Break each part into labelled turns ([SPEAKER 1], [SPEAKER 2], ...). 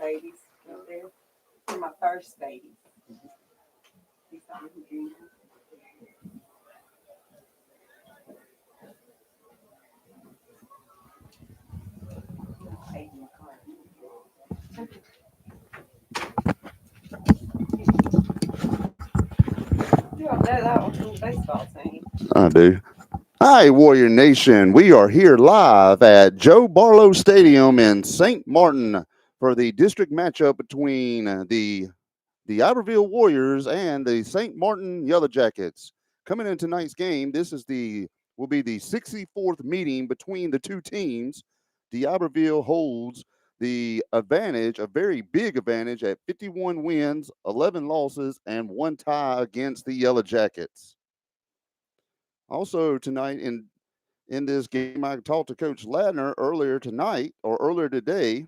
[SPEAKER 1] babies over there. For my first baby. He's on junior. You don't know that one from the baseball team.
[SPEAKER 2] I do. Hi, Warrior Nation. We are here live at Joe Barlow Stadium in St. Martin for the district matchup between the Iberville Warriors and the St. Martin Yellowjackets. Coming in tonight's game, this is will be the 64th meeting between the two teams. The Iberville holds the advantage, a very big advantage, at 51 wins, 11 losses, and 1 tie against the Yellowjackets. Also tonight in this game, I talked to Coach Ladner earlier today,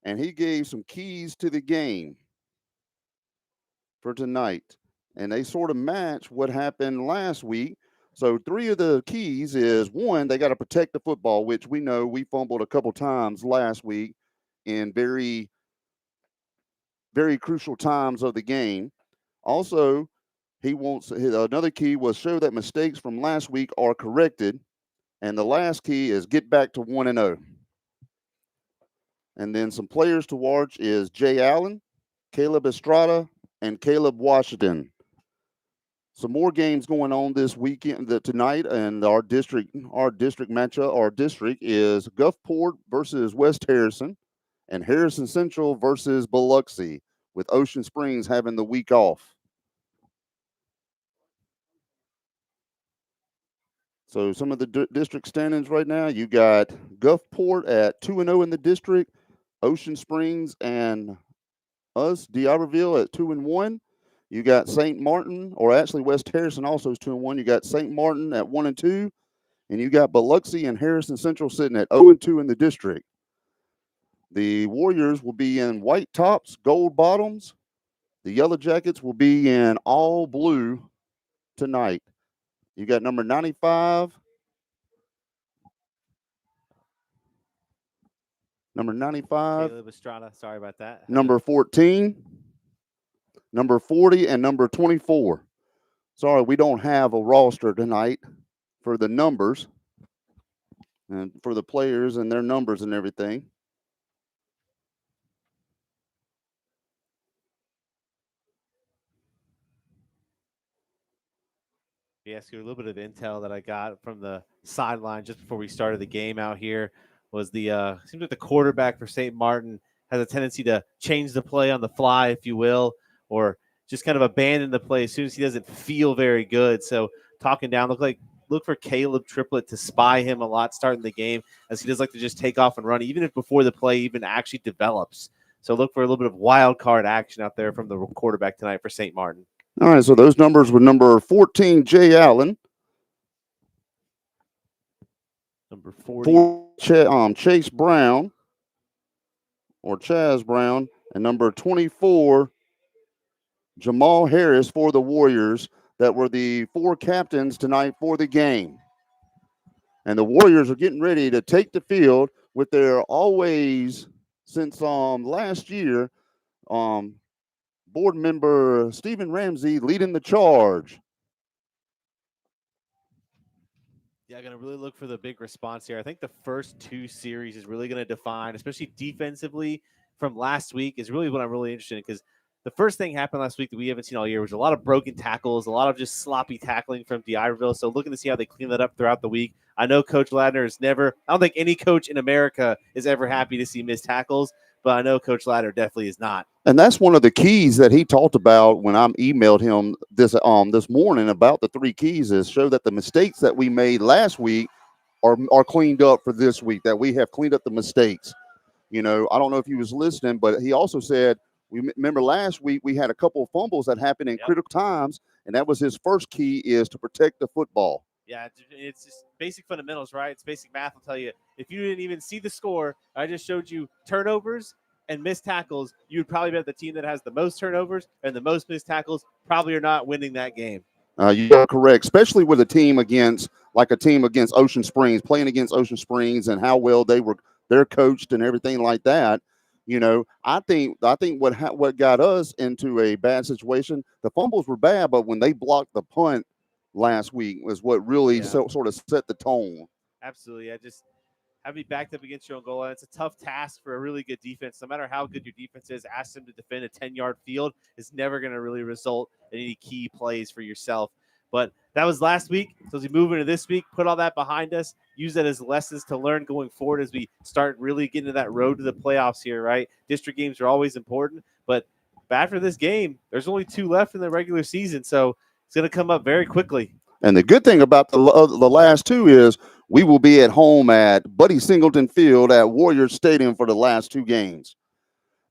[SPEAKER 2] and he gave some keys to the game for tonight. And they sort of match what happened last week. So 3 of the keys is, 1, they got to protect the football, which we know we fumbled a couple times last week in very, very crucial times of the game. Also, another key was show that mistakes from last week are corrected. And the last key is get back to 1-0. And then some players to watch is Jay Allen, Caleb Estrada, and Caleb Washington. Some more games going on this weekend, tonight, and our district matchup. Our district is Gulfport versus West Harrison, and Harrison Central versus Biloxi, with Ocean Springs having the week off. So some of the district standings right now, you got Gulfport at 2-0 in the district, Ocean Springs and us, D'Iberville, at 2-1. You got St. Martin, or actually West Harrison also is 2-1. You got St. Martin at 1-2, and you got Biloxi and Harrison Central sitting at 0-2 in the district. The Warriors will be in white tops, gold bottoms. The Yellowjackets will be in all blue tonight. You got number 95. Number 95.
[SPEAKER 3] Caleb Estrada, sorry about that.
[SPEAKER 2] Number 14. Number 40 and number 24. Sorry, we don't have a roster tonight for the numbers and for the players and their numbers and everything.
[SPEAKER 3] Yes, a little bit of intel that I got from the sideline just before we started the game out here was seems like the quarterback for St. Martin has a tendency to change the play on the fly, if you will, or just kind of abandon the play as soon as he doesn't feel very good. So talking down, look for Caleb Triplett to spy him a lot starting the game, as he does like to just take off and run, even if before the play even actually develops. So look for a little bit of wild card action out there from the quarterback tonight for St. Martin.
[SPEAKER 2] All right, so those numbers were number 14, Jay Allen.
[SPEAKER 3] Number 40.
[SPEAKER 2] Chase Brown, or Chaz Brown. And number 24, Jamal Harris for the Warriors. That were the 4 captains tonight for the game. And the Warriors are getting ready to take the field with their always, since last year, board member Stephen Ramsey leading the charge.
[SPEAKER 3] Yeah, I'm going to really look for the big response here. I think the first 2 series is really going to define, especially defensively from last week, is really what I'm really interested in, because the first thing happened last week that we haven't seen all year was a lot of broken tackles, a lot of just sloppy tackling from D'Iberville. So looking to see how they clean that up throughout the week. I know Coach Ladner is I don't think any coach in America is ever happy to see missed tackles, but I know Coach Ladner definitely is not.
[SPEAKER 2] And that's one of the keys that he talked about when I emailed him this morning about the 3 keys, is show that the mistakes that we made last week are cleaned up for this week, that we have cleaned up the mistakes. You know, I don't know if he was listening, but he also said, we remember last week we had a couple of fumbles that happened in critical times, and that was his first key, is to protect the football.
[SPEAKER 3] Yeah, it's just basic fundamentals, right? It's basic math. I'll tell you, if you didn't even see the score, I just showed you turnovers and missed tackles, you would probably bet the team that has the most turnovers and the most missed tackles probably are not winning that game.
[SPEAKER 2] You are correct, especially with a team against Ocean Springs, playing against Ocean Springs and how well they're coached and everything like that. You know, I think what got us into a bad situation. The fumbles were bad, but when they blocked the punt last week was what really
[SPEAKER 3] Yeah.
[SPEAKER 2] sort of set the tone.
[SPEAKER 3] Absolutely. I just have me backed up against your own goal line. It's a tough task for a really good defense. No matter how good your defense is, ask them to defend a 10-yard field is never going to really result in any key plays for yourself. But that was last week. So as we move into this week, put all that behind us, use that as lessons to learn going forward as we start really getting to that road to the playoffs here, right? District games are always important, but after this game, there's only 2 left in the regular season. So it's going to come up very quickly.
[SPEAKER 2] And the good thing about the last two is we will be at home at Buddy Singleton Field at Warriors Stadium for the last 2 games.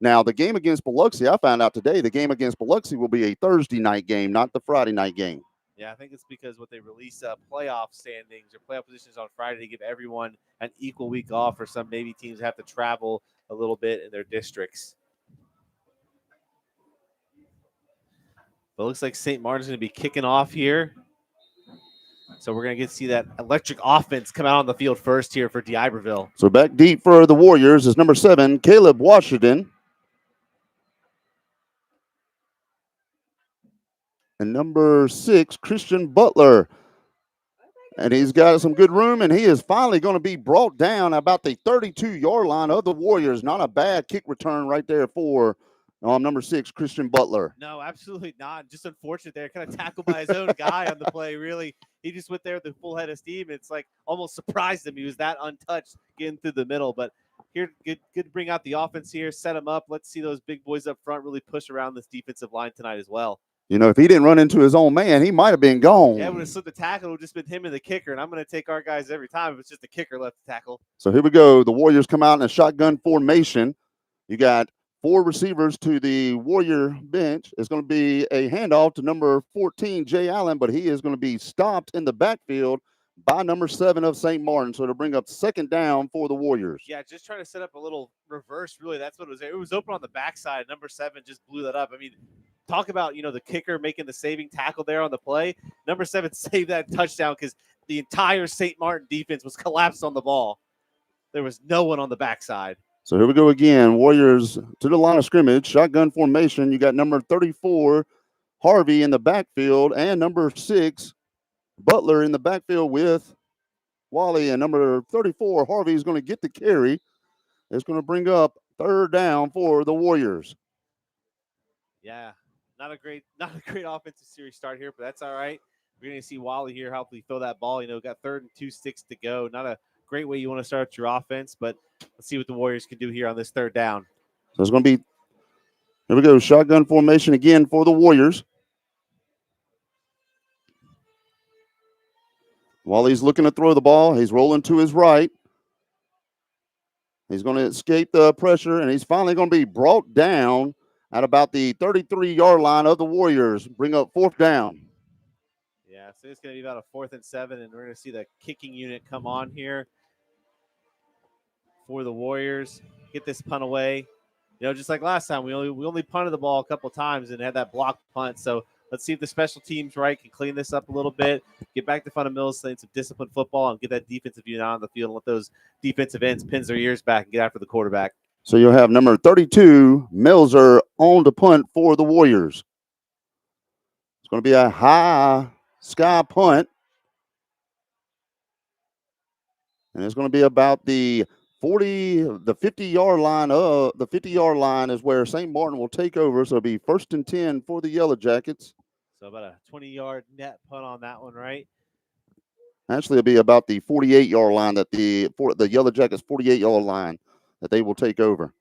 [SPEAKER 2] Now, the game against Biloxi, I found out today, the game against Biloxi will be a Thursday night game, not the Friday night game.
[SPEAKER 3] Yeah, I think it's because what they release playoff standings or playoff positions on Friday to give everyone an equal week off, or some maybe teams have to travel a little bit in their districts. But it looks like St. Martin's going to be kicking off here. So we're going to get to see that electric offense come out on the field first here for D'Iberville.
[SPEAKER 2] So back deep for the Warriors is number 7, Caleb Washington. And number 6, Christian Butler. And he's got some good room, and he is finally going to be brought down about the 32-yard line of the Warriors. Not a bad kick return right there for number 6, Christian Butler.
[SPEAKER 3] No, absolutely not. Just unfortunate there. Kind of tackled by his own guy on the play, really. He just went there with a full head of steam. It's like almost surprised him. He was that untouched getting through the middle. But here, good to bring out the offense here, set him up. Let's see those big boys up front really push around this defensive line tonight as well.
[SPEAKER 2] You know, if he didn't run into his own man, he might have been gone.
[SPEAKER 3] Yeah, would have slipped the tackle. It would have just been him and the kicker. And I'm going to take our guys every time if it's just the kicker left to tackle.
[SPEAKER 2] So here we go. The Warriors come out in a shotgun formation. You got 4 receivers to the Warrior bench. It's going to be a handoff to number 14, Jay Allen, but he is going to be stopped in the backfield by number 7 of St. Martin. So to bring up 2nd down for the Warriors.
[SPEAKER 3] Yeah, just trying to set up a little reverse, really. That's what it was. It was open on the backside. Number 7 just blew that up. I mean, talk about, the kicker making the saving tackle there on the play. Number 7 saved that touchdown because the entire St. Martin defense was collapsed on the ball. There was no one on the backside.
[SPEAKER 2] So here we go again. Warriors to the line of scrimmage, shotgun formation. You got number 34, Harvey, in the backfield, and number 6, Butler, in the backfield with Wally. And number 34, Harvey, is going to get the carry. It's going to bring up 3rd down for the Warriors.
[SPEAKER 3] Yeah, not a great offensive series start here, but that's all right. We're going to see Wally here hopefully throw that ball. Got 3rd and 2 sticks to go. Not a great way you want to start your offense, but let's see what the Warriors can do here on this 3rd down.
[SPEAKER 2] So it's going to be, here we go, shotgun formation again for the Warriors. Wally's looking to throw the ball. He's rolling to his right. He's going to escape the pressure, and he's finally going to be brought down at about the 33-yard line of the Warriors. Bring up 4th down.
[SPEAKER 3] Yeah, so it's going to be about a 4th and 7, and we're going to see the kicking unit come on here for the Warriors. Get this punt away. Just like last time, we only punted the ball a couple times and had that blocked punt. So let's see if the special teams can clean this up a little bit, get back to fundamentals, playing some disciplined football, and get that defensive unit on the field and let those defensive ends pins their ears back and get after the quarterback.
[SPEAKER 2] So you'll have number 32, Melzer, on the punt for the Warriors. It's going to be a high sky punt. And it's going to be about the 50-yard line. The 50-yard line is where St. Martin will take over. So it'll be 1st and 10 for the Yellowjackets.
[SPEAKER 3] So about a 20-yard net punt on that one, right?
[SPEAKER 2] Actually, it'll be about the 48-yard line the Yellowjackets 48-yard line that they will take over.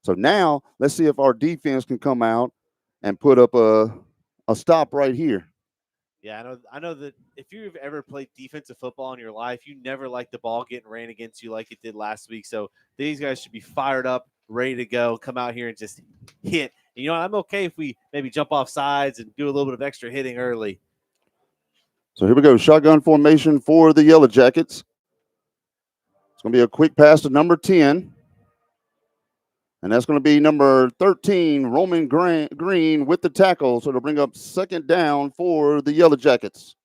[SPEAKER 2] So now let's see if our defense can come out and put up a stop right here.
[SPEAKER 3] Yeah, I know that if you've ever played defensive football in your life, you never like the ball getting ran against you like it did last week. So these guys should be fired up, ready to go, come out here and just hit. And, I'm okay if we maybe jump off sides and do a little bit of extra hitting early.
[SPEAKER 2] So here we go, shotgun formation for the Yellowjackets. It's going to be a quick pass to number 10. And that's going to be number 13, Roman Green, with the tackle. So it'll bring up 2nd down for the Yellowjackets.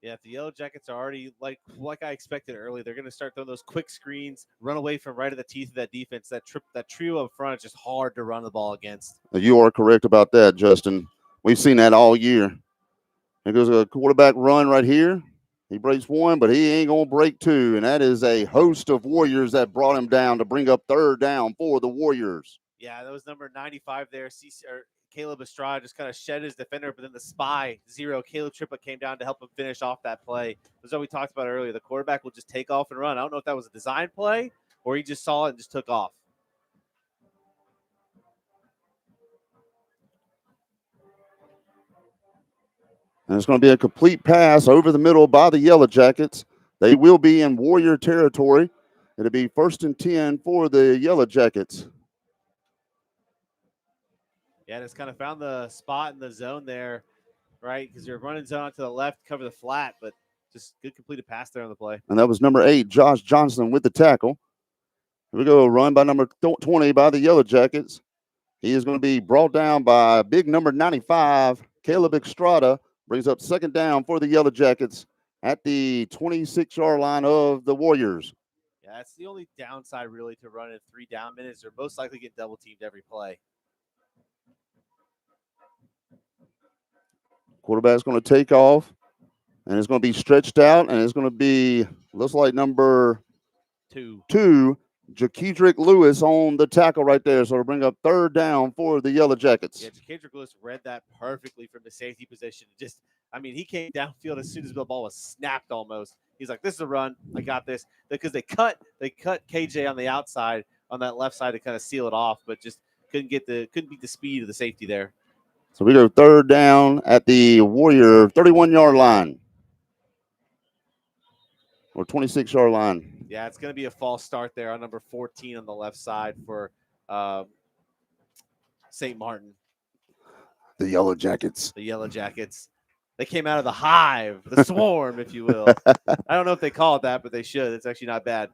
[SPEAKER 3] Yeah, if the Yellow Jackets are already like I expected early, they're going to start throwing those quick screens, run away from right at the teeth of that defense. That trio up front is just hard to run the ball against.
[SPEAKER 2] You are correct about that, Justin. We've seen that all year. Here goes a quarterback run right here. He breaks one, but he ain't going to break two. And that is a host of Warriors that brought him down to bring up third down for the Warriors.
[SPEAKER 3] Yeah, that was number 95 there. Caleb Estrada just kind of shed his defender, but then the spy, Caleb Triplett, came down to help him finish off that play. That's what we talked about earlier. The quarterback will just take off and run. I don't know if that was a design play or he just saw it and just took off.
[SPEAKER 2] And it's going to be a complete pass over the middle by the Yellow Jackets. They will be in Warrior territory. It'll be 1st and 10 for the Yellow Jackets.
[SPEAKER 3] Yeah, just kind of found the spot in the zone there, right? Because you're running zone out to the left, cover the flat, but just good completed pass there on the play.
[SPEAKER 2] And that was number 8, Josh Johnson, with the tackle. Here we go, run by number 20 by the Yellow Jackets. He is going to be brought down by big number 95, Caleb Estrada. Brings up second down for the Yellow Jackets at the 26-yard line of the Warriors.
[SPEAKER 3] Yeah, that's the only downside really to running 3 down minutes. They're most likely get double teamed every play.
[SPEAKER 2] Quarterback's going to take off, and it's going to be stretched out, and it's going to be, looks like number 2, Jakedrick Lewis on the tackle right there. So it'll bring up third down for the Yellow Jackets.
[SPEAKER 3] Yeah, Jakedrick Lewis read that perfectly from the safety position. He came downfield as soon as the ball was snapped almost. He's like, this is a run. I got this. Because they cut KJ on the outside, on that left side to kind of seal it off, but just couldn't beat the speed of the safety there.
[SPEAKER 2] So we go third down at the Warrior 31-yard line. Or 26-yard line.
[SPEAKER 3] Yeah, it's going to be a false start there on number 14 on the left side for St. Martin.
[SPEAKER 2] The Yellow Jackets.
[SPEAKER 3] The Yellow Jackets. They came out of the hive, the swarm, if you will. I don't know if they call it that, but they should. It's actually not bad.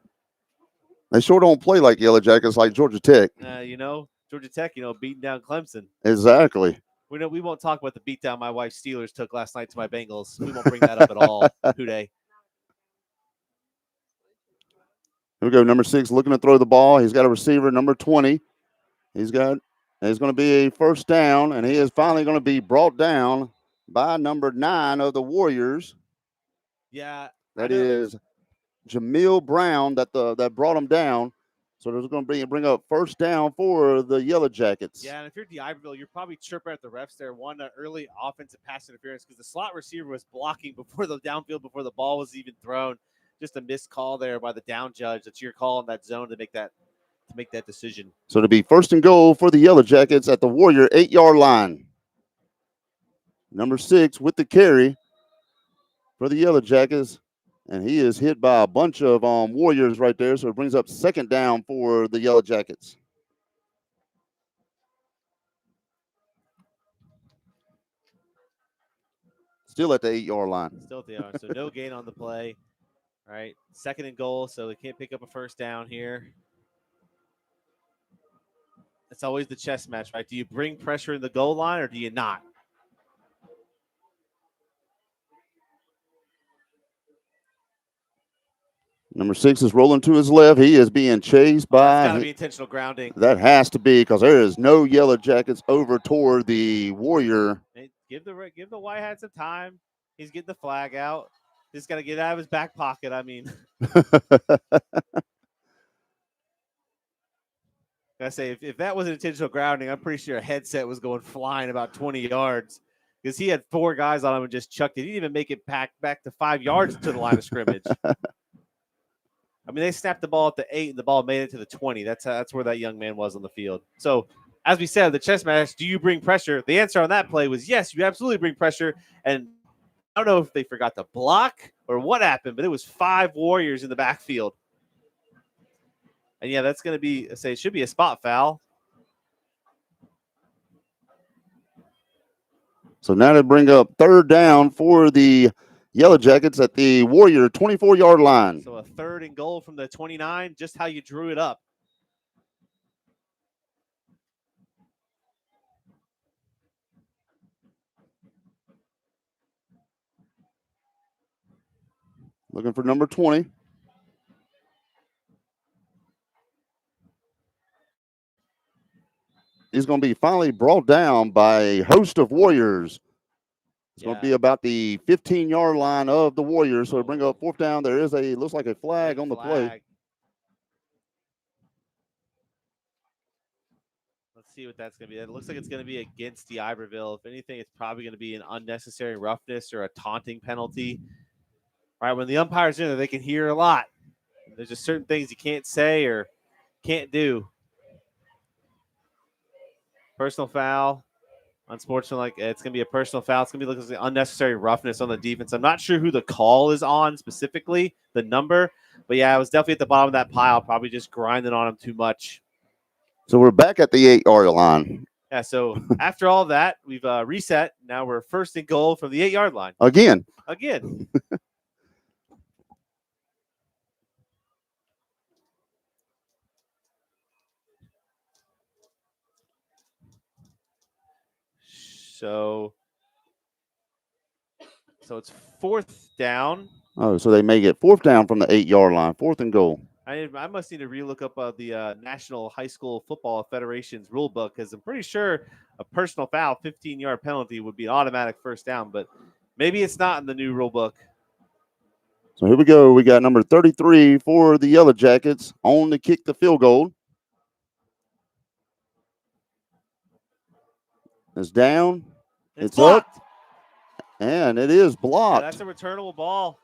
[SPEAKER 2] They sure don't play like Yellow Jackets like Georgia Tech.
[SPEAKER 3] Georgia Tech, beating down Clemson.
[SPEAKER 2] Exactly.
[SPEAKER 3] We won't talk about the beatdown my wife's Steelers took last night to my Bengals. We won't bring that up at all. Hooday.
[SPEAKER 2] Here we go. Number 6 looking to throw the ball. He's got a receiver, number 20. It's going to be a first down, and he is finally going to be brought down by number 9 of the Warriors.
[SPEAKER 3] Yeah.
[SPEAKER 2] That is Jamil Brown that brought him down. So there's going to bring up first down for the Yellow Jackets.
[SPEAKER 3] Yeah, and if you're D'Iberville, you're probably chirping at the refs there. One, early offensive pass interference because the slot receiver was blocking before the downfield, before the ball was even thrown. Just a missed call there by the down judge. That's your call in that zone to make that decision.
[SPEAKER 2] So it'll be first and goal for the Yellow Jackets at the Warrior 8-yard line. Number 6 with the carry for the Yellow Jackets. And he is hit by a bunch of Warriors right there. So it brings up second down for the Yellow Jackets. Still at the 8-yard line.
[SPEAKER 3] Still at the 8-yard. So no gain on the play. All right. Second and goal. So they can't pick up a first down here. It's always the chess match, right? Do you bring pressure in the goal line or do you not?
[SPEAKER 2] Number 6 is rolling to his left. He is being chased by.
[SPEAKER 3] That's got to be intentional grounding.
[SPEAKER 2] That has to be because there is no Yellow Jackets over toward the Warrior.
[SPEAKER 3] Hey, give the White Hat some time. He's getting the flag out. He's got to get out of his back pocket. I say if that was an intentional grounding, I'm pretty sure a headset was going flying about 20 yards because he had 4 guys on him and just chucked it. He didn't even make it back to 5 yards to the line of scrimmage. They snapped the ball at the 8 and the ball made it to the 20. That's where that young man was on the field. So, as we said, the chess match, do you bring pressure? The answer on that play was yes, you absolutely bring pressure. And I don't know if they forgot to block or what happened, but it was 5 Warriors in the backfield. And, yeah, that's going to be, it should be a spot foul.
[SPEAKER 2] So now they bring up third down for the Yellow Jackets at the Warrior 24-yard line.
[SPEAKER 3] So a third and goal from the 29, just how you drew it up.
[SPEAKER 2] Looking for number 20. He's going to be finally brought down by a host of Warriors. It's going to be about the 15-yard line of the Warriors. So bring up 4th down. There is looks like a flag on the play.
[SPEAKER 3] Let's see what that's going to be. It looks like it's going to be against D'Iberville. If anything, it's probably going to be an unnecessary roughness or a taunting penalty. All right, when the umpire's in there, they can hear a lot. There's just certain things you can't say or can't do. Personal foul. Unsportsmanlike. It's going to be a personal foul. It's going to be looking like unnecessary roughness on the defense. I'm not sure who the call is on specifically, the number. But, yeah, I was definitely at the bottom of that pile, probably just grinding on him too much.
[SPEAKER 2] So we're back at the 8-yard line.
[SPEAKER 3] Yeah, so after all that, we've reset. Now we're 1st and goal from the 8-yard line.
[SPEAKER 2] Again.
[SPEAKER 3] So it's 4th down.
[SPEAKER 2] Oh, so they may get 4th down from the 8-yard line. 4th and goal.
[SPEAKER 3] I must need to relook up the National High School Football Federation's rule book because I'm pretty sure a personal foul, 15-yard penalty would be an automatic 1st down, but maybe it's not in the new rule book.
[SPEAKER 2] So here we go. We got number 33 for the Yellowjackets on to kick the field goal. It's down. It's up. And it is blocked.
[SPEAKER 3] Yeah, that's a returnable ball.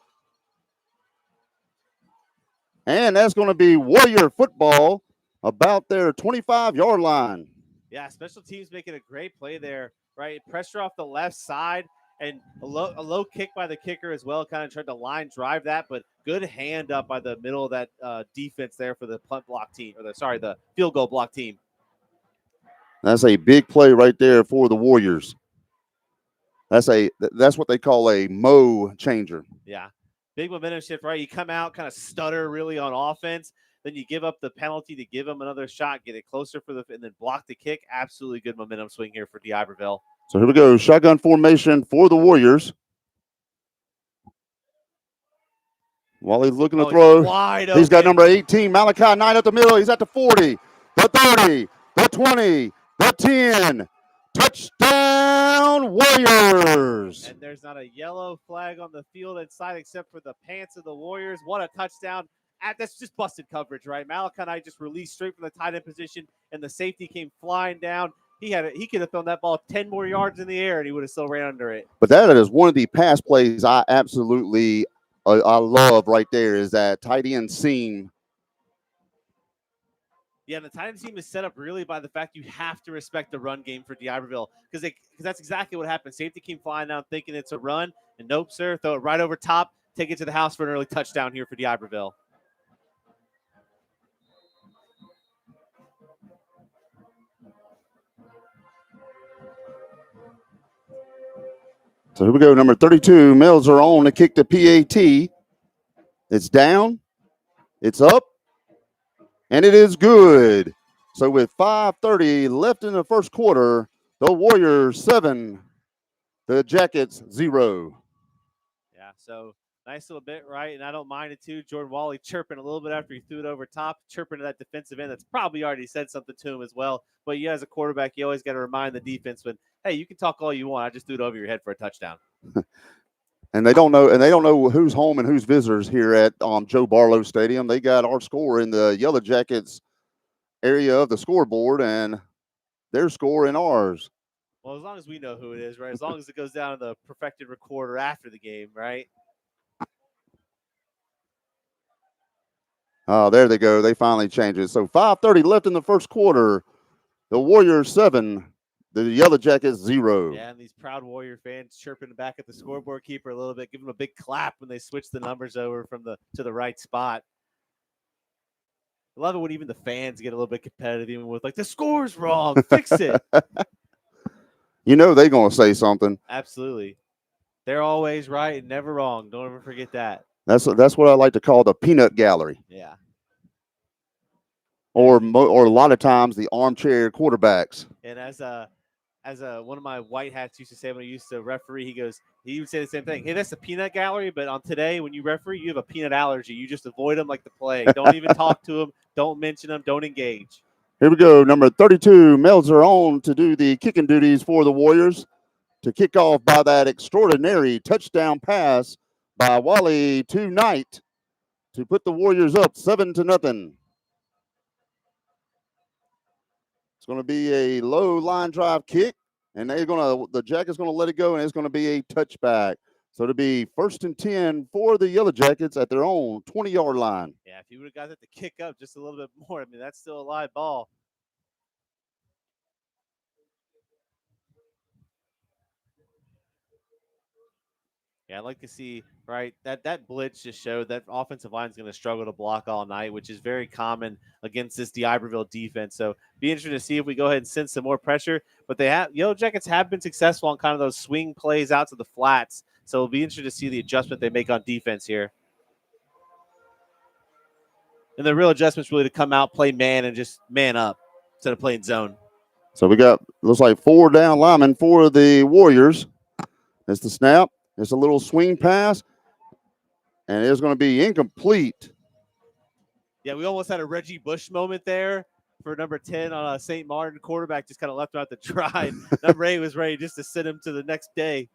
[SPEAKER 2] And that's going to be Warrior football about their 25-yard line.
[SPEAKER 3] Yeah, special teams making a great play there, right? Pressure off the left side and a low kick by the kicker as well. Kind of tried to line drive that, but good hand up by the middle of that defense there for the punt block team, the field goal block team.
[SPEAKER 2] That's a big play right there for the Warriors. That's what they call a mo changer.
[SPEAKER 3] Yeah. Big momentum shift, right? You come out, kind of stutter really on offense. Then you give up the penalty to give them another shot, get it closer and then block the kick. Absolutely good momentum swing here for D'Iberville.
[SPEAKER 2] So here we go. Shotgun formation for the Warriors. While he's looking to throw, he's got number 18, Malachi Knight up the middle. He's at the 40, the 30, the 20, the 10. Touchdown, Warriors.
[SPEAKER 3] And there's not a yellow flag on the field inside except for the pants of the Warriors. What a touchdown. That's just busted coverage, right? Malachi Knight just released straight from the tight end position, and the safety came flying down. He could have thrown that ball 10 more yards in the air, and he would have still ran under it.
[SPEAKER 2] But that is one of the pass plays I absolutely I love right there is that tight end seam.
[SPEAKER 3] Yeah, the tight end team is set up really by the fact you have to respect the run game for D'Iberville because that's exactly what happened. Safety came flying down thinking it's a run, and nope, sir. Throw it right over top, take it to the house for an early touchdown here for D'Iberville.
[SPEAKER 2] So here we go. Number 32, Mills are on to kick the PAT. It's down. It's up. And it is good. So with 5:30 left in the first quarter, the Warriors 7, the Jackets 0.
[SPEAKER 3] Yeah, so nice little bit, right? And I don't mind it too. Jordan Wally chirping a little bit after he threw it over top, chirping to that defensive end. That's probably already said something to him as well. But yeah, as a quarterback, you always got to remind the defense when, hey, you can talk all you want. I just threw it over your head for a touchdown.
[SPEAKER 2] And they don't know who's home and who's visitors here at Joe Barlow Stadium. They got our score in the Yellowjackets area of the scoreboard and their score in ours.
[SPEAKER 3] Well, as long as we know who it is, right? As long as it goes down to the perfected recorder after the game, right?
[SPEAKER 2] Oh, there they go. They finally changed it. So 5:30 left in the first quarter. The Warriors 7, the Yellowjackets 0.
[SPEAKER 3] Yeah, and these proud Warrior fans chirping back at the scoreboard keeper a little bit, giving him a big clap when they switch the numbers over to the right spot. I love it when even the fans get a little bit competitive, even with like the score's wrong, fix it.
[SPEAKER 2] You know they're gonna say something.
[SPEAKER 3] Absolutely, they're always right and never wrong. Don't ever forget that.
[SPEAKER 2] That's what I like to call the peanut gallery.
[SPEAKER 3] Yeah.
[SPEAKER 2] Or a lot of times the armchair quarterbacks.
[SPEAKER 3] And as as one of my white hats used to say when I used to referee, he would say the same thing. Hey, that's the peanut gallery, but on today when you referee, you have a peanut allergy. You just avoid them like the plague. Don't even talk to them. Don't mention them. Don't engage.
[SPEAKER 2] Here we go. Number 32, Melzer on to do the kicking duties for the Warriors to kick off by that extraordinary touchdown pass by Wally to Knight to put the Warriors up 7-0. It's going to be a low line drive kick, and the Jackets going to let it go, and it's going to be a touchback. So it'll be 1st and 10 for the Yellowjackets at their own 20-yard line.
[SPEAKER 3] Yeah, if you would have got that to kick up just a little bit more, I mean, that's still a live ball. Yeah, I'd like to see, right, that blitz just showed that offensive line is going to struggle to block all night, which is very common against this D'Iberville defense. So be interested to see if we go ahead and send some more pressure. But Yellowjackets have been successful on kind of those swing plays out to the flats. So it'll be interesting to see the adjustment they make on defense here. And the real adjustment's really to come out, play man, and just man up instead of playing zone.
[SPEAKER 2] So we got, looks like 4 down linemen for the Warriors. It's the snap. It's a little swing pass, and it's going to be incomplete.
[SPEAKER 3] Yeah, we almost had a Reggie Bush moment there for number 10 on a St. Martin. Quarterback just kind of left him out to dry. Number 8 was ready just to send him to the next day.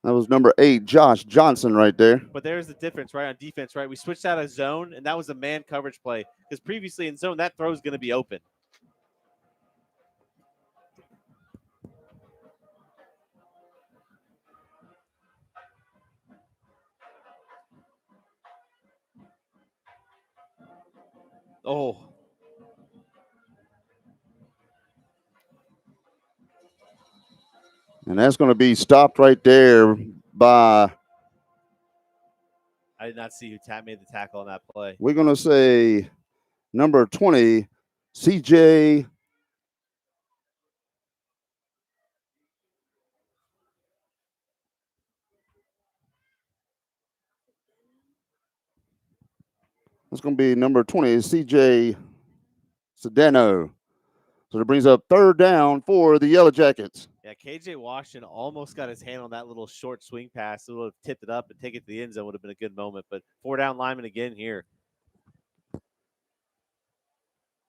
[SPEAKER 2] That was number 8, Josh Johnson, right there.
[SPEAKER 3] But there's the difference, right, on defense, right? We switched out of zone, and that was a man coverage play because previously in zone, that throw is going to be open. Oh.
[SPEAKER 2] And that's going to be stopped right there by,
[SPEAKER 3] I did not see who made the tackle on that play.
[SPEAKER 2] we're going to say number 20, CJ. That's going to be number 20, CJ Sedano. So it brings up 3rd down for the Yellowjackets.
[SPEAKER 3] Yeah, KJ Washington almost got his hand on that little short swing pass. It would have tipped it up and take it to the end zone would have been a good moment. But 4 down lineman again here.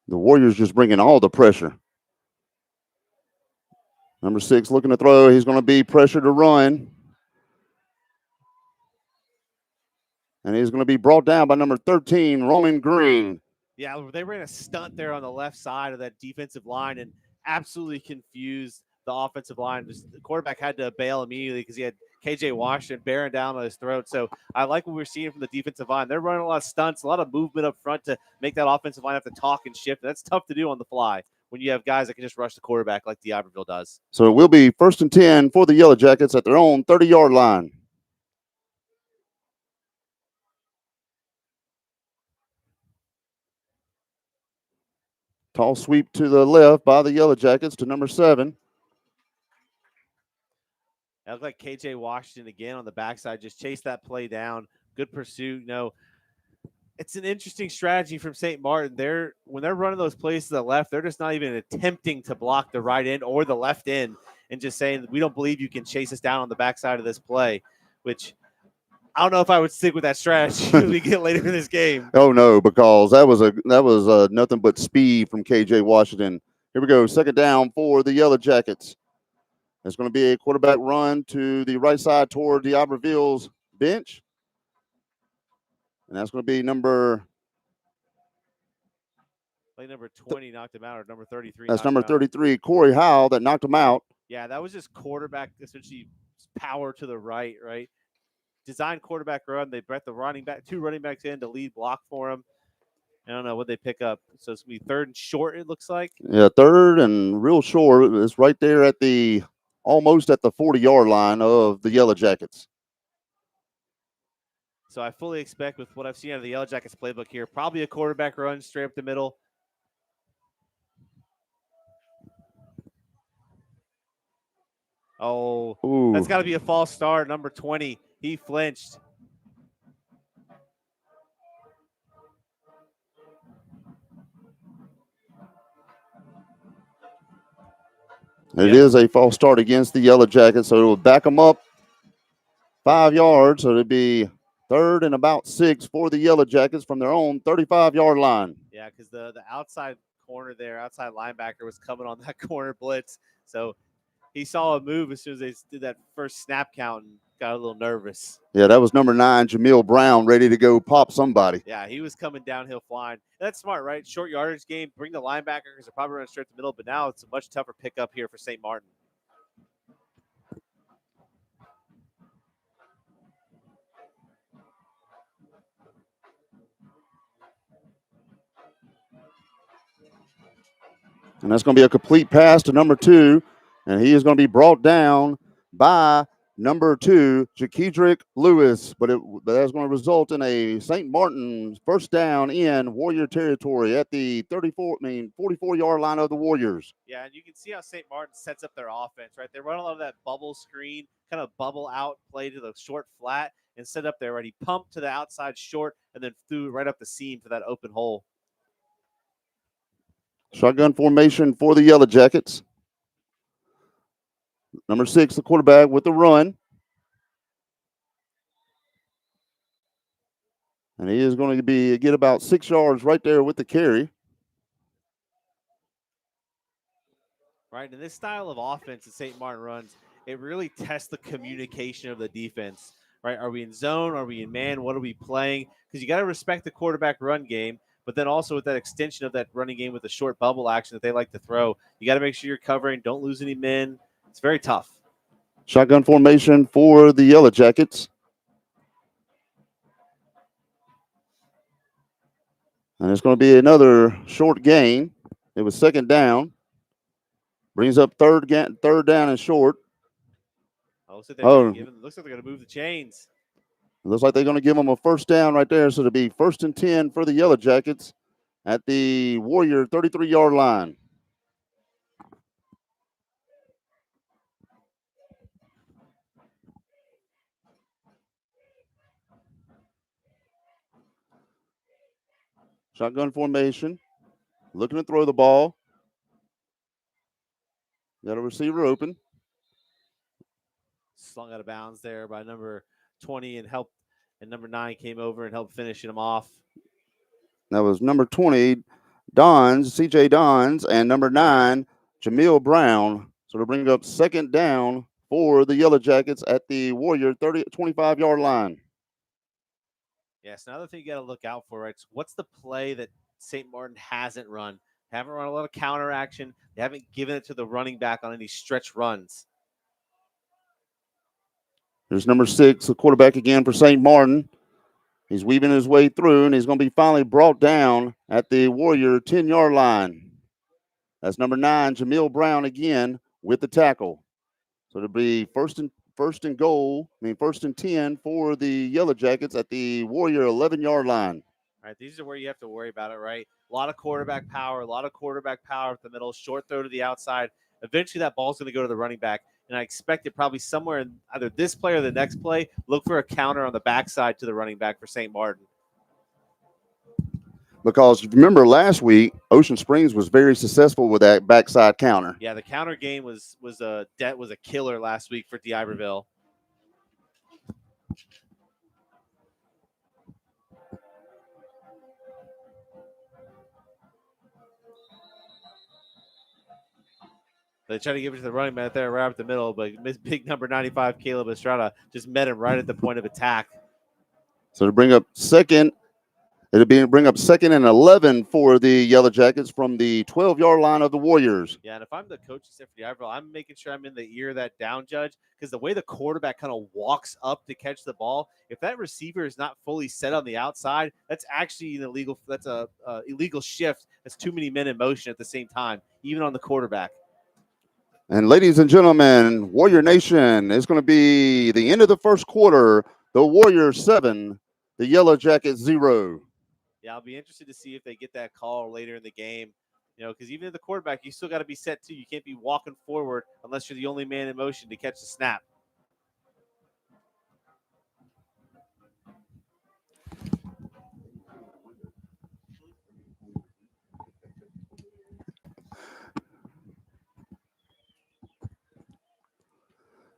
[SPEAKER 2] The Warriors just bringing all the pressure. Number 6 looking to throw. He's going to be pressure to run. And he's going to be brought down by number 13, Roman Green.
[SPEAKER 3] Yeah, they ran a stunt there on the left side of that defensive line and absolutely confused the offensive line. Just the quarterback had to bail immediately because he had KJ Washington bearing down on his throat. So I like what we're seeing from the defensive line. They're running a lot of stunts, a lot of movement up front to make that offensive line have to talk and shift. That's tough to do on the fly when you have guys that can just rush the quarterback like D'Iberville does.
[SPEAKER 2] So it will be 1st and 10 for the Yellowjackets at their own 30-yard line. Tall sweep to the left by the Yellowjackets to number 7.
[SPEAKER 3] It looked like KJ Washington again on the backside, just chased that play down. Good pursuit. It's an interesting strategy from St. Martin. When they're running those plays to the left, they're just not even attempting to block the right end or the left end and just saying, we don't believe you can chase us down on the backside of this play, which I don't know if I would stick with that strategy as we get later in this game.
[SPEAKER 2] Oh no, because that was nothing but speed from KJ Washington. Here we go, 2nd down for the Yellowjackets. It's going to be a quarterback run to the right side toward D'Iberville's bench. And that's going to be number
[SPEAKER 3] 20 knocked him out, or number 33.
[SPEAKER 2] That's number 33, Corey Howell, that knocked him out.
[SPEAKER 3] Yeah, that was just quarterback, essentially power to the right. Design quarterback run. They brought the 2 running backs in to lead block for him. I don't know what they pick up. So it's going to be 3rd and short, it looks like.
[SPEAKER 2] Yeah, 3rd and real short. It's right there at almost at the 40-yard line of the Yellowjackets.
[SPEAKER 3] So I fully expect with what I've seen out of the Yellowjackets playbook here, probably a quarterback run straight up the middle. Oh,
[SPEAKER 2] Ooh.
[SPEAKER 3] That's got to be a false start. Number 20, he flinched.
[SPEAKER 2] It is a false start against the Yellow Jackets, so it will back them up 5 yards. So it'll be 3rd and about 6 for the Yellow Jackets from their own 35-yard line.
[SPEAKER 3] Yeah, because the outside corner there, outside linebacker was coming on that corner blitz. So he saw a move as soon as they did that first snap count and got a little nervous.
[SPEAKER 2] Yeah, that was number 9, Jamil Brown, ready to go pop somebody.
[SPEAKER 3] Yeah, he was coming downhill flying. That's smart, right? Short yardage game, bring the linebacker because they're probably running straight to the middle, but now it's a much tougher pickup here for St. Martin.
[SPEAKER 2] And that's going to be a complete pass to number 2, and he is going to be brought down by number 2, Jakedrick Lewis, but that's going to result in a St. Martin first down in Warrior territory at the 44-yard line of the Warriors.
[SPEAKER 3] Yeah, and you can see how St. Martin sets up their offense, right? They run a lot of that bubble screen, kind of bubble out play to the short flat and set up there, right? He pumped to the outside short and then threw right up the seam for that open hole.
[SPEAKER 2] Shotgun formation for the Yellow Jackets. Number 6, the quarterback with the run. And he is going to get about 6 yards right there with the carry.
[SPEAKER 3] Right, and this style of offense that St. Martin runs, it really tests the communication of the defense, right? Are we in zone? Are we in man? What are we playing? Because you got to respect the quarterback run game, but then also with that extension of that running game with the short bubble action that they like to throw, you got to make sure you're covering, don't lose any men. It's very tough.
[SPEAKER 2] Shotgun formation for the Yellow Jackets. And it's going to be another short gain. It was 2nd down. Brings up third down and short.
[SPEAKER 3] Looks like they're going to move the chains.
[SPEAKER 2] It looks like they're going to give them a first down right there. So it'll be 1st and 10 for the Yellow Jackets at the Warrior 33-yard line. Shotgun formation. Looking to throw the ball. Got a receiver open.
[SPEAKER 3] Slung out of bounds there by number 20 and number 9 came over and helped finishing him off.
[SPEAKER 2] That was number 20, CJ Dons, and number 9, Jamil Brown. So to bring up 2nd down for the Yellow Jackets at the Warrior 25-yard line.
[SPEAKER 3] Yes, another thing you got to look out for, right? So what's the play that St. Martin hasn't run? They haven't run a lot of counter action. They haven't given it to the running back on any stretch runs.
[SPEAKER 2] There's number 6, the quarterback again for St. Martin. He's weaving his way through, and he's going to be finally brought down at the Warrior 10-yard line. That's number 9, Jamil Brown again with the tackle. So it'll be first and 10 for the Yellow Jackets at the Warrior 11-yard line.
[SPEAKER 3] All right, these are where you have to worry about it, right? A lot of quarterback power at the middle, short throw to the outside. Eventually that ball's going to go to the running back, and I expect it probably somewhere in either this play or the next play, look for a counter on the backside to the running back for St. Martin.
[SPEAKER 2] Because if you remember last week, Ocean Springs was very successful with that backside counter.
[SPEAKER 3] Yeah, the counter game was a killer last week for D'Iberville. They tried to give it to the running back there right up the middle, but big number 95, Caleb Estrada, just met him right at the point of attack.
[SPEAKER 2] So to bring up 2nd and 11 for the Yellow Jackets from the 12-yard line of the Warriors.
[SPEAKER 3] Yeah, and if I'm the coach for D'Iberville, I'm making sure I'm in the ear of that down judge, because the way the quarterback kind of walks up to catch the ball, if that receiver is not fully set on the outside, that's actually illegal shift. That's too many men in motion at the same time, even on the quarterback.
[SPEAKER 2] And ladies and gentlemen, Warrior Nation, it's going to be the end of the first quarter. The Warriors 7, the Yellow Jackets 0.
[SPEAKER 3] Yeah, I'll be interested to see if they get that call later in the game. Because even at the quarterback, you still got to be set too. You can't be walking forward unless you're the only man in motion to catch the snap.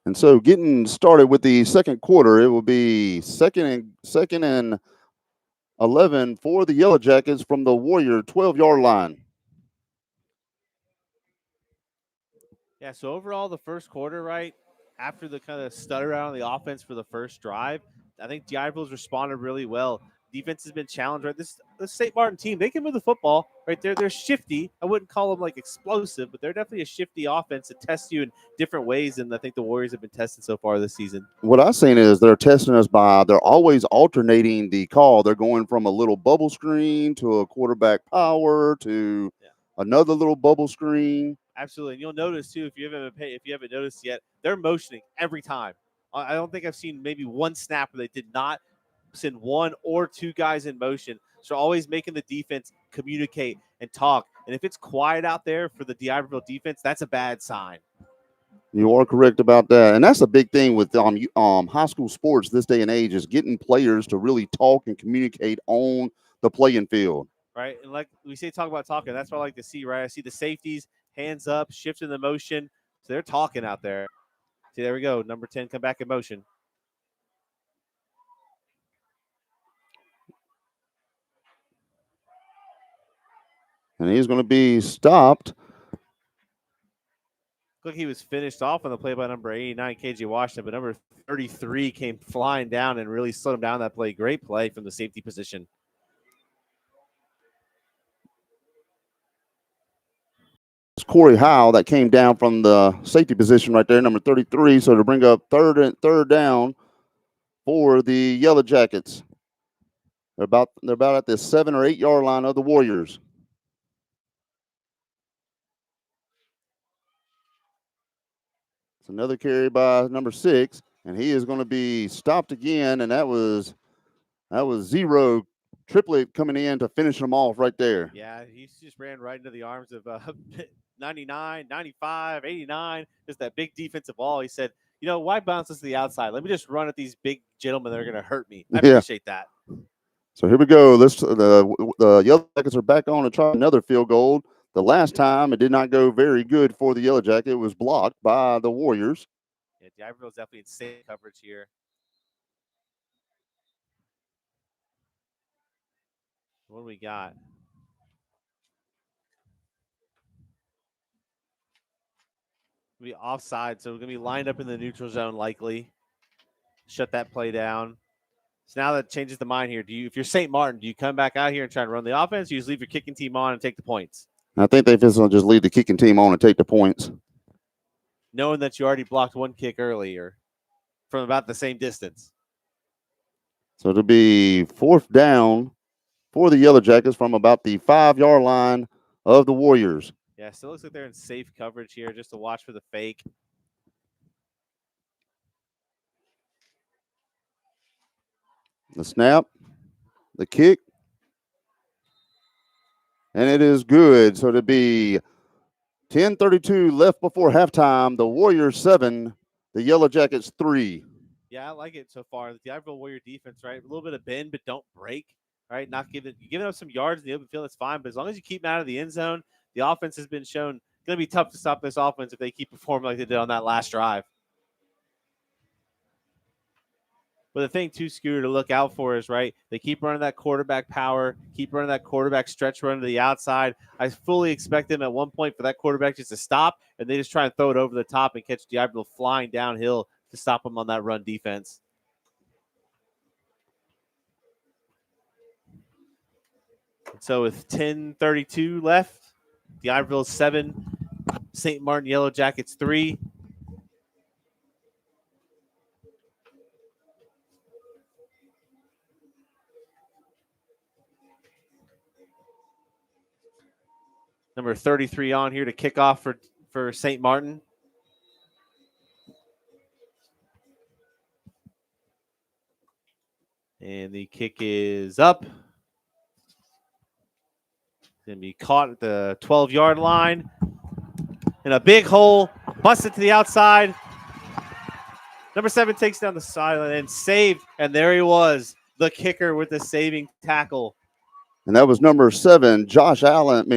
[SPEAKER 2] And so getting started with the second quarter, it will be second and 11 for the Yellow Jackets from the Warrior 12-yard line.
[SPEAKER 3] Yeah, so overall, the first quarter, right, after the kind of stutter out on the offense for the first drive, I think D'Iberville's responded really well. Defense has been challenged, right? This St. Martin team, they can move the football, right? They're shifty. I wouldn't call them like explosive, but they're definitely a shifty offense that tests you in different ways than I think the Warriors have been tested so far this season.
[SPEAKER 2] What I've seen is they're testing us by they're always alternating the call. They're going from a little bubble screen to a quarterback power to another little bubble screen.
[SPEAKER 3] Absolutely, and you'll notice too if you haven't noticed yet, they're motioning every time. I don't think I've seen maybe one snap where they did not send one or two guys in motion. So always making the defense communicate and talk. And if it's quiet out there for the D'Iberville defense, that's a bad sign.
[SPEAKER 2] You are correct about that, and that's a big thing with high school sports this day and age is getting players to really talk and communicate on the playing field.
[SPEAKER 3] Right, and like we say, talk about talking. That's what I like to see. Right, I see the safeties, hands up, shifting the motion, so they're talking out there. See, there we go. Number 10 come back in motion.
[SPEAKER 2] And he's going to be stopped.
[SPEAKER 3] Look, he was finished off on the play by number 89, KJ Washington, but number 33 came flying down and really slowed him down that play. Great play from the safety position.
[SPEAKER 2] It's Corey Howe that came down from the safety position right there, number 33. So to bring up third down for the Yellow Jackets. They're about at the 7 or 8 yard line of the Warriors. It's another carry by number 6, and he is going to be stopped again, and that was zero triplet coming in to finish him off right there.
[SPEAKER 3] Yeah, he just ran right into the arms of 99, 95, 89, just that big defensive wall. He said, why bounce this to the outside? Let me just run at these big gentlemen that are going to hurt me. I appreciate that.
[SPEAKER 2] So here we go. The Yellow Jackets are back on to try another field goal. The last time it did not go very good for the Yellow Jacket. It was blocked by the Warriors.
[SPEAKER 3] Yeah, D'Iberville's definitely in safe coverage here. What do we got? We'll be offside, so we're going to be lined up in the neutral zone likely. Shut that play down. So now that changes the mind here. If you're St. Martin, do you come back out here and try and run the offense? Or you just leave your kicking team on and take the points?
[SPEAKER 2] I think they just leave the kicking team on and take the points.
[SPEAKER 3] Knowing that you already blocked one kick earlier from about the same distance.
[SPEAKER 2] So it'll be fourth down for the Yellow Jackets from about the 5 yard line of the Warriors.
[SPEAKER 3] Yeah, still looks like they're in safe coverage here just to watch for the fake.
[SPEAKER 2] The snap, the kick, and it is good. So to be 10:32 left before halftime. The Warriors 7, the Yellow Jackets 3.
[SPEAKER 3] Yeah, I like it so far. The D'Iberville Warrior defense, right? A little bit of bend, but don't break, right? Not giving up some yards in the open field, that's fine. But as long as you keep them out of the end zone, the offense has been shown going to be tough to stop this offense if they keep performing like they did on that last drive. But the thing, too, Scooter, to look out for is, right, they keep running that quarterback power, keep running that quarterback stretch run to the outside. I fully expect them at one point for that quarterback just to stop, and they just try and throw it over the top and catch D'Iberville flying downhill to stop them on that run defense. So with 10:32 left, D'Iberville 7, St. Martin Yellow Jackets 3. Number 33 on here to kick off for St. Martin. And the kick is up. Going to be caught at the 12-yard line. In a big hole. Busted to the outside. Number 7 takes down the sideline and saved. And there he was, the kicker with the saving tackle.
[SPEAKER 2] And that was number 7, Josh Allen.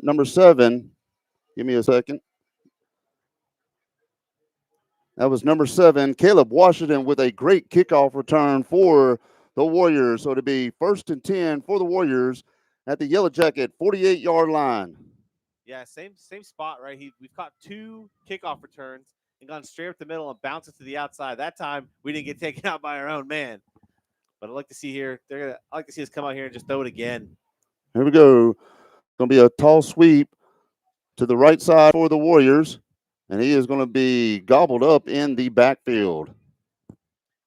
[SPEAKER 2] Number 7. Give me a second. That was number 7, Caleb Washington, with a great kickoff return for the Warriors. So it'll be 1st and 10 for the Warriors at the Yellowjacket 48-yard line.
[SPEAKER 3] Yeah, same spot, right? We've caught 2 kickoff returns and gone straight up the middle and bounced it to the outside. That time we didn't get taken out by our own man. But I'd like to see here. I like to see us come out here and just throw it again.
[SPEAKER 2] Here we go. Going to be a tall sweep to the right side for the Warriors, and he is going to be gobbled up in the backfield.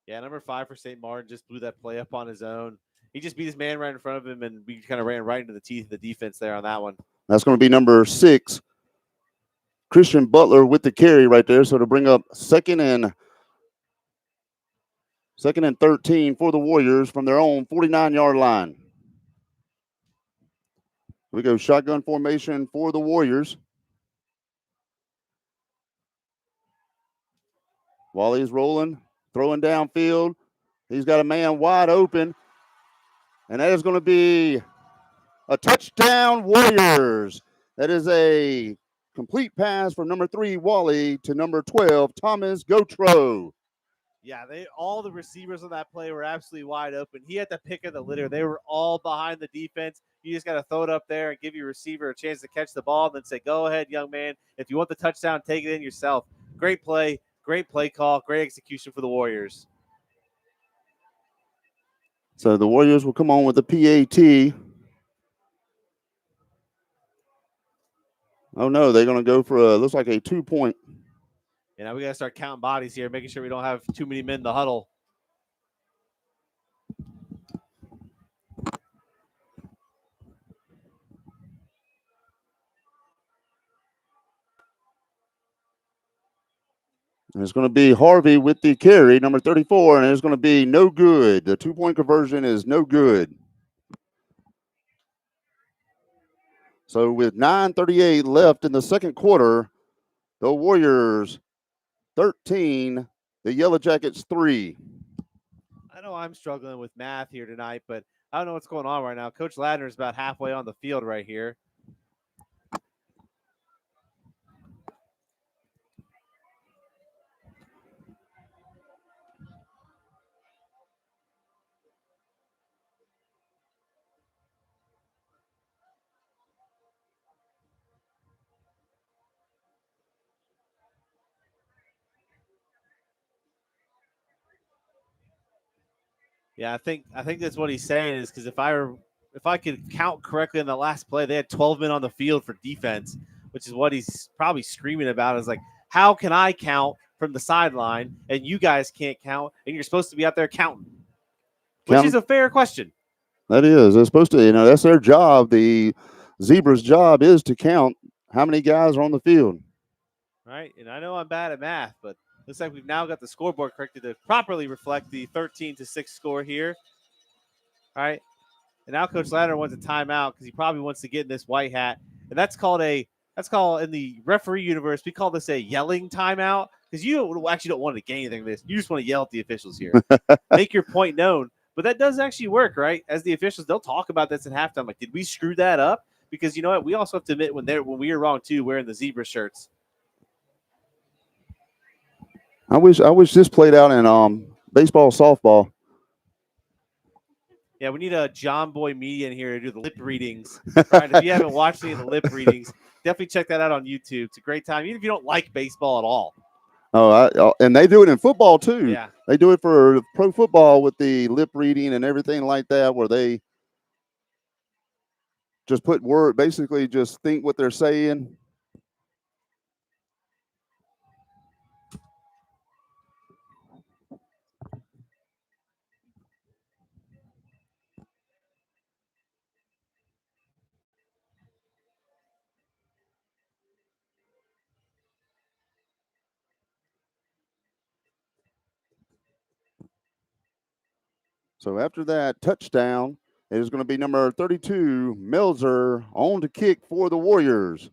[SPEAKER 3] Yeah, number 5 for St. Martin just blew that play up on his own. He just beat his man right in front of him, and we kind of ran right into the teeth of the defense there on that one.
[SPEAKER 2] That's going to be number 6, Christian Butler, with the carry right there. So to bring up second and 13 for the Warriors from their own 49-yard line. We go shotgun formation for the Warriors. Wally's rolling, throwing downfield. He's got a man wide open, and that is going to be a touchdown, Warriors. That is a complete pass from number 3, Wally, to number 12, Thomas Gotro.
[SPEAKER 3] Yeah, all the receivers on that play were absolutely wide open. He had the pick of the litter. They were all behind the defense. You just got to throw it up there and give your receiver a chance to catch the ball and then say, go ahead, young man. If you want the touchdown, take it in yourself. Great play call, great execution for the Warriors.
[SPEAKER 2] So the Warriors will come on with the PAT. Oh, no, they're going to go for looks like a 2-point.
[SPEAKER 3] You know, we got to start counting bodies here, making sure we don't have too many men in the huddle.
[SPEAKER 2] And it's going to be Harvey with the carry, number 34, and it's going to be no good. The 2-point conversion is no good. So with 9:38 left in the second quarter, the Warriors 13, the Yellowjackets 3.
[SPEAKER 3] I know I'm struggling with math here tonight, but I don't know what's going on right now. Coach Ladner is about halfway on the field right here. Yeah, I think that's what he's saying is because if I could count correctly in the last play, they had 12 men on the field for defense, which is what he's probably screaming about. Is like, how can I count from the sideline and you guys can't count and you're supposed to be out there counting? Which is a fair question.
[SPEAKER 2] That is. They're supposed to, that's their job. The Zebra's job is to count how many guys are on the field.
[SPEAKER 3] Right. And I know I'm bad at math, but looks like we've now got the scoreboard corrected to properly reflect the 13-6 score here. All right. And now Coach Ladner wants a timeout because he probably wants to get in this white hat. And that's called in the referee universe, we call this a yelling timeout because you actually don't want to gain anything from this. You just want to yell at the officials here. Make your point known. But that does actually work, right? As the officials, they'll talk about this at halftime. Like, did we screw that up? Because you know what? We also have to admit when we are wrong too, wearing the zebra shirts.
[SPEAKER 2] I wish this played out in baseball, softball.
[SPEAKER 3] Yeah, we need a John Boy Media in here to do the lip readings. Right? If you haven't watched any of the lip readings, definitely check that out on YouTube. It's a great time, even if you don't like baseball at all.
[SPEAKER 2] And they do it in football too.
[SPEAKER 3] Yeah.
[SPEAKER 2] They do it for pro football with the lip reading and everything like that, where they just put basically just think what they're saying. So after that touchdown, it is going to be number 32, Melzer, on to kick for the Warriors.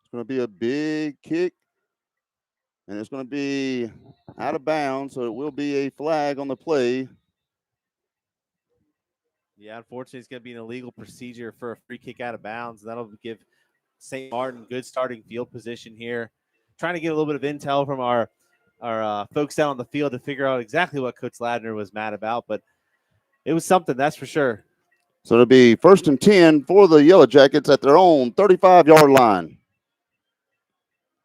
[SPEAKER 2] It's going to be a big kick, and it's going to be out of bounds, so it will be a flag on the play.
[SPEAKER 3] Yeah, unfortunately, it's going to be an illegal procedure for a free kick out of bounds. That'll give St. Martin good starting field position here. Trying to get a little bit of intel from our folks down on the field to figure out exactly what Coach Ladner was mad about, but it was something, that's for sure.
[SPEAKER 2] So it'll be 1st and 10 for the Yellowjackets at their own 35-yard line.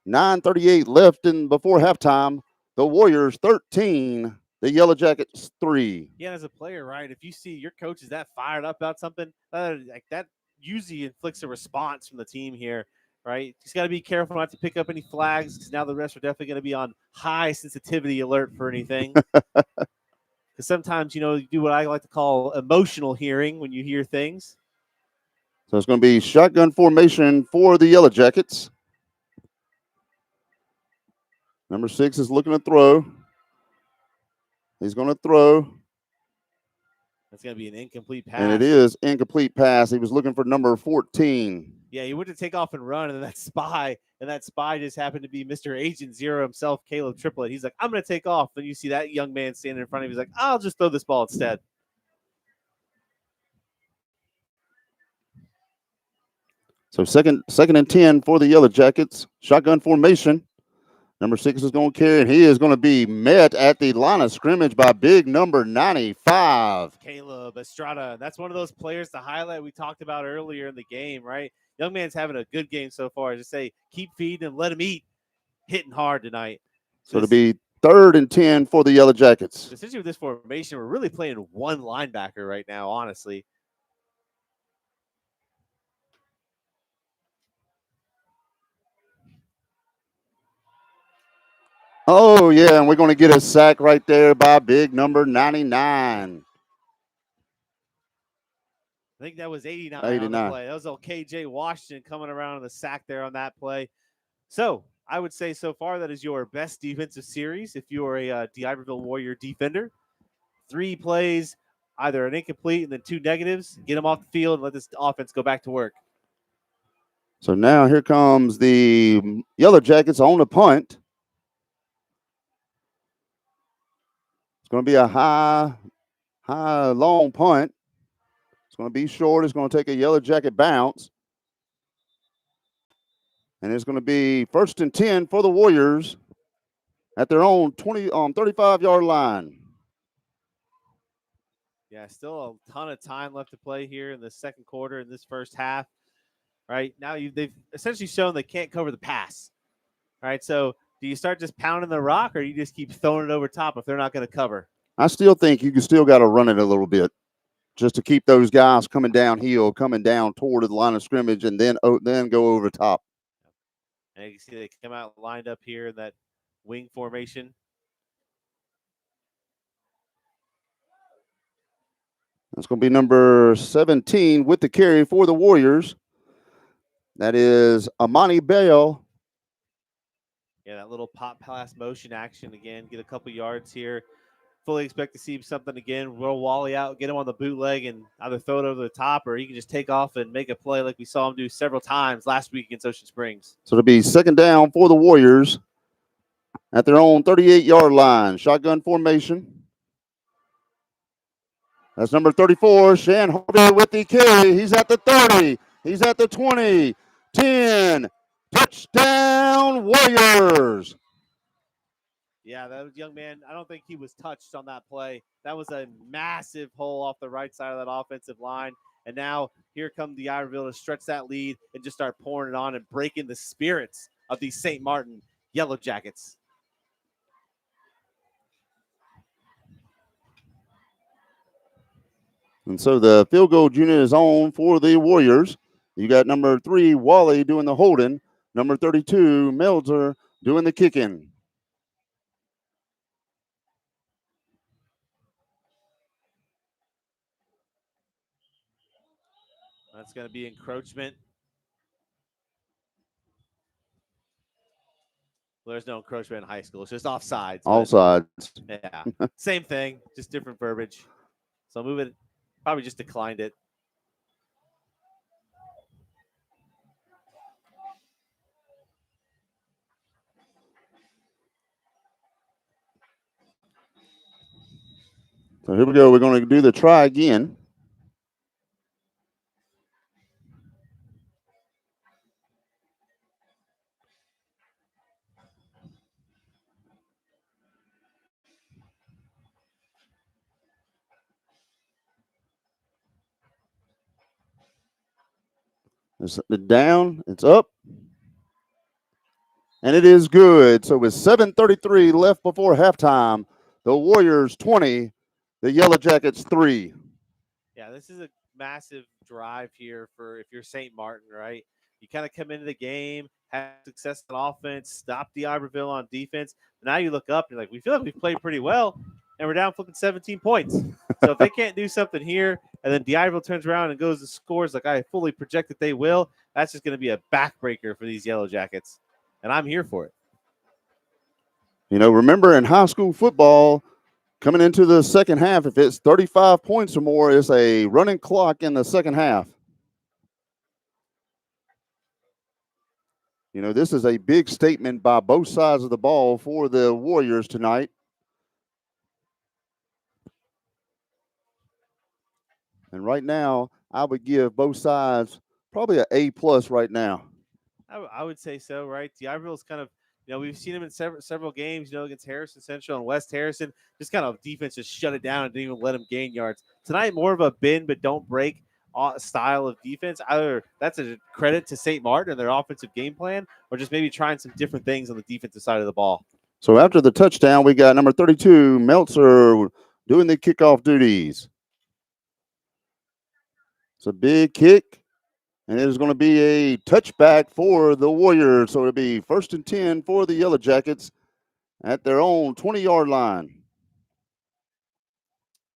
[SPEAKER 2] 9:38 left in before halftime. The Warriors 13, the Yellowjackets 3.
[SPEAKER 3] Yeah, as a player, right? If you see your coach is that fired up about something, like that usually inflicts a response from the team here, right? Just got to be careful not to pick up any flags because now the refs are definitely going to be on high sensitivity alert for anything. Because sometimes, you do what I like to call emotional hearing when you hear things.
[SPEAKER 2] So it's going to be shotgun formation for the Yellowjackets. Number 6 is looking to throw. He's going to throw.
[SPEAKER 3] That's going to be an incomplete pass.
[SPEAKER 2] And it is incomplete pass. He was looking for number 14.
[SPEAKER 3] Yeah, he went to take off and run, and then that spy just happened to be Mr. Agent Zero himself, Caleb Triplett. He's like, I'm going to take off. Then you see that young man standing in front of him. He's like, I'll just throw this ball instead.
[SPEAKER 2] So second and 10 for the Yellowjackets. Shotgun formation. Number 6 is going to carry, and he is going to be met at the line of scrimmage by big number 95.
[SPEAKER 3] Caleb Estrada. That's one of those players to highlight we talked about earlier in the game, right? Young man's having a good game so far. Just say, keep feeding him, let him eat. Hitting hard tonight.
[SPEAKER 2] So it'll be 3rd and 10 for the Yellowjackets.
[SPEAKER 3] Essentially with this formation, we're really playing one linebacker right now, honestly.
[SPEAKER 2] Oh, yeah, and we're going to get a sack right there by big number 99.
[SPEAKER 3] I think that was 89
[SPEAKER 2] 89.
[SPEAKER 3] on the play. That was old KJ Washington coming around on the sack there on that play. So I would say so far that is your best defensive series if you are a D'Iberville Warrior defender. 3 plays, either an incomplete and then 2 negatives. Get them off the field and let this offense go back to work.
[SPEAKER 2] So now here comes the Yellowjackets on the punt. It's going to be a high, long punt. It's going to be short. It's going to take a Yellowjacket bounce. And it's going to be 1st and 10 for the Warriors at their own 35-yard line.
[SPEAKER 3] Yeah, still a ton of time left to play here in the second quarter in this first half. Right now, they've essentially shown they can't cover the pass. All right, so do you start just pounding the rock, or you just keep throwing it over top if they're not going to cover?
[SPEAKER 2] I still think you still got to run it a little bit, just to keep those guys coming downhill, coming down toward the line of scrimmage, and then go over top.
[SPEAKER 3] And you can see they come out lined up here in that wing formation.
[SPEAKER 2] That's going to be number 17 with the carry for the Warriors. That is Amani Bell.
[SPEAKER 3] Yeah, that little pop pass motion action again. Get a couple yards here. Fully expect to see something again. Roll Wally out, get him on the bootleg, and either throw it over the top, or he can just take off and make a play like we saw him do several times last week against Ocean Springs.
[SPEAKER 2] So it'll be 2nd down for the Warriors at their own 38-yard line. Shotgun formation. That's number 34, Shan Harvey with the carry. He's at the 30. He's at the 20. 10. Touchdown, Warriors.
[SPEAKER 3] Yeah, that young man, I don't think he was touched on that play. That was a massive hole off the right side of that offensive line. And now here come the D'Iberville to stretch that lead and just start pouring it on and breaking the spirits of these St. Martin Yellowjackets.
[SPEAKER 2] And so the field goal unit is on for the Warriors. You got number 3, Wally, doing the holding. Number 32, Melzer, doing the kicking.
[SPEAKER 3] That's going to be encroachment. Well, there's no encroachment in high school. It's just offsides.
[SPEAKER 2] Offsides.
[SPEAKER 3] Yeah, same thing, just different verbiage. So move it. Probably just declined it.
[SPEAKER 2] So here we go. We're going to do the try again. It's down. It's up. And it is good. So with 7:33 left before halftime, the Warriors 20, the Yellowjackets 3.
[SPEAKER 3] Yeah, this is a massive drive here for if you're St. Martin, right? You kind of come into the game, have success on offense, stop D'Iberville on defense. But now you look up, and you're like, we feel like we've played pretty well, and we're down flipping 17 points. So if they can't do something here, and then D'Iberville turns around and goes and scores like I fully project that they will, that's just going to be a backbreaker for these Yellow Jackets, and I'm here for it.
[SPEAKER 2] You know, remember in high school football, coming into the second half, if it's 35 points or more, it's a running clock in the second half. You know, this is a big statement by both sides of the ball for the Warriors tonight. And right now, I would give both sides probably an A+ right now.
[SPEAKER 3] I would say so, right? D'Iberville's kind of, we've seen him in several games, against Harrison Central and West Harrison. Just kind of defense just shut it down and didn't even let him gain yards. Tonight, more of a bend but don't break style of defense. Either that's a credit to St. Martin and their offensive game plan, or just maybe trying some different things on the defensive side of the ball.
[SPEAKER 2] So after the touchdown, we got number 32, Meltzer, doing the kickoff duties. It's a big kick, and it is going to be a touchback for the Warriors. So it'll be 1st and 10 for the Yellowjackets at their own 20-yard line.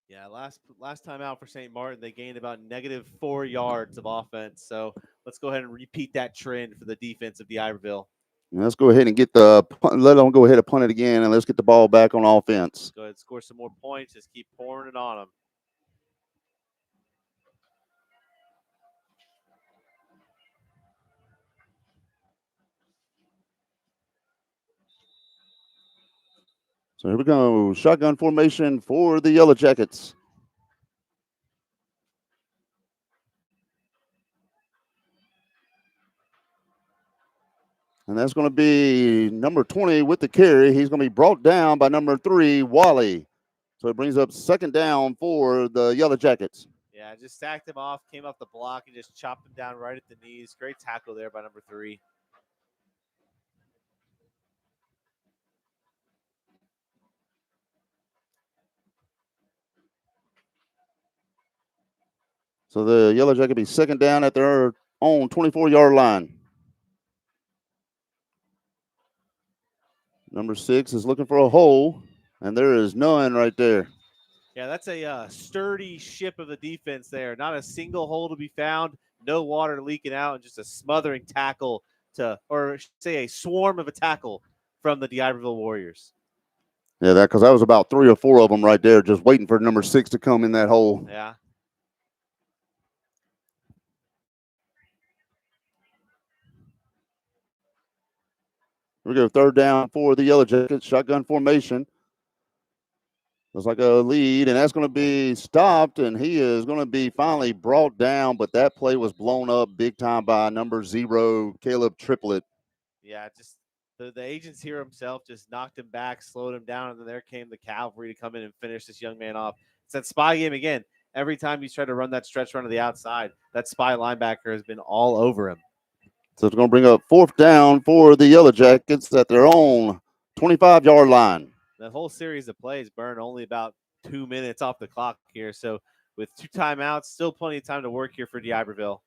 [SPEAKER 3] Yeah, last time out for St. Martin, they gained about -4 yards of offense. So let's go ahead and repeat that trend for the defense of D'Iberville.
[SPEAKER 2] And let's go ahead and let them go ahead and punt it again, and let's get the ball back on offense.
[SPEAKER 3] Go ahead and score some more points. Just keep pouring it on them.
[SPEAKER 2] So here we go. Shotgun formation for the Yellowjackets. And that's going to be number 20 with the carry. He's going to be brought down by number 3, Wally. So it brings up 2nd down for the Yellowjackets.
[SPEAKER 3] Yeah, just sacked him off, came off the block, and just chopped him down right at the knees. Great tackle there by number 3.
[SPEAKER 2] So the Yellowjacket will be 2nd down at their own 24-yard line. Number 6 is looking for a hole, and there is none right there.
[SPEAKER 3] Yeah, that's a sturdy ship of the defense there. Not a single hole to be found, no water leaking out, and just a smothering tackle or say a swarm of a tackle from the D'Iberville Warriors.
[SPEAKER 2] Yeah, because that was about 3 or 4 of them right there, just waiting for number 6 to come in that hole.
[SPEAKER 3] Yeah.
[SPEAKER 2] Here we go, 3rd down for the Yellowjackets, shotgun formation. Looks like a lead, and that's going to be stopped, and he is going to be finally brought down, but that play was blown up big time by number 0, Caleb Triplett.
[SPEAKER 3] Yeah, just the agents here himself just knocked him back, slowed him down, and then there came the cavalry to come in and finish this young man off. It's that spy game again. Every time he's tried to run that stretch run to the outside, that spy linebacker has been all over him.
[SPEAKER 2] So it's going to bring up 4th down for the Yellowjackets at their own 25-yard line.
[SPEAKER 3] That whole series of plays burn only about 2 minutes off the clock here. So with 2 timeouts, still plenty of time to work here for D'Iberville.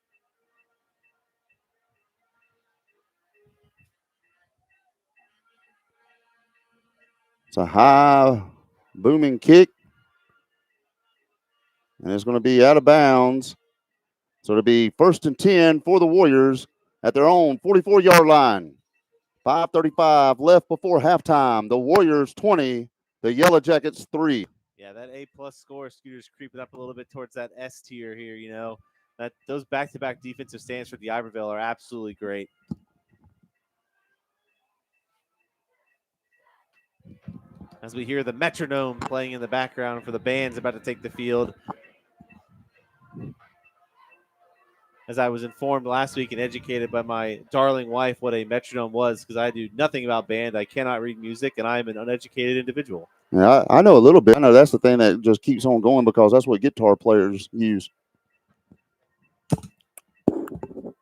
[SPEAKER 2] It's a high booming kick, and it's going to be out of bounds. So it'll be 1st and 10 for the Warriors at their own 44-yard line. 5:35 left before halftime. The Warriors 20, the Yellowjackets 3.
[SPEAKER 3] Yeah, that A+ score, Scooter's creeping up a little bit towards that S tier here. That those back-to-back defensive stands for D'Iberville are absolutely great. As we hear the metronome playing in the background for the bands about to take the field. As I was informed last week and educated by my darling wife what a metronome was, because I do nothing about band. I cannot read music, and I am an uneducated individual.
[SPEAKER 2] Yeah, I know a little bit. I know that's the thing that just keeps on going because that's what guitar players use. And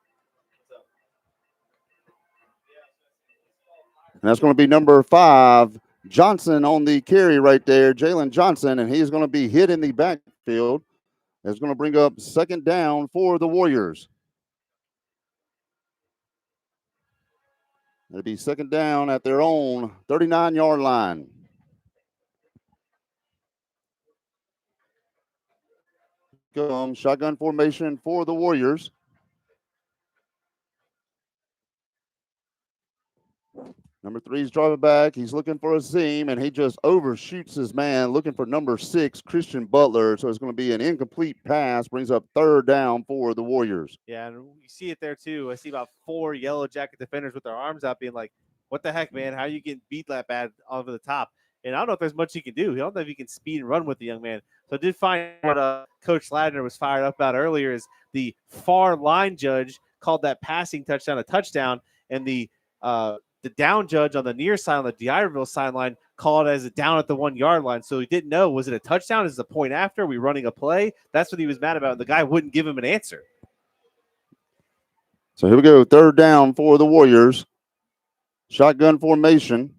[SPEAKER 2] that's going to be number 5, Johnson on the carry right there, Jalen Johnson, and he's going to be hit in the backfield. It's going to bring up second down for the Warriors. It'll be second down at their own 39-yard line. Shotgun formation for the Warriors. Number 3's driving back. He's looking for a seam, and he just overshoots his man, looking for number 6, Christian Butler. So it's going to be an incomplete pass, brings up third down for the Warriors.
[SPEAKER 3] Yeah, and you see it there, too. I see about 4 Yellow Jacket defenders with their arms out being like, what the heck, man? How are you getting beat that bad over the top? And I don't know if there's much he can do. I don't know if he can speed and run with the young man. So I did find what Coach Ladner was fired up about earlier is the far line judge called that passing touchdown a touchdown, and the down judge on the near side on the D'Iberville sideline called it as a down at the 1 yard line. So he didn't know, was it a touchdown? Is it a point after? Are we running a play? That's what he was mad about. The guy wouldn't give him an answer.
[SPEAKER 2] So here we go, third down for the Warriors. Shotgun formation.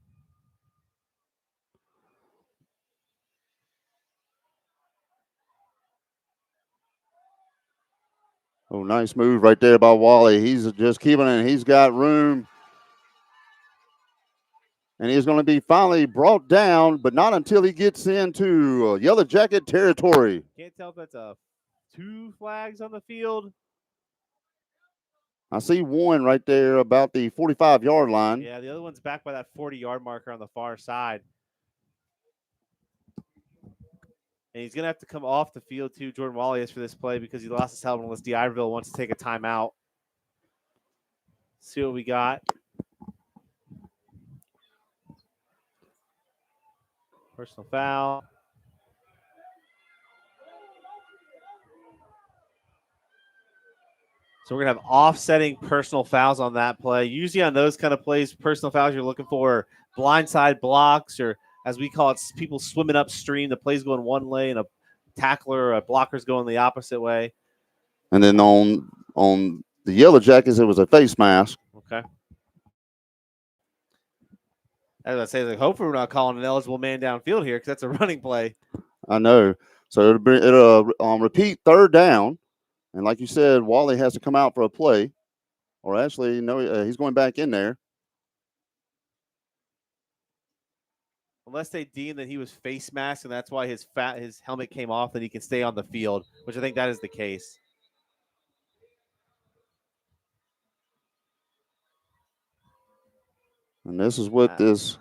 [SPEAKER 2] Oh, nice move right there by Wally. He's just keeping it. He's got room. And he's going to be finally brought down, but not until he gets into Yellow Jacket territory.
[SPEAKER 3] Can't tell if that's 2 flags on the field.
[SPEAKER 2] I see one right there about the 45-yard line.
[SPEAKER 3] Yeah, the other one's back by that 40-yard marker on the far side. And he's going to have to come off the field, too, Jordan Wally is, for this play because he lost his helmet unless D'Iberville wants to take a timeout. See what we got. Personal foul. So we're going to have offsetting personal fouls on that play. Usually on those kind of plays, personal fouls you're looking for blindside blocks, or as we call it, people swimming upstream. The play's going one way and a tackler or a blocker's going the opposite way.
[SPEAKER 2] And then on the Yellow Jackets, it was a face mask.
[SPEAKER 3] Okay. As I say, like, hopefully we're not calling an eligible man downfield here because that's a running play.
[SPEAKER 2] I know. So it'll repeat third down. And like you said, Wally has to come out for a play. Or actually, no, he's going back in there.
[SPEAKER 3] Unless they deem that he was face masked and that's why his helmet came off and he can stay on the field, which I think that is the case.
[SPEAKER 2] And this is what this.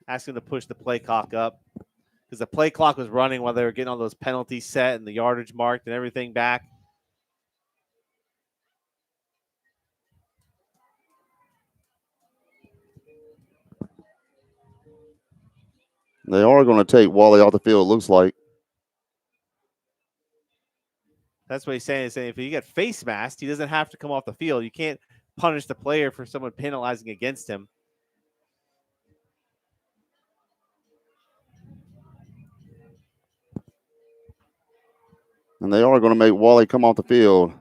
[SPEAKER 3] Asking to push the play clock up because the play clock was running while they were getting all those penalties set and the yardage marked and everything back.
[SPEAKER 2] They are going to take Wally off the field, it looks like.
[SPEAKER 3] That's what he's saying. He's saying if he get face masked, he doesn't have to come off the field. You can't punish the player for someone penalizing against him.
[SPEAKER 2] And they are going to make Wally come off the field.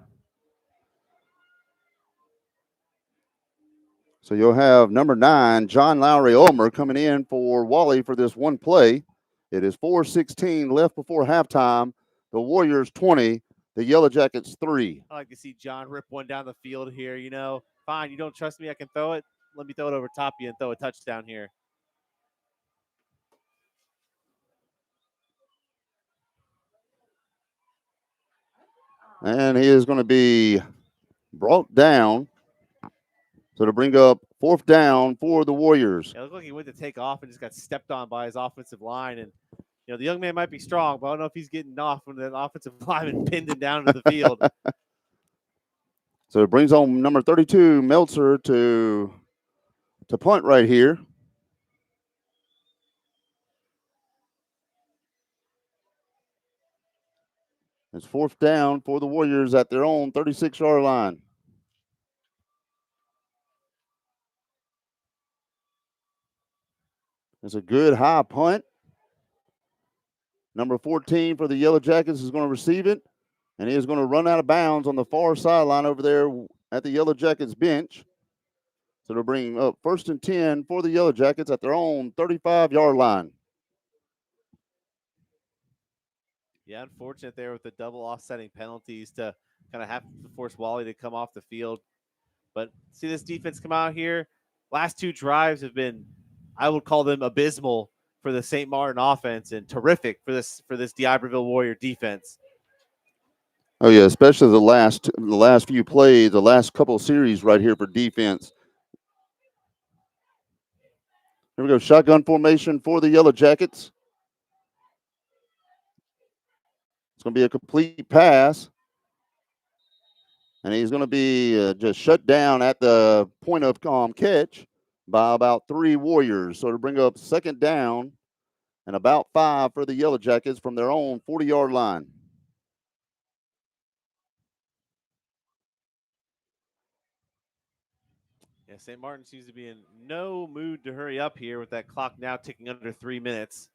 [SPEAKER 2] So you'll have number 9, John Lowry Ulmer, coming in for Wally for this one play. It is 4:16 left before halftime. The Warriors 20, the Yellow Jackets 3.
[SPEAKER 3] I like to see John rip one down the field here. You know, fine, you don't trust me, I can throw it. Let me throw it over top of you and throw a touchdown here.
[SPEAKER 2] And he is going to be brought down. So to bring up fourth down for the Warriors.
[SPEAKER 3] Yeah, it looked like he went to take off and just got stepped on by his offensive line. And, you know, the young man might be strong, but I don't know if he's getting off when the offensive lineman pinned him down to the field.
[SPEAKER 2] So it brings on number 32, Meltzer, to punt right here. It's 4th down for the Warriors at their own 36-yard line. It's a good high punt. Number 14 for the Yellowjackets is going to receive it, and he is going to run out of bounds on the far sideline over there at the Yellowjackets bench. So they'll bring up 1st and 10 for the Yellowjackets at their own 35-yard line.
[SPEAKER 3] Yeah, unfortunate there with the double offsetting penalties to kind of have to force Wally to come off the field. But see this defense come out here. Last 2 drives have been, I would call them abysmal for the St. Martin offense and terrific for this D'Iberville Warrior defense.
[SPEAKER 2] Oh yeah, especially the last few plays, the last couple of series right here for defense. Here we go, shotgun formation for the Yellowjackets. It's going to be a complete pass. And he's going to be just shut down at the point of catch by about 3 Warriors. So to bring up 2nd down and about 5 for the Yellowjackets from their own 40-yard line.
[SPEAKER 3] Yeah, St. Martin seems to be in no mood to hurry up here with that clock now ticking under 3 minutes.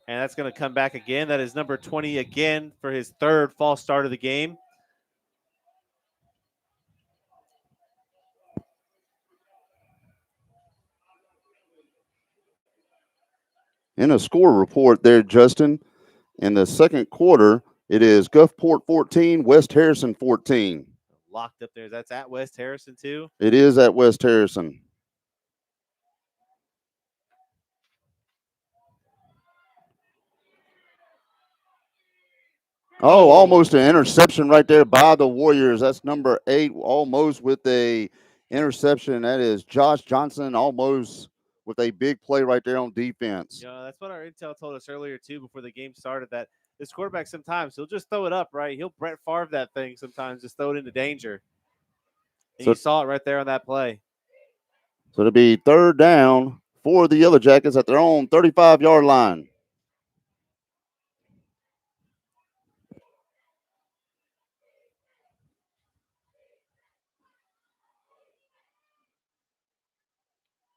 [SPEAKER 3] And that's going to come back again. That is number 20 again for his 3rd false start of the game.
[SPEAKER 2] In a score report there, Justin, in the 2nd quarter, it is Gulfport 14, West Harrison 14.
[SPEAKER 3] Locked up there. That's at West Harrison too?
[SPEAKER 2] It is at West Harrison. Oh, almost an interception right there by the Warriors. That's number 8, almost with a interception. That is Josh Johnson, almost with a big play right there on defense.
[SPEAKER 3] Yeah, that's what our intel told us earlier too before the game started, that this quarterback sometimes he'll just throw it up, right? He'll Brett Favre that thing sometimes, just throw it into danger. And you saw it right there on that play.
[SPEAKER 2] So it'll be 3rd down for the Yellowjackets at their own 35-yard line.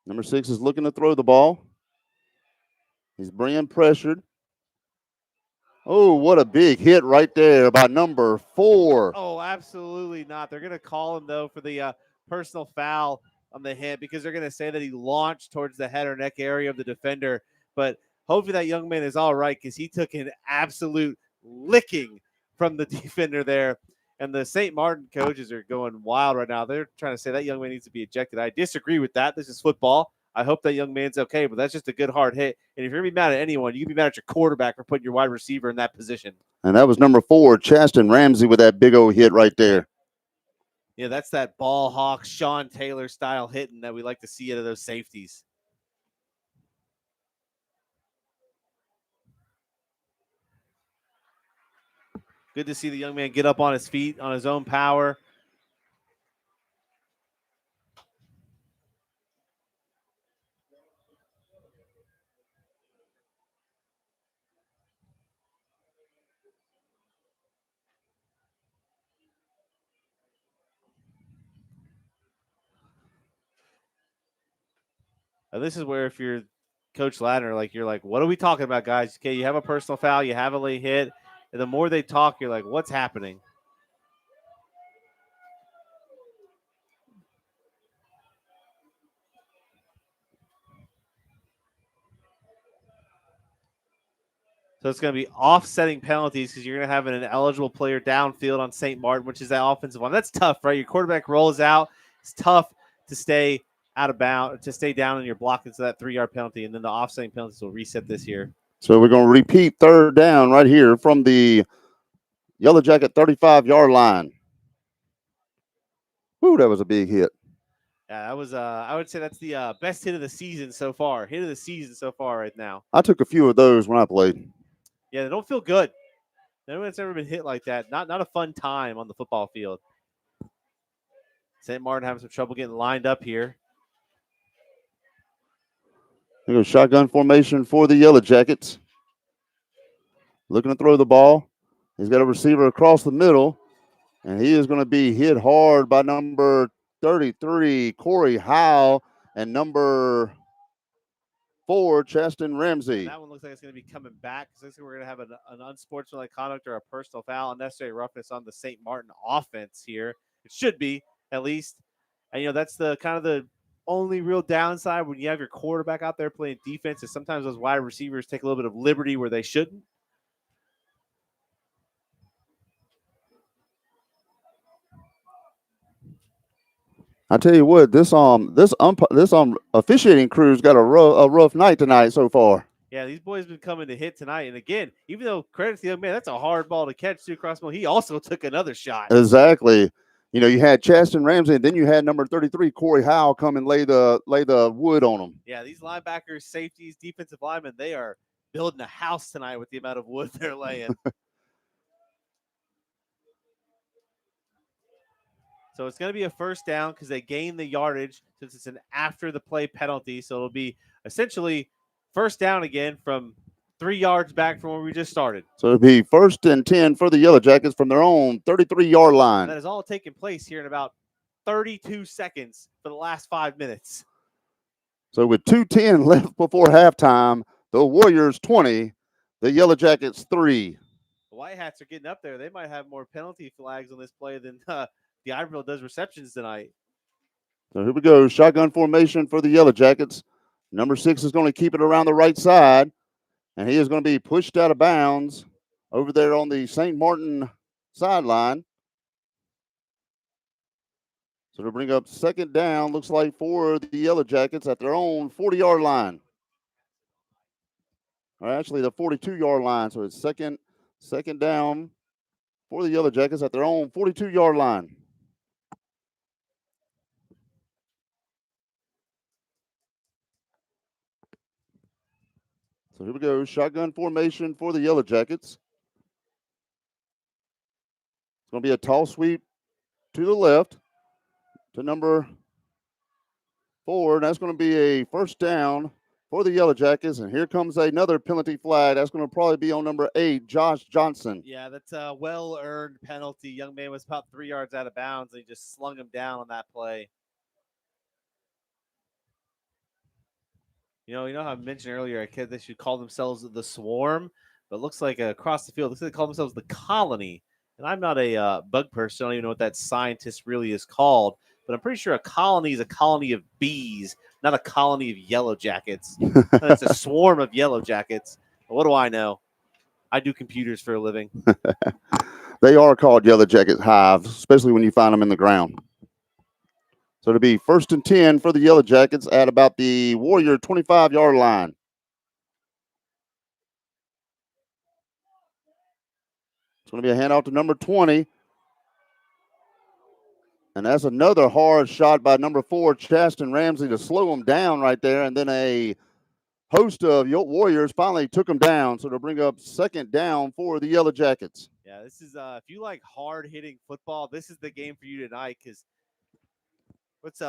[SPEAKER 2] Number 6 is looking to throw the ball. He's being pressured. Oh, what a big hit right there by number 4.
[SPEAKER 3] Oh, absolutely not. They're going to call him, though, for the personal foul on the hit because they're going to say that he launched towards the head or neck area of the defender. But hopefully that young man is all right because he took an absolute licking from the defender there. And the St. Martin coaches are going wild right now. They're trying to say that young man needs to be ejected. I disagree with that. This is football. I hope that young man's okay, but that's just a good hard hit. And if you're going to be mad at anyone, you can be mad at your quarterback for putting your wide receiver in that position.
[SPEAKER 2] And that was number 4, Chaston Ramsey, with that big old hit right there.
[SPEAKER 3] Yeah, that's that ball hawk, Sean Taylor style hitting that we like to see out of those safeties. Good to see the young man get up on his feet on his own power. Now, this is where if you're Coach Ladner, you're like, what are we talking about, guys? Okay, you have a personal foul, you have a late hit. And the more they talk, you're like, what's happening? So it's going to be offsetting penalties because you're going to have an eligible player downfield on St. Martin, which is that offensive line. That's tough, right? Your quarterback rolls out. It's tough to stay out of bounds, to stay down and you're blocking to that 3-yard penalty, and then the offsetting penalties will reset this year.
[SPEAKER 2] So we're going to repeat 3rd down right here from the Yellowjacket 35-yard line. Ooh, that was a big hit.
[SPEAKER 3] Yeah, that was I would say that's the best hit of the season so far. Hit of the season so far right now.
[SPEAKER 2] I took a few of those when I played.
[SPEAKER 3] Yeah, they don't feel good. No one's ever been hit like that. Not a fun time on the football field. St. Martin having some trouble getting lined up here.
[SPEAKER 2] Here goes shotgun formation for the Yellow Jackets. Looking to throw the ball. He's got a receiver across the middle, and he is going to be hit hard by number 33, Corey Howe, and number 4, Chaston Ramsey.
[SPEAKER 3] And that one looks like it's going to be coming back because looks like we're going to have an unsportsmanlike conduct or a personal foul, unnecessary roughness on the St. Martin offense here. It should be, at least. And, that's the kind of the only real downside when you have your quarterback out there playing defense is sometimes those wide receivers take a little bit of liberty where they shouldn't.
[SPEAKER 2] I tell you what, this officiating crew's got a rough night tonight so far.
[SPEAKER 3] Yeah, these boys have been coming to hit tonight. And again, even though credit to the young man, that's a hard ball to catch too across the middle. He also took another shot.
[SPEAKER 2] Exactly. You had Chaston Ramsey, and then you had number 33, Corey Howe, come and lay the wood on him.
[SPEAKER 3] Yeah, these linebackers, safeties, defensive linemen, they are building a house tonight with the amount of wood they're laying. So it's going to be a first down because they gain the yardage since it's an after the play penalty. So it'll be essentially first down again from 3 yards back from where we just started.
[SPEAKER 2] So it'll be 1st and 10 for the Yellow Jackets from their own 33-yard line.
[SPEAKER 3] And that has all taken place here in about 32 seconds for the last 5 minutes.
[SPEAKER 2] So with 2:10 left before halftime, the Warriors 20, the Yellow Jackets 3.
[SPEAKER 3] The White Hats are getting up there. They might have more penalty flags on this play than the Iberville does receptions tonight.
[SPEAKER 2] So here we go. Shotgun formation for the Yellow Jackets. Number 6 is going to keep it around the right side, and he is going to be pushed out of bounds over there on the St. Martin sideline. So to bring up second down, looks like for the Yellow Jackets at their own 40-yard line. Or actually the 42-yard line. So it's second down for the Yellow Jackets at their own 42-yard line. So here we go. Shotgun formation for the Yellow Jackets. It's going to be a tall sweep to the left to number 4. And that's going to be a first down for the Yellow Jackets. And here comes another penalty flag. That's going to probably be on number 8, Josh Johnson.
[SPEAKER 3] Yeah, that's a well-earned penalty. Young man was about 3 yards out of bounds, and he just slung him down on that play. You know how I mentioned earlier, they should call themselves the Swarm, but it looks like across the field, looks like they call themselves the Colony. And I'm not a bug person. I don't even know what that scientist really is called, but I'm pretty sure a colony is a colony of bees, not a colony of yellow jackets. It's a swarm of yellow jackets. What do I know? I do computers for a living.
[SPEAKER 2] They are called Yellow Jacket hives, especially when you find them in the ground. So it'll be 1st and 10 for the Yellow Jackets at about the Warrior 25-yard line. It's going to be a handoff to number 20. And that's another hard shot by number 4, Chaston Ramsey, to slow him down right there. And then a host of Warriors finally took him down. So to bring up second down for the Yellow Jackets.
[SPEAKER 3] Yeah, this is if you like hard-hitting football, this is the game for you tonight because what's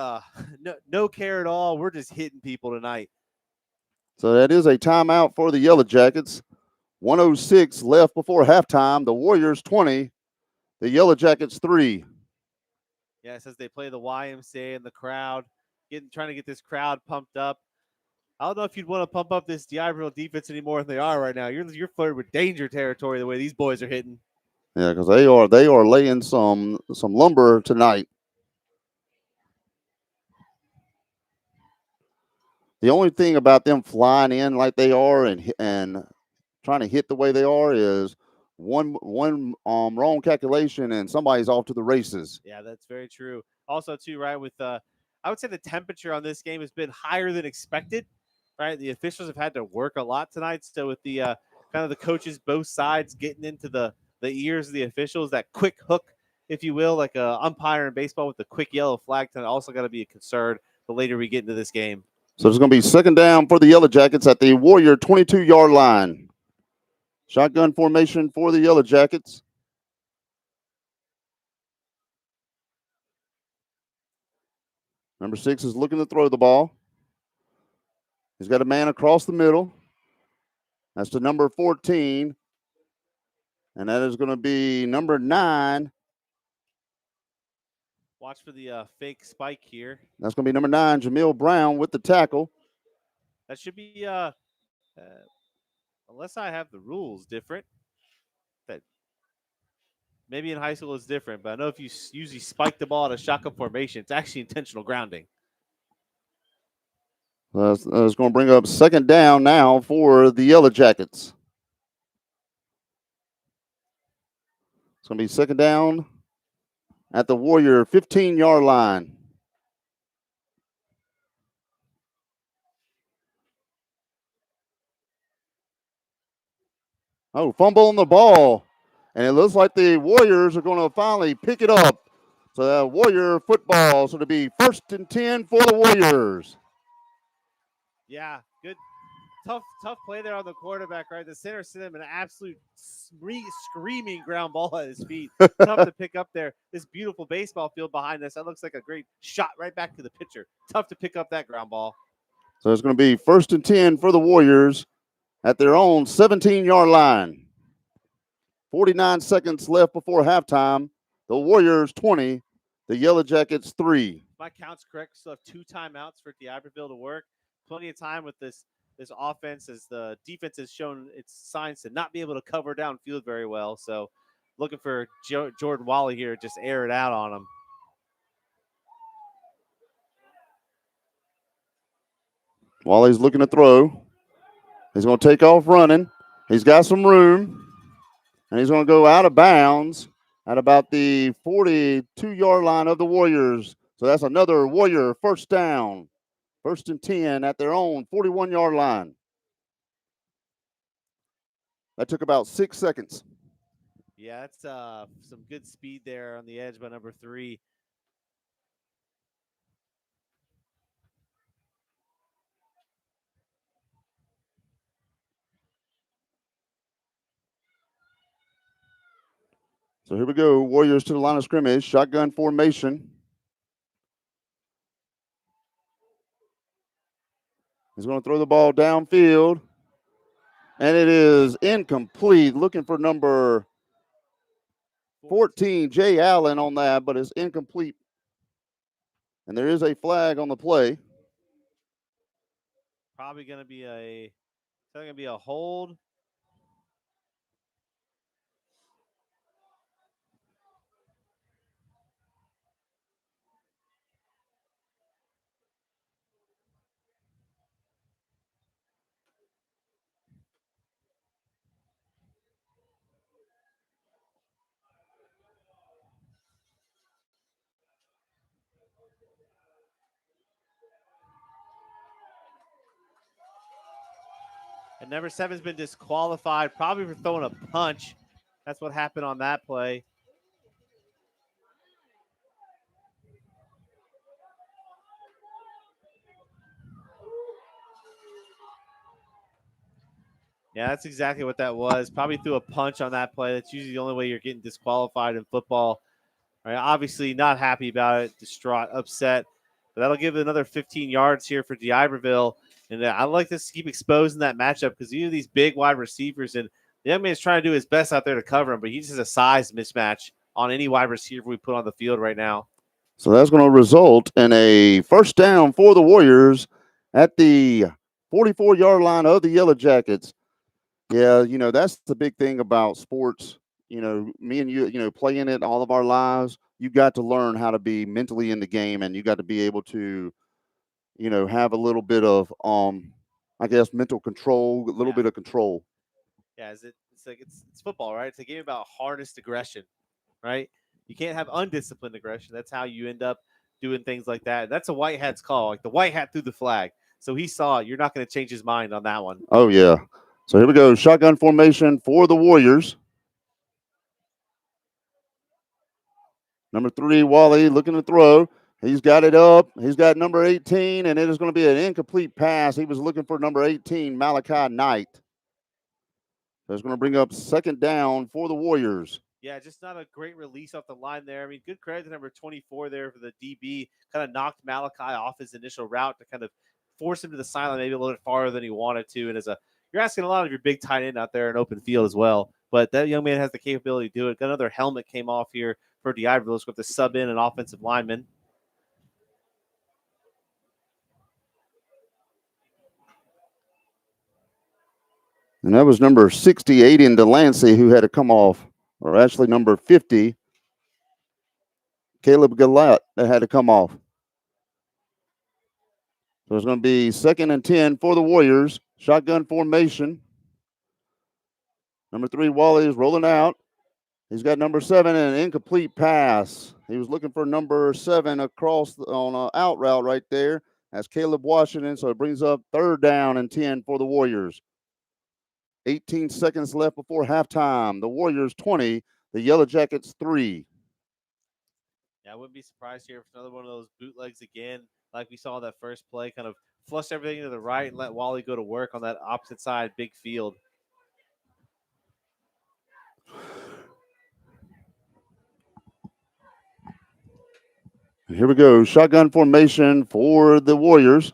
[SPEAKER 3] no care at all. We're just hitting people tonight.
[SPEAKER 2] So that is a timeout for the Yellow Jackets. 1:06 left before halftime. The Warriors 20, the Yellow Jackets 3.
[SPEAKER 3] Yeah, it says they play the YMCA and the crowd, trying to get this crowd pumped up. I don't know if you'd want to pump up this D'Iberville defense any more than they are right now. You're flirting with danger territory the way these boys are hitting.
[SPEAKER 2] Yeah, because they are laying some lumber tonight. The only thing about them flying in like they are and trying to hit the way they are is one wrong calculation and somebody's off to the races.
[SPEAKER 3] Yeah, that's very true. Also, too, right, with I would say the temperature on this game has been higher than expected. Right, the officials have had to work a lot tonight. So with the kind of the coaches, both sides getting into the ears of the officials, that quick hook, if you will, like a umpire in baseball with the quick yellow flag, tonight also got to be a concern the later we get into this game.
[SPEAKER 2] So it's going to be second down for the Yellow Jackets at the Warrior 22-yard line. Shotgun formation for the Yellow Jackets. Number 6 is looking to throw the ball. He's got a man across the middle. That's the number 14. And that is going to be number 9.
[SPEAKER 3] Watch for the fake spike here.
[SPEAKER 2] That's going to be number 9, Jamil Brown with the tackle.
[SPEAKER 3] That should be, unless I have the rules different, that maybe in high school it's different, but I know if you usually spike the ball at a shotgun formation, it's actually intentional grounding.
[SPEAKER 2] That's going to bring up second down now for the Yellowjackets. It's going to be second down at the Warrior 15-yard line. Oh, fumble on the ball. And it looks like the Warriors are going to finally pick it up. So the Warrior football. So it'll be 1st and 10 for the Warriors.
[SPEAKER 3] Yeah, good. Tough play there on the quarterback, right? The center sent him an absolute screaming ground ball at his feet. Tough to pick up there. This beautiful baseball field behind us. That looks like a great shot right back to the pitcher. Tough to pick up that ground ball.
[SPEAKER 2] So it's going to be 1st and 10 for the Warriors at their own 17-yard line. 49 seconds left before halftime. The Warriors 20, the Yellowjackets 3.
[SPEAKER 3] If my count's correct, we still have 2 timeouts for D'Iberville to work. Plenty of time with this offense as the defense has shown its signs to not be able to cover downfield very well. So looking for Jordan Wally here, just air it out on him.
[SPEAKER 2] Wally's looking to throw. He's going to take off running. He's got some room. And he's going to go out of bounds at about the 42-yard line of the Warriors. So that's another Warrior first down. 1st and 10 at their own 41-yard line. That took about 6 seconds.
[SPEAKER 3] Yeah, that's some good speed there on the edge by number 3.
[SPEAKER 2] So here we go. Warriors to the line of scrimmage. Shotgun formation. He's going to throw the ball downfield. And it is incomplete. Looking for number 14, Jay Allen on that, but it's incomplete. And there is a flag on the play.
[SPEAKER 3] Probably going to be a hold. And number 7's been disqualified, probably for throwing a punch. That's what happened on that play. Yeah, that's exactly what that was. Probably threw a punch on that play. That's usually the only way you're getting disqualified in football. Right? Obviously not happy about it, distraught, upset. But that'll give it another 15 yards here for D'Iberville. And I like to keep exposing that matchup because you have these big wide receivers, and the young man's trying to do his best out there to cover him, but he just has a size mismatch on any wide receiver we put on the field right now.
[SPEAKER 2] So that's going to result in a first down for the Warriors at the 44-yard line of the Yellowjackets. Yeah, that's the big thing about sports. Me and you, playing it all of our lives, you got to learn how to be mentally in the game, and you got to be able to, have a little bit of, I guess, mental control, a little bit of control.
[SPEAKER 3] Yeah, it's football, right? It's a game about hardest aggression, right? You can't have undisciplined aggression. That's how you end up doing things like that. That's a white hat's call. Like the white hat threw the flag. So he saw it. You're not going to change his mind on that one.
[SPEAKER 2] Oh, yeah. So here we go. Shotgun formation for the Warriors. Number 3, Wally, looking to throw. He's got it up. He's got number 18, and it is going to be an incomplete pass. He was looking for number 18, Malachi Knight. So it's going to bring up second down for the Warriors.
[SPEAKER 3] Yeah, just not a great release off the line there. I mean, good credit to number 24 there for the DB. Kind of knocked Malachi off his initial route to kind of force him to the sideline maybe a little bit farther than he wanted to. And you're asking a lot of your big tight end out there in open field as well. But that young man has the capability to do it. Got another helmet came off here for D'Iberville. Let's go to sub in an offensive lineman.
[SPEAKER 2] And that was number 68 in Delancey who had to come off, or actually number 50, Caleb Gillette, that had to come off. So it's going to be 2nd and 10 for the Warriors. Shotgun formation. Number 3, Wally is rolling out. He's got number 7 and an incomplete pass. He was looking for number 7 across on an out route right there. That's Caleb Washington. So it brings up 3rd down and 10 for the Warriors. 18 seconds left before halftime. The Warriors 20, the Yellowjackets 3.
[SPEAKER 3] Yeah, I wouldn't be surprised here if another one of those bootlegs again, like we saw that first play, kind of flush everything to the right and let Wally go to work on that opposite side, big field.
[SPEAKER 2] Here we go. Shotgun formation for the Warriors.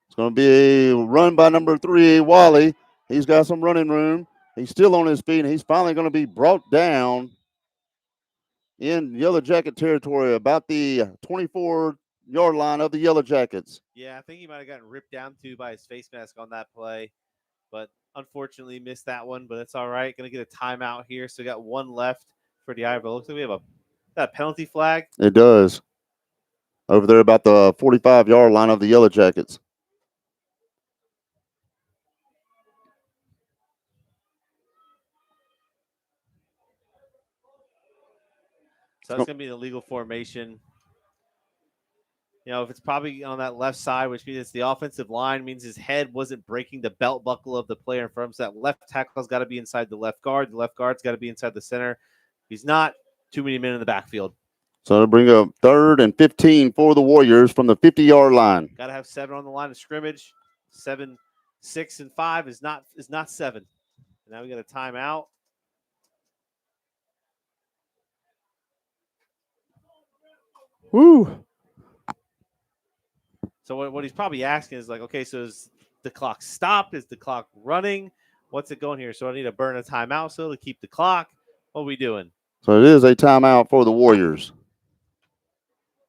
[SPEAKER 2] It's going to be a run by number 3, Wally. He's got some running room. He's still on his feet, and he's finally going to be brought down in Yellow Jacket territory, about the 24-yard line of the Yellow Jackets.
[SPEAKER 3] Yeah, I think he might have gotten ripped down too by his face mask on that play, but unfortunately missed that one. But it's all right. Going to get a timeout here. So we got one left for D'Iberville. Looks like we have that penalty flag.
[SPEAKER 2] It does. Over there about the 45-yard line of the Yellow Jackets.
[SPEAKER 3] So that's going to be an illegal formation. You know, if it's probably on that left side, which means it's the offensive line, means his head wasn't breaking the belt buckle of the player in front of him. So that left tackle's got to be inside the left guard. The left guard's got to be inside the center. If he's not, too many men in the backfield.
[SPEAKER 2] So to bring up 3rd and 15 for the Warriors from the 50-yard line.
[SPEAKER 3] Got to have 7 on the line of scrimmage. 7, 6, and 5 is not 7. And now we got a timeout.
[SPEAKER 2] Woo.
[SPEAKER 3] So what he's probably asking is like, okay, so is the clock stopped? Is the clock running? What's it going here? So I need to burn a timeout so to keep the clock. What are we doing?
[SPEAKER 2] So it is a timeout for the Warriors.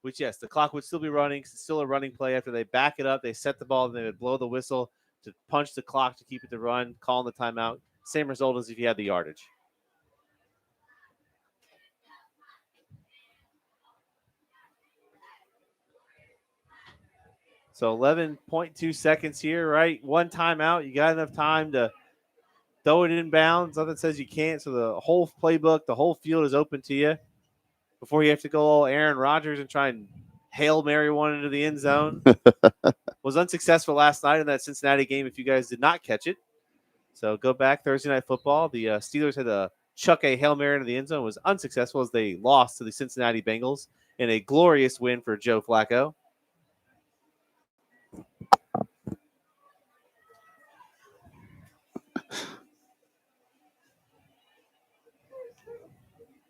[SPEAKER 3] Which, yes, the clock would still be running. It's still a running play. After they back it up, they set the ball, and they would blow the whistle to punch the clock to keep it to run, calling the timeout. Same result as if you had the yardage. So 11.2 seconds here, right? One timeout. You got enough time to throw it in bounds. Nothing says you can't. So the whole playbook, the whole field is open to you before you have to go all Aaron Rodgers and try and Hail Mary one into the end zone. Was unsuccessful last night in that Cincinnati game if you guys did not catch it. So go back Thursday Night Football. The Steelers had to chuck a Hail Mary into the end zone. It was unsuccessful as they lost to the Cincinnati Bengals in a glorious win for Joe Flacco.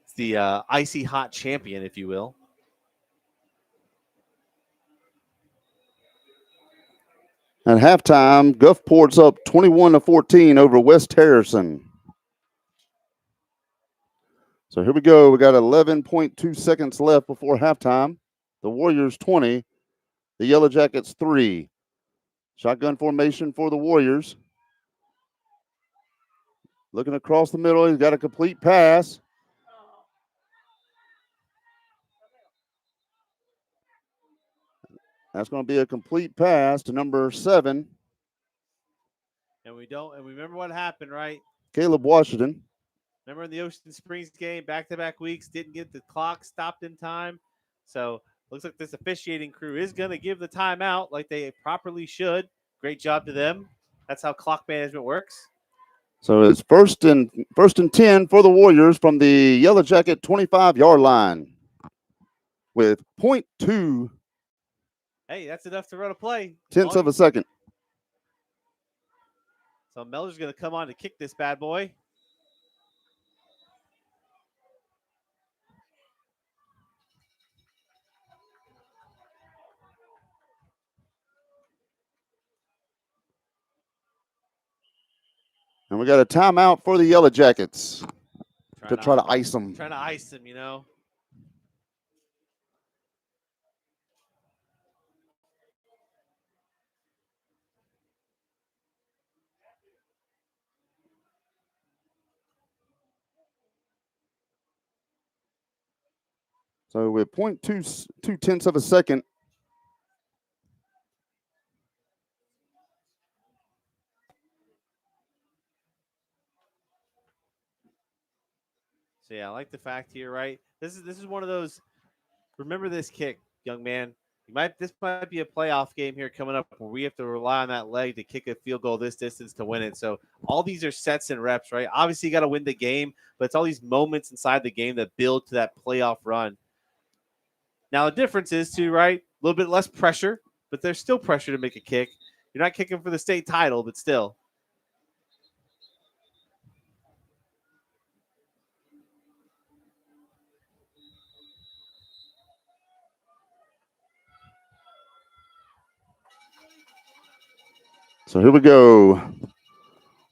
[SPEAKER 3] It's the icy hot champion, if you will.
[SPEAKER 2] At halftime, Gulfport's up 21-14 over West Harrison. So here we go. We got 11.2 seconds left before halftime. The Warriors 20, the Yellow Jackets 3. Shotgun formation for the Warriors. Looking across the middle, he's got a complete pass. That's going to be a complete pass to number 7.
[SPEAKER 3] And we remember what happened, right?
[SPEAKER 2] Caleb Washington.
[SPEAKER 3] Remember in the Ocean Springs game, back-to-back weeks, didn't get the clock stopped in time. So looks like this officiating crew is going to give the timeout like they properly should. Great job to them. That's how clock management works.
[SPEAKER 2] So it's first and 10 for the Warriors from the Yellow Jacket 25-yard line with 0.2
[SPEAKER 3] Hey, that's enough to run a play.
[SPEAKER 2] tenths of a second.
[SPEAKER 3] So Meller's going to come on to kick this bad boy.
[SPEAKER 2] And we got a timeout for the Yellowjackets to try to ice them.
[SPEAKER 3] Trying to ice them, you know.
[SPEAKER 2] So with 0.2 tenths of a second,
[SPEAKER 3] So yeah, I like the fact here, right? This is one of those. Remember this kick, young man. This might be a playoff game here coming up where we have to rely on that leg to kick a field goal this distance to win it. So all these are sets and reps, right? Obviously, you got to win the game, but it's all these moments inside the game that build to that playoff run. Now the difference is too, right? A little bit less pressure, but there's still pressure to make a kick. You're not kicking for the state title, but still.
[SPEAKER 2] so here we go.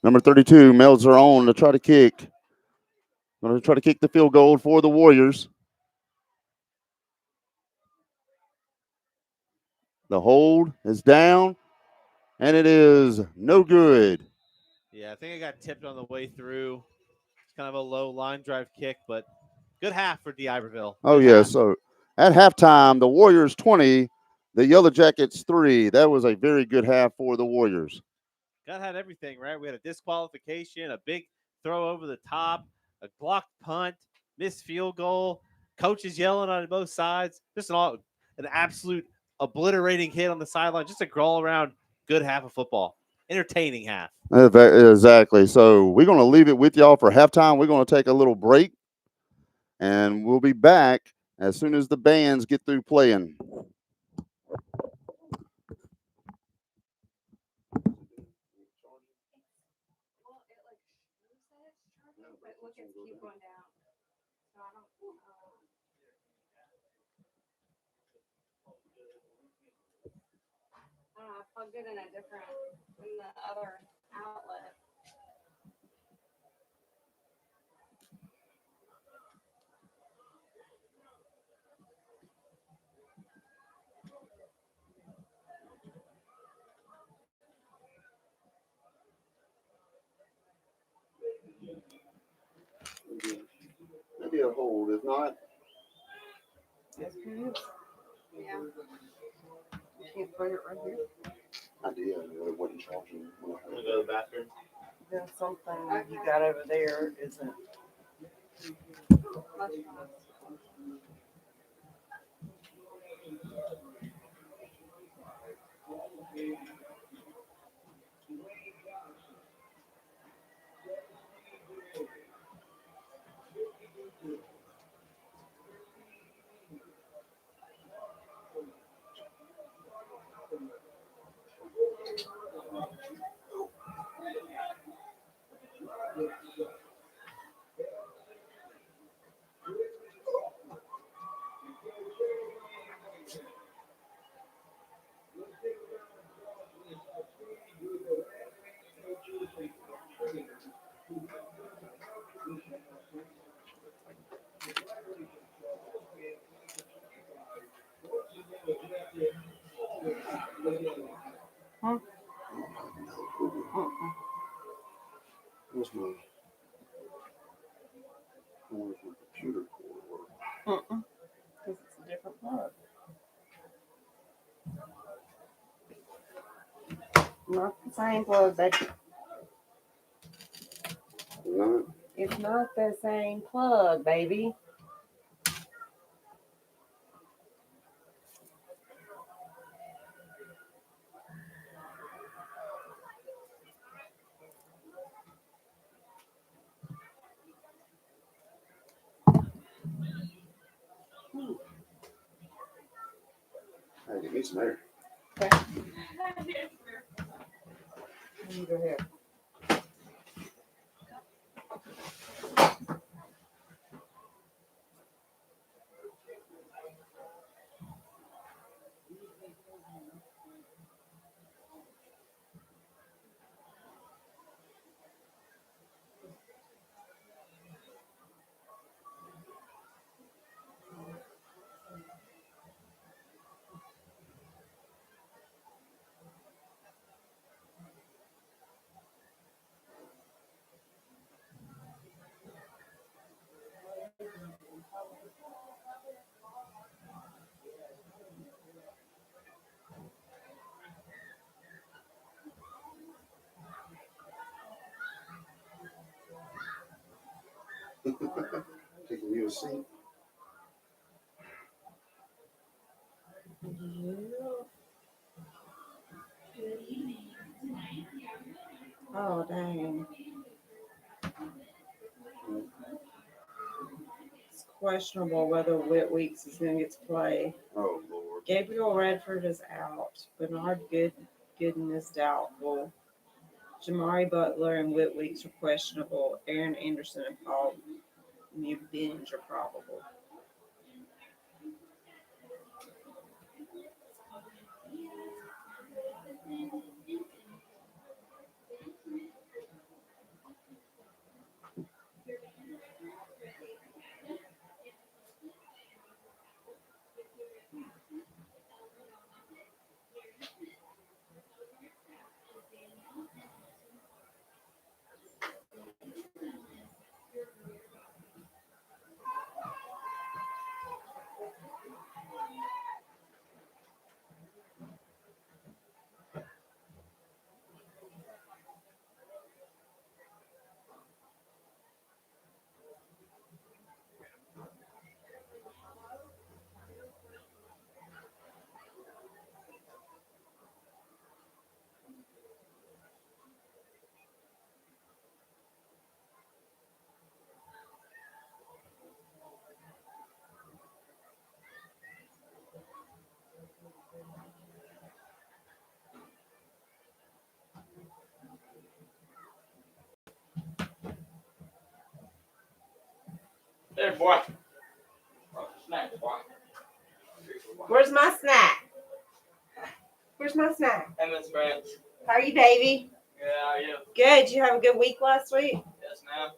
[SPEAKER 2] Number 32 melds her own to try to kick. Going to try to kick the field goal for the Warriors. The hold is down, and it is no good.
[SPEAKER 3] Yeah, I think I got tipped on the way through. It's kind of a low line drive kick, but good half for D. Iberville.
[SPEAKER 2] Oh,
[SPEAKER 3] Good
[SPEAKER 2] yeah.
[SPEAKER 3] half.
[SPEAKER 2] So at halftime, the Warriors 20, the Yellowjackets 3. That was a very good half for the Warriors.
[SPEAKER 3] God had everything, right? We had a disqualification, a big throw over the top, a blocked punt, missed field goal, coaches yelling on both sides. Just an absolute obliterating hit on the sideline. Just a all around good half of football. Entertaining half.
[SPEAKER 2] Exactly. So we're going to leave it with y'all for halftime. We're going to take a little break, and we'll be back as soon as the bands get through playing.
[SPEAKER 1] I plugged it in the other outlet.
[SPEAKER 2] Maybe a hold. If not,
[SPEAKER 1] Yes, please. Yeah. You can't put it right here.
[SPEAKER 2] I did. It wasn't charging.
[SPEAKER 3] I'm gonna go to the bathroom.
[SPEAKER 1] Then something you got over there isn't. Huh?
[SPEAKER 2] Where's my computer cord?
[SPEAKER 1] Because it's a different plug. Not the same plug, but
[SPEAKER 2] Not.
[SPEAKER 1] it's not the same plug, baby.
[SPEAKER 2] Hey, get me some air.
[SPEAKER 1] Okay. Let me go ahead.
[SPEAKER 2] Taking you a seat.
[SPEAKER 1] Oh, dang. It's questionable whether Whit Weeks is going to get to play.
[SPEAKER 2] Oh, Lord.
[SPEAKER 1] Gabriel Redford is out. Bernard Gooden is doubtful. Jamari Butler and Whit Weeks are questionable. Aaron Anderson and Paul Mubinge are probable.
[SPEAKER 4] There, boy. Snack, boy.
[SPEAKER 1] Where's my snack? Where's my snack?
[SPEAKER 4] Hey, Miss Branch.
[SPEAKER 1] How are you, baby?
[SPEAKER 4] Good, how are you?
[SPEAKER 1] Good. Did you have a good week last week?
[SPEAKER 4] Yes, ma'am.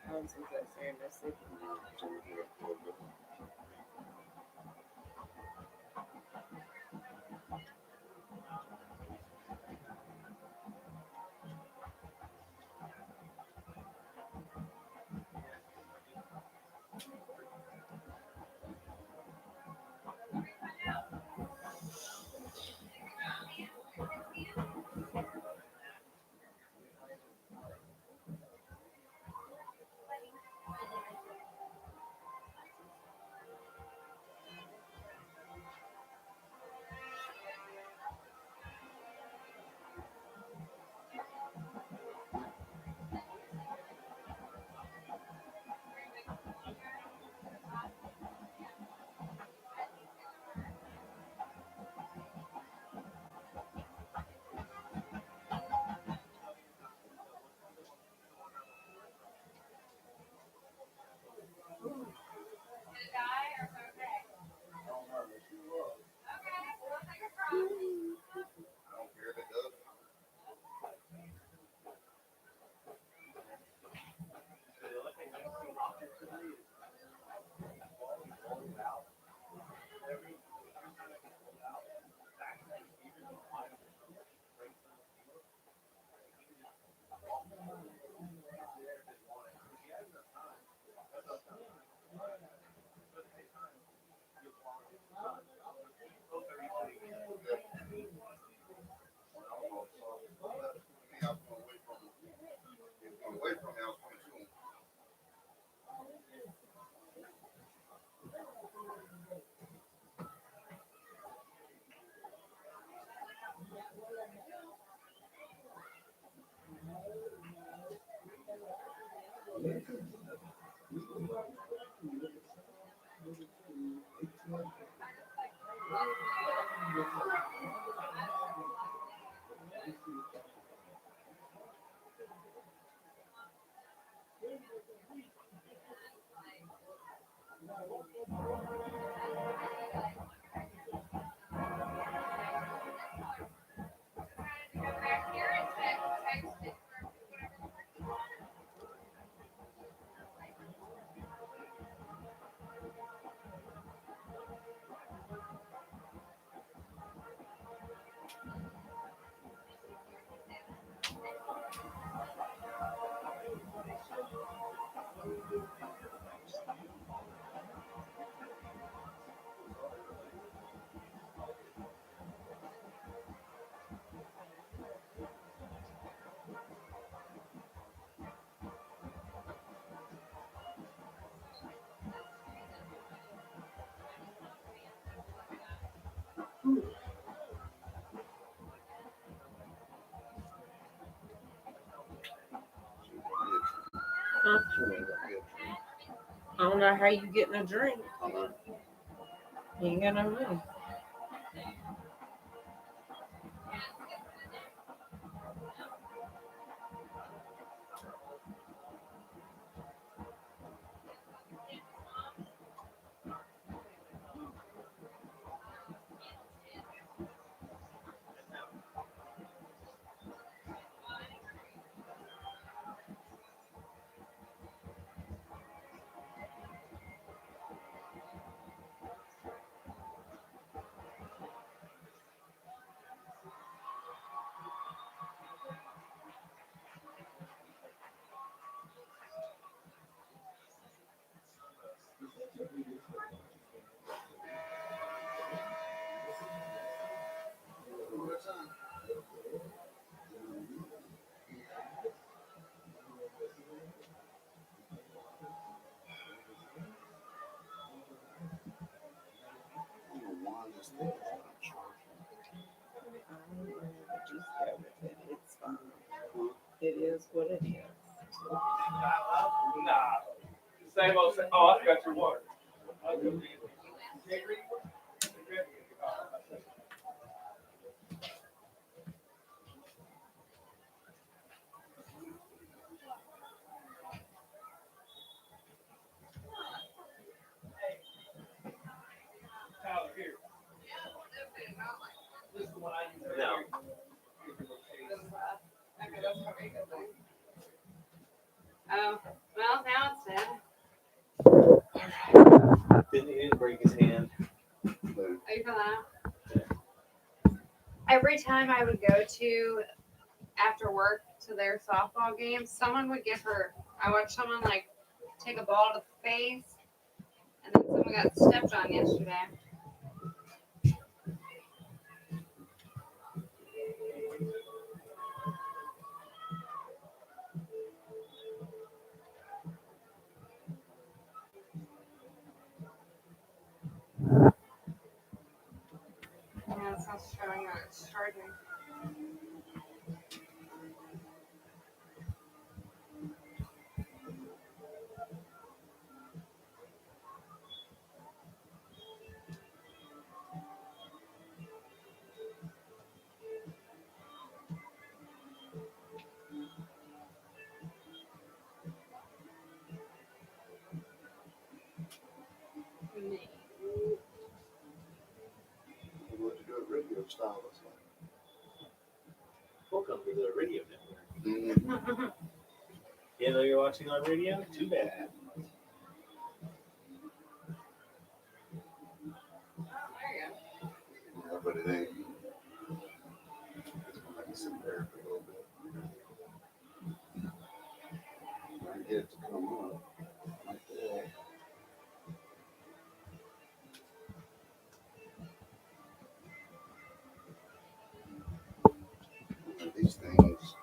[SPEAKER 1] I was just saying that's it. Huh? I don't know how you getting a drink. You ain't got no money. I don't know, just go with it. It's fine. It is what it is.
[SPEAKER 4] Nah. Same old. Oh, I got your water. I'll go get it. Tyler, here. This is the one I use. No.
[SPEAKER 5] Oh, well, now it's dead.
[SPEAKER 3] Didn't break his hand.
[SPEAKER 5] Are you filling out? Every time I would go to after work to their softball games, someone would get hurt. I watched someone like take a ball to the face, and then someone got stepped on yesterday. Yeah, it's not showing that it's charging.
[SPEAKER 2] What you do at radio style looks like.
[SPEAKER 3] Welcome to the radio network.
[SPEAKER 2] Mm-hmm.
[SPEAKER 3] You know you're watching on radio? Too bad.
[SPEAKER 2] Yeah, but it ain't. It's gonna have to sit there for a little bit. Trying to get it to come on. Like that. These things.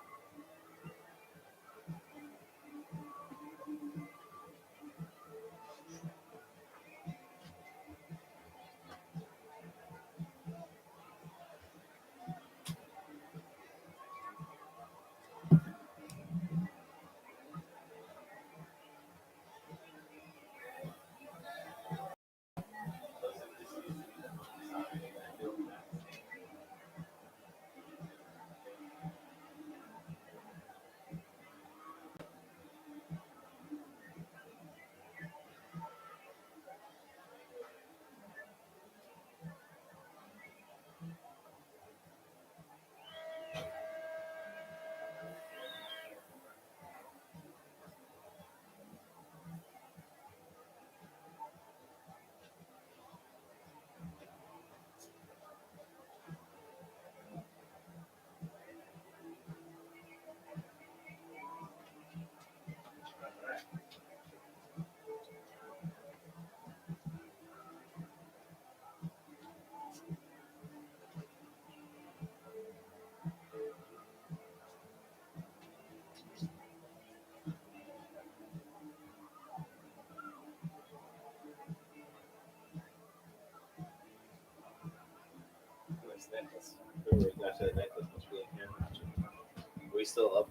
[SPEAKER 3] still up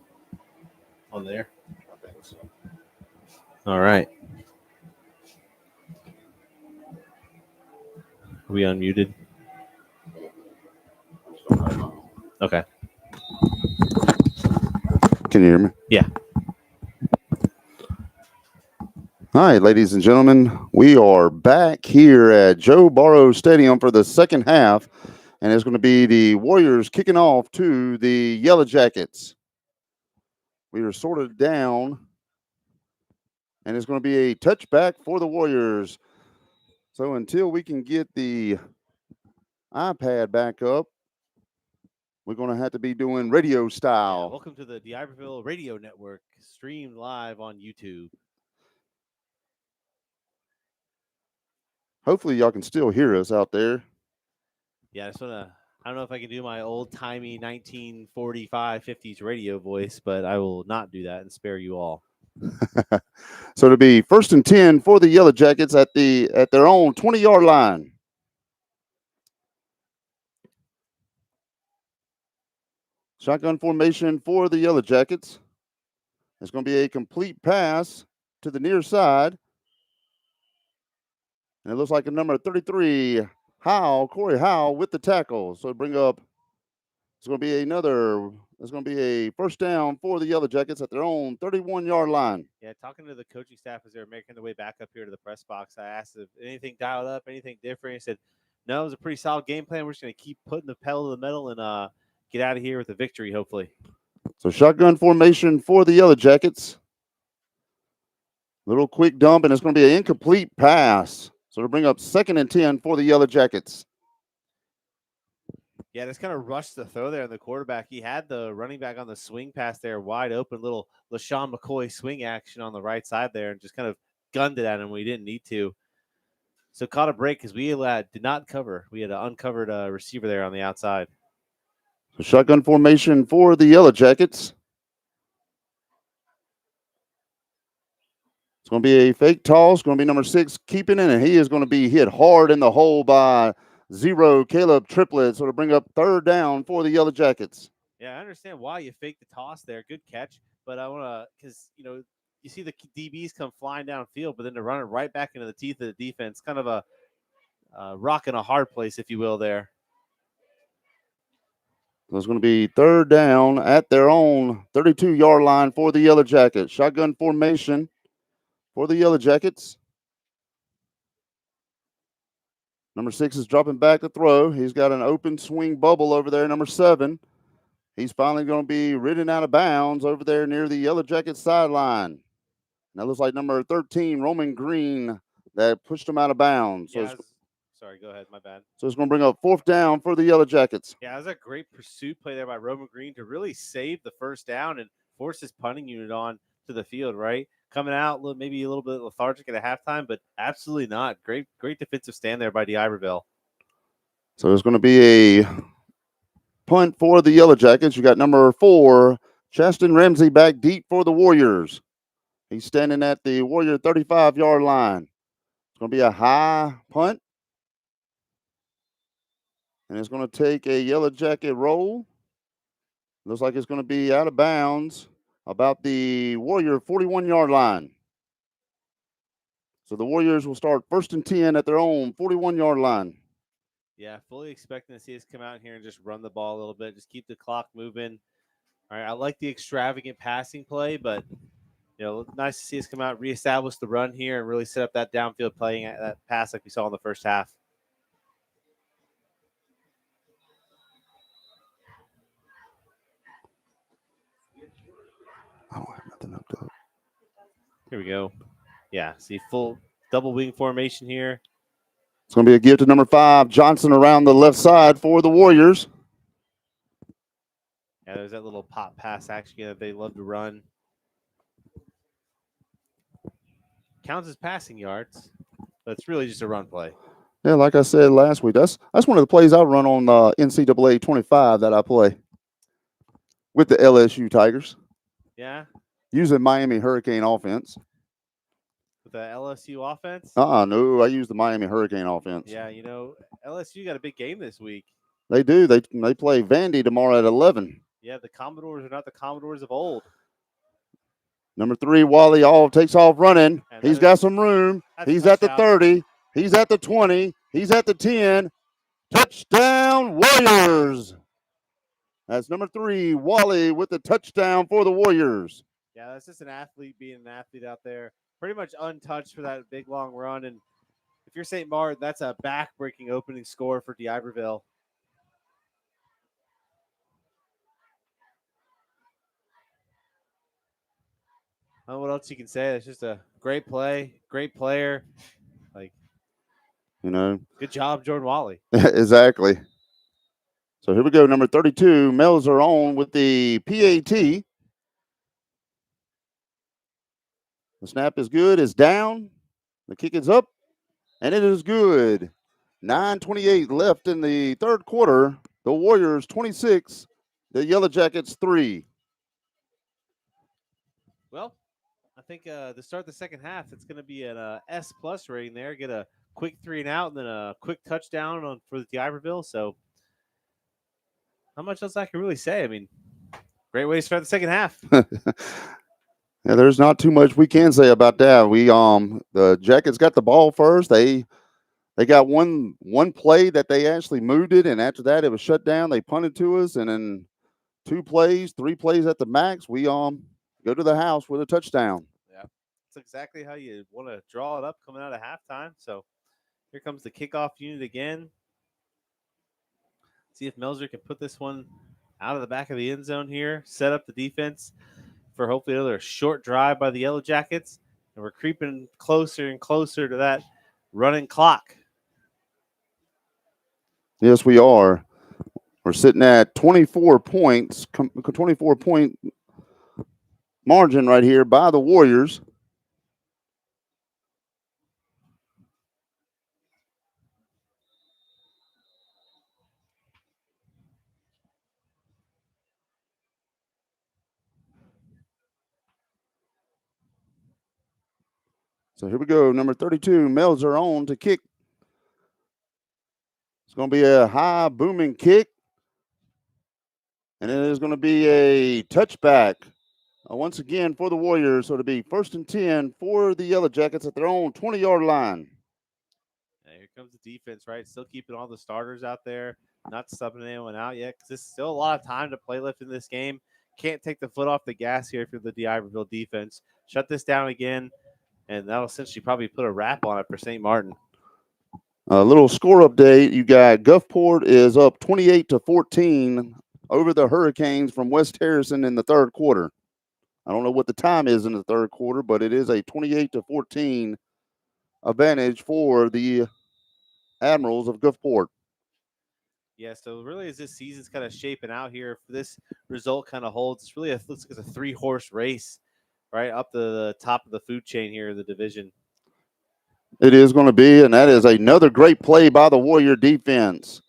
[SPEAKER 3] on there?
[SPEAKER 2] I think so.
[SPEAKER 3] All right. Are we unmuted? Okay.
[SPEAKER 2] Can you hear me?
[SPEAKER 3] Yeah.
[SPEAKER 2] Hi, ladies and gentlemen. We are back here at Joe Barrow Stadium for the second half, and it's going to be the Warriors kicking off to the Yellowjackets. We are sorted down, and it's going to be a touchback for the Warriors. So until we can get the iPad back up, we're going to have to be doing radio
[SPEAKER 3] Yeah,
[SPEAKER 2] style.
[SPEAKER 3] welcome to the D'Iberville Radio Network, streamed live on YouTube.
[SPEAKER 2] Hopefully, y'all can still hear us out there.
[SPEAKER 3] Yeah, I just want to. I don't know if I can do my old timey 1945 50s radio voice, but I will not do that and spare you all.
[SPEAKER 2] So it'll be 1st and 10 for the Yellowjackets at their own 20-yard line. Shotgun formation for the Yellowjackets. It's going to be a complete pass to the near side. And it looks like a number 33, Corey Howe with the tackle. So bring up, it's going to be a first down for the Yellowjackets at their own 31-yard line.
[SPEAKER 3] Yeah, talking to the coaching staff as they were making their way back up here to the press box, I asked if anything dialed up, anything different. He said, no, it was a pretty solid game plan. We're just going to keep putting the pedal to the metal and get out of here with a victory, hopefully.
[SPEAKER 2] So shotgun formation for the Yellowjackets. Little quick dump, and it's going to be an incomplete pass. So to bring up 2nd and 10 for the Yellowjackets.
[SPEAKER 3] Yeah, just kind of rushed the throw there in the quarterback. He had the running back on the swing pass there wide open, little LaShawn McCoy swing action on the right side there and just kind of gunned it at him when he didn't need to. So caught a break because we did not cover. We had an uncovered receiver there on the outside.
[SPEAKER 2] So shotgun formation for the Yellowjackets. It's going to be a fake toss. It's going to be number 6 keeping it, and he is going to be hit hard in the hole by 0 Caleb Triplett. So to bring up 3rd down for the Yellowjackets.
[SPEAKER 3] Yeah, I understand why you faked the toss there. Good catch. But I want to, because, you see the DBs come flying downfield, but then to run it right back into the teeth of the defense, kind of a rock in a hard place, if you will, there.
[SPEAKER 2] So it's going to be 3rd down at their own 32-yard line for the Yellowjackets. Shotgun formation for the Yellowjackets. Number 6 is dropping back to throw. He's got an open swing bubble over there, number 7. He's finally going to be ridden out of bounds over there near the Yellowjackets sideline. That looks like number 13, Roman Green, that pushed him out of bounds.
[SPEAKER 3] Yeah, sorry, go ahead. My bad.
[SPEAKER 2] So it's going to bring up 4th down for the Yellowjackets.
[SPEAKER 3] Yeah, it was a great pursuit play there by Roman Green to really save the first down and force his punting unit on to the field, right? Coming out maybe a little bit lethargic at a halftime, but absolutely not. Great defensive stand there by D'Iberville.
[SPEAKER 2] So it's going to be a punt for the Yellowjackets. You got number 4, Chaston Ramsey, back deep for the Warriors. He's standing at the Warrior 35-yard line. It's going to be a high punt. And it's going to take a Yellowjacket roll. Looks like it's going to be out of bounds about the Warrior 41-yard line. So the Warriors will start 1st and 10 at their own 41-yard line.
[SPEAKER 3] Yeah, fully expecting to see us come out here and just run the ball a little bit, just keep the clock moving. All right, I like the extravagant passing play, but nice to see us come out, reestablish the run here, and really set up that downfield playing that pass like we saw in the first half.
[SPEAKER 2] I don't have nothing up to it.
[SPEAKER 3] Here we go. Yeah, see full double wing formation here.
[SPEAKER 2] It's going to be a give to number 5, Johnson, around the left side for the Warriors.
[SPEAKER 3] Yeah, there's that little pop pass action that they love to run. Counts as passing yards, but it's really just a run play.
[SPEAKER 2] Yeah, like I said last week, that's one of the plays I run on NCAA 25 that I play with the LSU Tigers.
[SPEAKER 3] Yeah.
[SPEAKER 2] Using Miami Hurricane offense.
[SPEAKER 3] With the LSU offense?
[SPEAKER 2] No, I use the Miami Hurricane offense.
[SPEAKER 3] Yeah, LSU got a big game this week.
[SPEAKER 2] They do. They play Vandy tomorrow at 11.
[SPEAKER 3] Yeah, the Commodores are not the Commodores of old.
[SPEAKER 2] Number 3, Wally takes off running.
[SPEAKER 3] And
[SPEAKER 2] He's got some room.
[SPEAKER 3] that's a
[SPEAKER 2] He's at the
[SPEAKER 3] touchdown.
[SPEAKER 2] 30. He's at the 20. He's at the 10. Touchdown, Warriors. That's number 3, Wally, with the touchdown for the Warriors.
[SPEAKER 3] Yeah, that's just an athlete being an athlete out there. Pretty much untouched for that big long run. And if you're St. Martin, that's a back-breaking opening score for D'Iberville. I don't know what else you can say. It's just a great play, great player. Like, good job, Jordan Wally.
[SPEAKER 2] Exactly. So here we go. Number 32, Mel's are on with the PAT. The snap is good. It's down. The kick is up. And it is good. 9:28 left in the third quarter. The Warriors 26, the Yellowjackets 3.
[SPEAKER 3] Well, I think to start the second half, it's going to be an S plus rating there. Get a quick 3 and out, and then a quick touchdown for the D'Iberville. So, how much else I can really say? I mean, great way to start the second half.
[SPEAKER 2] Yeah, there's not too much we can say about that. The Jackets got the ball first. They got one play that they actually moved it, and after that it was shut down. They punted to us, and then 3 plays at the max. We go to the house with a touchdown.
[SPEAKER 3] Yeah, that's exactly how you want to draw it up coming out of halftime. So here comes the kickoff unit again. See if Melzer can put this one out of the back of the end zone here. Set up the defense for hopefully another short drive by the Yellowjackets. And we're creeping closer and closer to that running clock.
[SPEAKER 2] Yes, we are. We're sitting at 24 points, 24-point margin right here by the Warriors. So here we go. Number 32, Melzer on to kick. It's going to be a high booming kick. And it is going to be a touchback once again for the Warriors. So it'll be 1st and 10 for the Yellowjackets at their own 20-yard line.
[SPEAKER 3] And here comes the defense, right? Still keeping all the starters out there, not subbing anyone out yet because there's still a lot of time to play left in this game. Can't take the foot off the gas here for the D'Iberville defense. Shut this down again, and that'll essentially probably put a wrap on it for St. Martin.
[SPEAKER 2] A little score update. You got Gulfport is up 28-14 over the Hurricanes from West Harrison in the third quarter. I don't know what the time is in the third quarter, but it is a 28-14 advantage for the Admirals of Gulfport.
[SPEAKER 3] Yeah, so really as this season's kind of shaping out here, if this result kind of holds, it's really looks like it's a 3-horse race, right, up to the top of the food chain here in the division.
[SPEAKER 2] It is going to be, and that is another great play by the Warrior defense.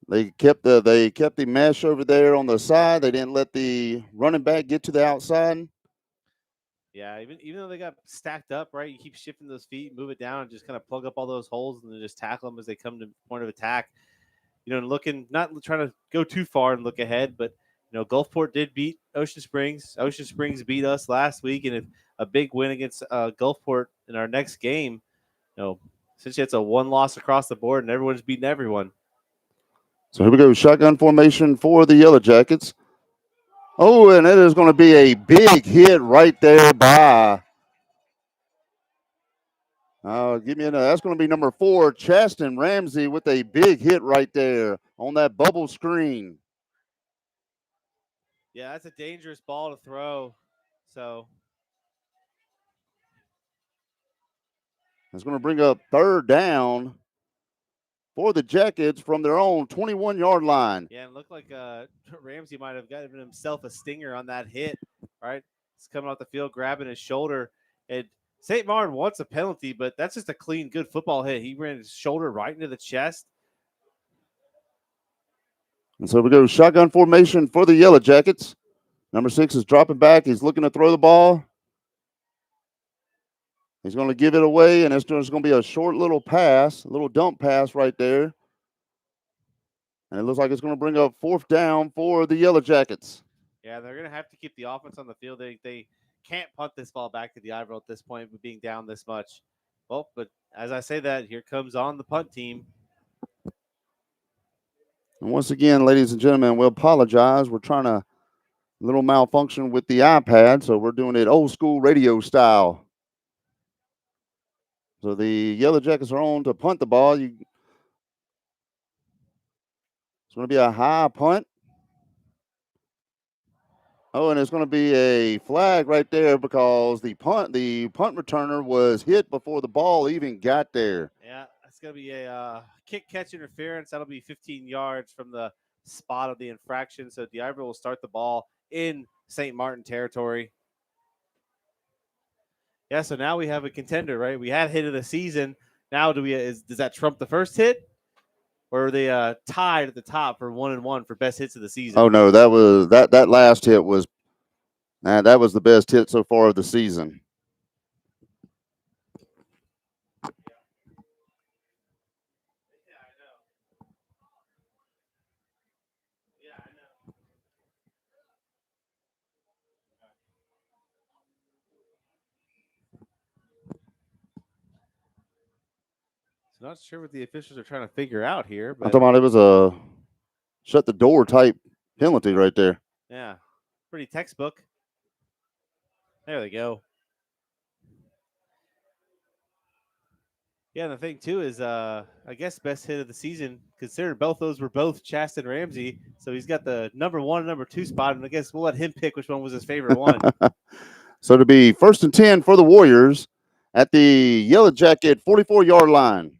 [SPEAKER 2] They kept the mesh over there on the side. They didn't let the running back get to the outside.
[SPEAKER 3] Yeah, even though they got stacked up, right? You keep shifting those feet, move it down, and just kind of plug up all those holes, and then just tackle them as they come to point of attack. Not trying to go too far and look ahead, but Gulfport did beat Ocean Springs. Ocean Springs beat us last week, and a big win against Gulfport in our next game. Essentially it's a one loss across the board, and everyone's beating everyone.
[SPEAKER 2] So here we go, shotgun formation for the Yellowjackets. Oh, and it is going to be a big hit right there by. That's going to be number 4, Chaston Ramsey, with a big hit right there on that bubble screen.
[SPEAKER 3] Yeah, that's a dangerous ball to throw. So
[SPEAKER 2] it's going to bring up 3rd down for the Jackets from their own 21-yard line.
[SPEAKER 3] Yeah, it looked like Ramsey might have gotten himself a stinger on that hit, right? He's coming off the field, grabbing his shoulder. And St. Martin wants a penalty, but that's just a clean, good football hit. He ran his shoulder right into the chest.
[SPEAKER 2] And so we go shotgun formation for the Yellowjackets. Number 6 is dropping back. He's looking to throw the ball. He's going to give it away, and it's just going to be a short little pass, a little dump pass right there. And it looks like it's going to bring up 4th down for the Yellowjackets.
[SPEAKER 3] Yeah, they're going to have to keep the offense on the field. They can't punt this ball back to the Ivory at this point with being down this much. Well, but as I say that, here comes on the punt team.
[SPEAKER 2] And once again, ladies and gentlemen, we apologize. We're trying to little malfunction with the iPad, so we're doing it old school radio style. So the Yellowjackets are on to punt the ball. It's going to be a high punt. Oh, and it's going to be a flag right there because the punt returner was hit before the ball even got there.
[SPEAKER 3] Yeah, it's going to be a kick catch interference. That'll be 15 yards from the spot of the infraction. So DeIver will start the ball in St. Martin territory. Yeah, so now we have a contender, right? We had hit of the season. Now does that trump the first hit? Or are they tied at the top for 1-1 for best hits of the season?
[SPEAKER 2] Oh no, that last hit was that was the best hit so far of the season.
[SPEAKER 3] So not sure what the officials are trying to figure out here, but
[SPEAKER 2] I'm talking about it was a shut the door type penalty right there.
[SPEAKER 3] Yeah, pretty textbook. There they go. Yeah, and the thing too is, I guess best hit of the season, considering both those were both Chasten Ramsey. So he's got the number 1 and number 2 spot, and I guess we'll let him pick which one was his favorite one.
[SPEAKER 2] So to be 1st and 10 for the Warriors at the Yellow Jacket 44-yard line.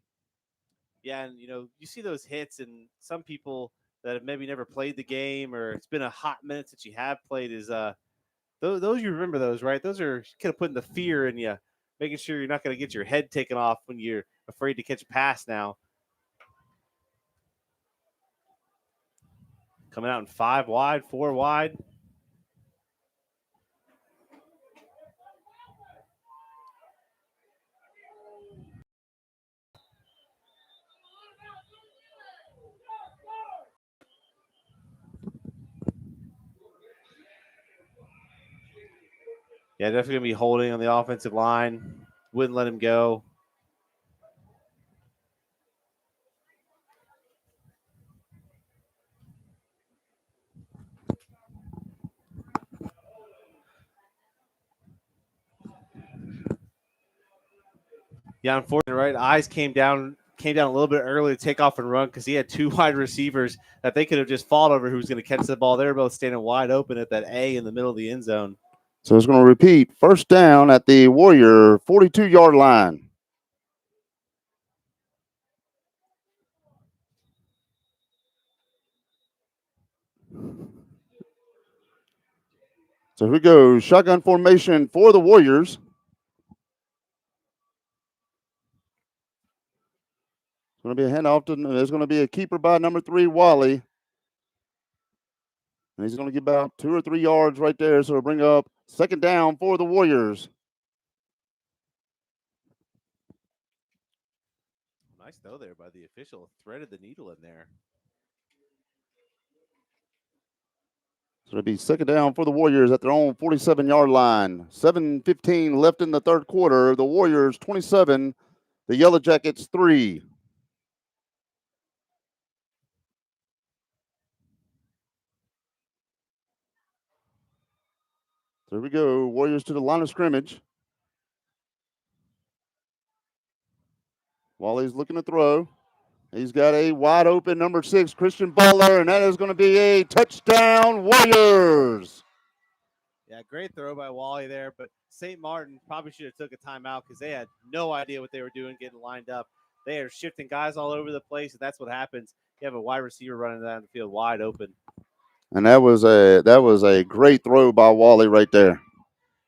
[SPEAKER 3] Yeah, and you see those hits, and some people that have maybe never played the game, or it's been a hot minute since you have played, is those you remember those, right? Those are kind of putting the fear in you, making sure you're not going to get your head taken off when you're afraid to catch a pass now. Coming out in 5 wide, 4 wide. Yeah, definitely going to be holding on the offensive line. Wouldn't let him go. Yeah, unfortunately, right? Eyes came down a little bit early to take off and run because he had 2 wide receivers that they could have just fought over who's going to catch the ball. They were both standing wide open at that A in the middle of the end zone.
[SPEAKER 2] So it's going to repeat 1st down at the Warrior 42-yard line. So here we go. Shotgun formation for the Warriors. It's going to be a handoff. There's going to be a keeper by number 3, Wally. And he's going to get about 2 or 3 yards right there. So it'll bring up 2nd down for the Warriors.
[SPEAKER 3] Nice throw there by the official. Threaded the needle in there.
[SPEAKER 2] So it'll be 2nd down for the Warriors at their own 47-yard line. 7:15 left in the 3rd quarter. The Warriors 27, the Yellow Jackets 3. So here we go. Warriors to the line of scrimmage. Wally's looking to throw. He's got a wide open number 6, Christian Butler, and that is going to be a touchdown, Warriors.
[SPEAKER 3] Yeah, great throw by Wally there, but St. Martin probably should have took a timeout because they had no idea what they were doing getting lined up. They are shifting guys all over the place, and that's what happens. You have a wide receiver running down the field wide open.
[SPEAKER 2] And that was a great throw by Wally right there.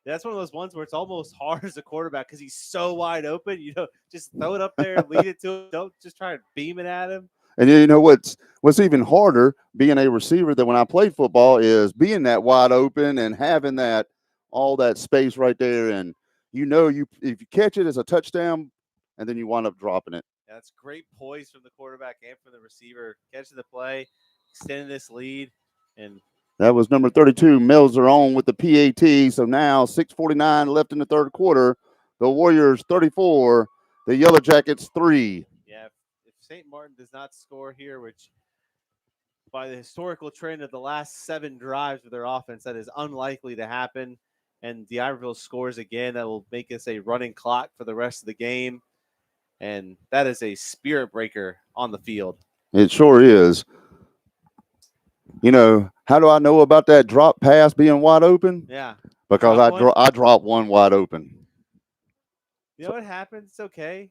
[SPEAKER 3] That's one of those ones where it's almost hard as a quarterback because he's so wide open. Just throw it up there, lead it to him. Don't just try to beam it at him.
[SPEAKER 2] And you know what's even harder being a receiver than when I played football is being that wide open and having all that space right there. And if you catch it as a touchdown, and then you wind up dropping it.
[SPEAKER 3] Yeah, that's great poise from the quarterback and from the receiver. Catching the play, extending this lead, and
[SPEAKER 2] That was number 32, Melzer on with the PAT. So now 6:49 left in the third quarter. The Warriors 34, the Yellow Jackets 3.
[SPEAKER 3] yeah, if St. Martin does not score here, which by the historical trend of the last 7 drives of their offense, that is unlikely to happen. And D'Iberville scores again, that will make us a running clock for the rest of the game. And that is a spirit breaker on the field.
[SPEAKER 2] It sure is. You know, how do I know about that drop pass being wide open?
[SPEAKER 3] Yeah.
[SPEAKER 2] Because I dropped one wide open.
[SPEAKER 3] You know what happens? It's okay.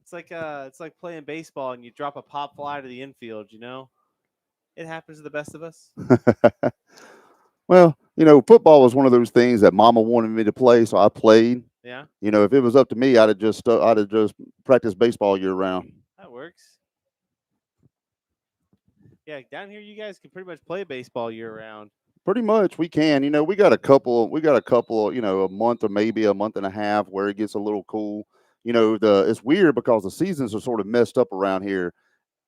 [SPEAKER 3] It's like playing baseball and you drop a pop fly to the infield, you know? It happens to the best of us.
[SPEAKER 2] Well, you know, football was one of those things that Mama wanted me to play, so I played.
[SPEAKER 3] Yeah,
[SPEAKER 2] You know, if it was up to me, I'd have just practiced baseball year round.
[SPEAKER 3] that works. Yeah, down here you guys can pretty much play baseball year round.
[SPEAKER 2] Pretty much, we can. You know, you know, a month or maybe a month and a half where it gets a little cool. You know, it's weird because the seasons are sort of messed up around here.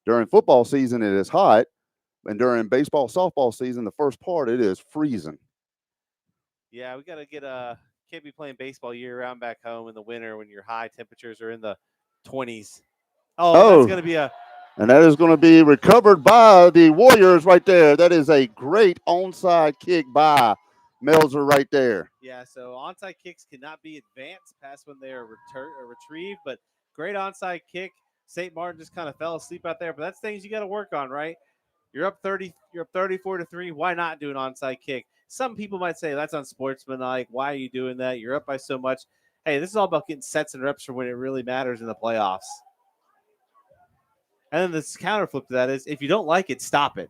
[SPEAKER 2] During football season, it is hot, and during baseball, softball season, the first part, it is freezing.
[SPEAKER 3] Yeah, we gotta get can't be playing baseball year round back home in the winter when your high temperatures are in the 20s. Oh, that's
[SPEAKER 2] Oh,
[SPEAKER 3] gonna be a
[SPEAKER 2] and that is going to be recovered by the Warriors right there. That is a great onside kick by Melzer right there.
[SPEAKER 3] yeah. So onside kicks cannot be advanced past when they are retrieved, but great onside kick. St. Martin just kind of fell asleep out there, but that's things you got to work on, right? You're up 30. You're up 34-3. Why not do an onside kick? Some people might say that's unsportsmanlike. Why are you doing that? You're up by so much. Hey, this is all about getting sets and reps for when it really matters in the playoffs. And then the counter flip to that is if you don't like it, stop it.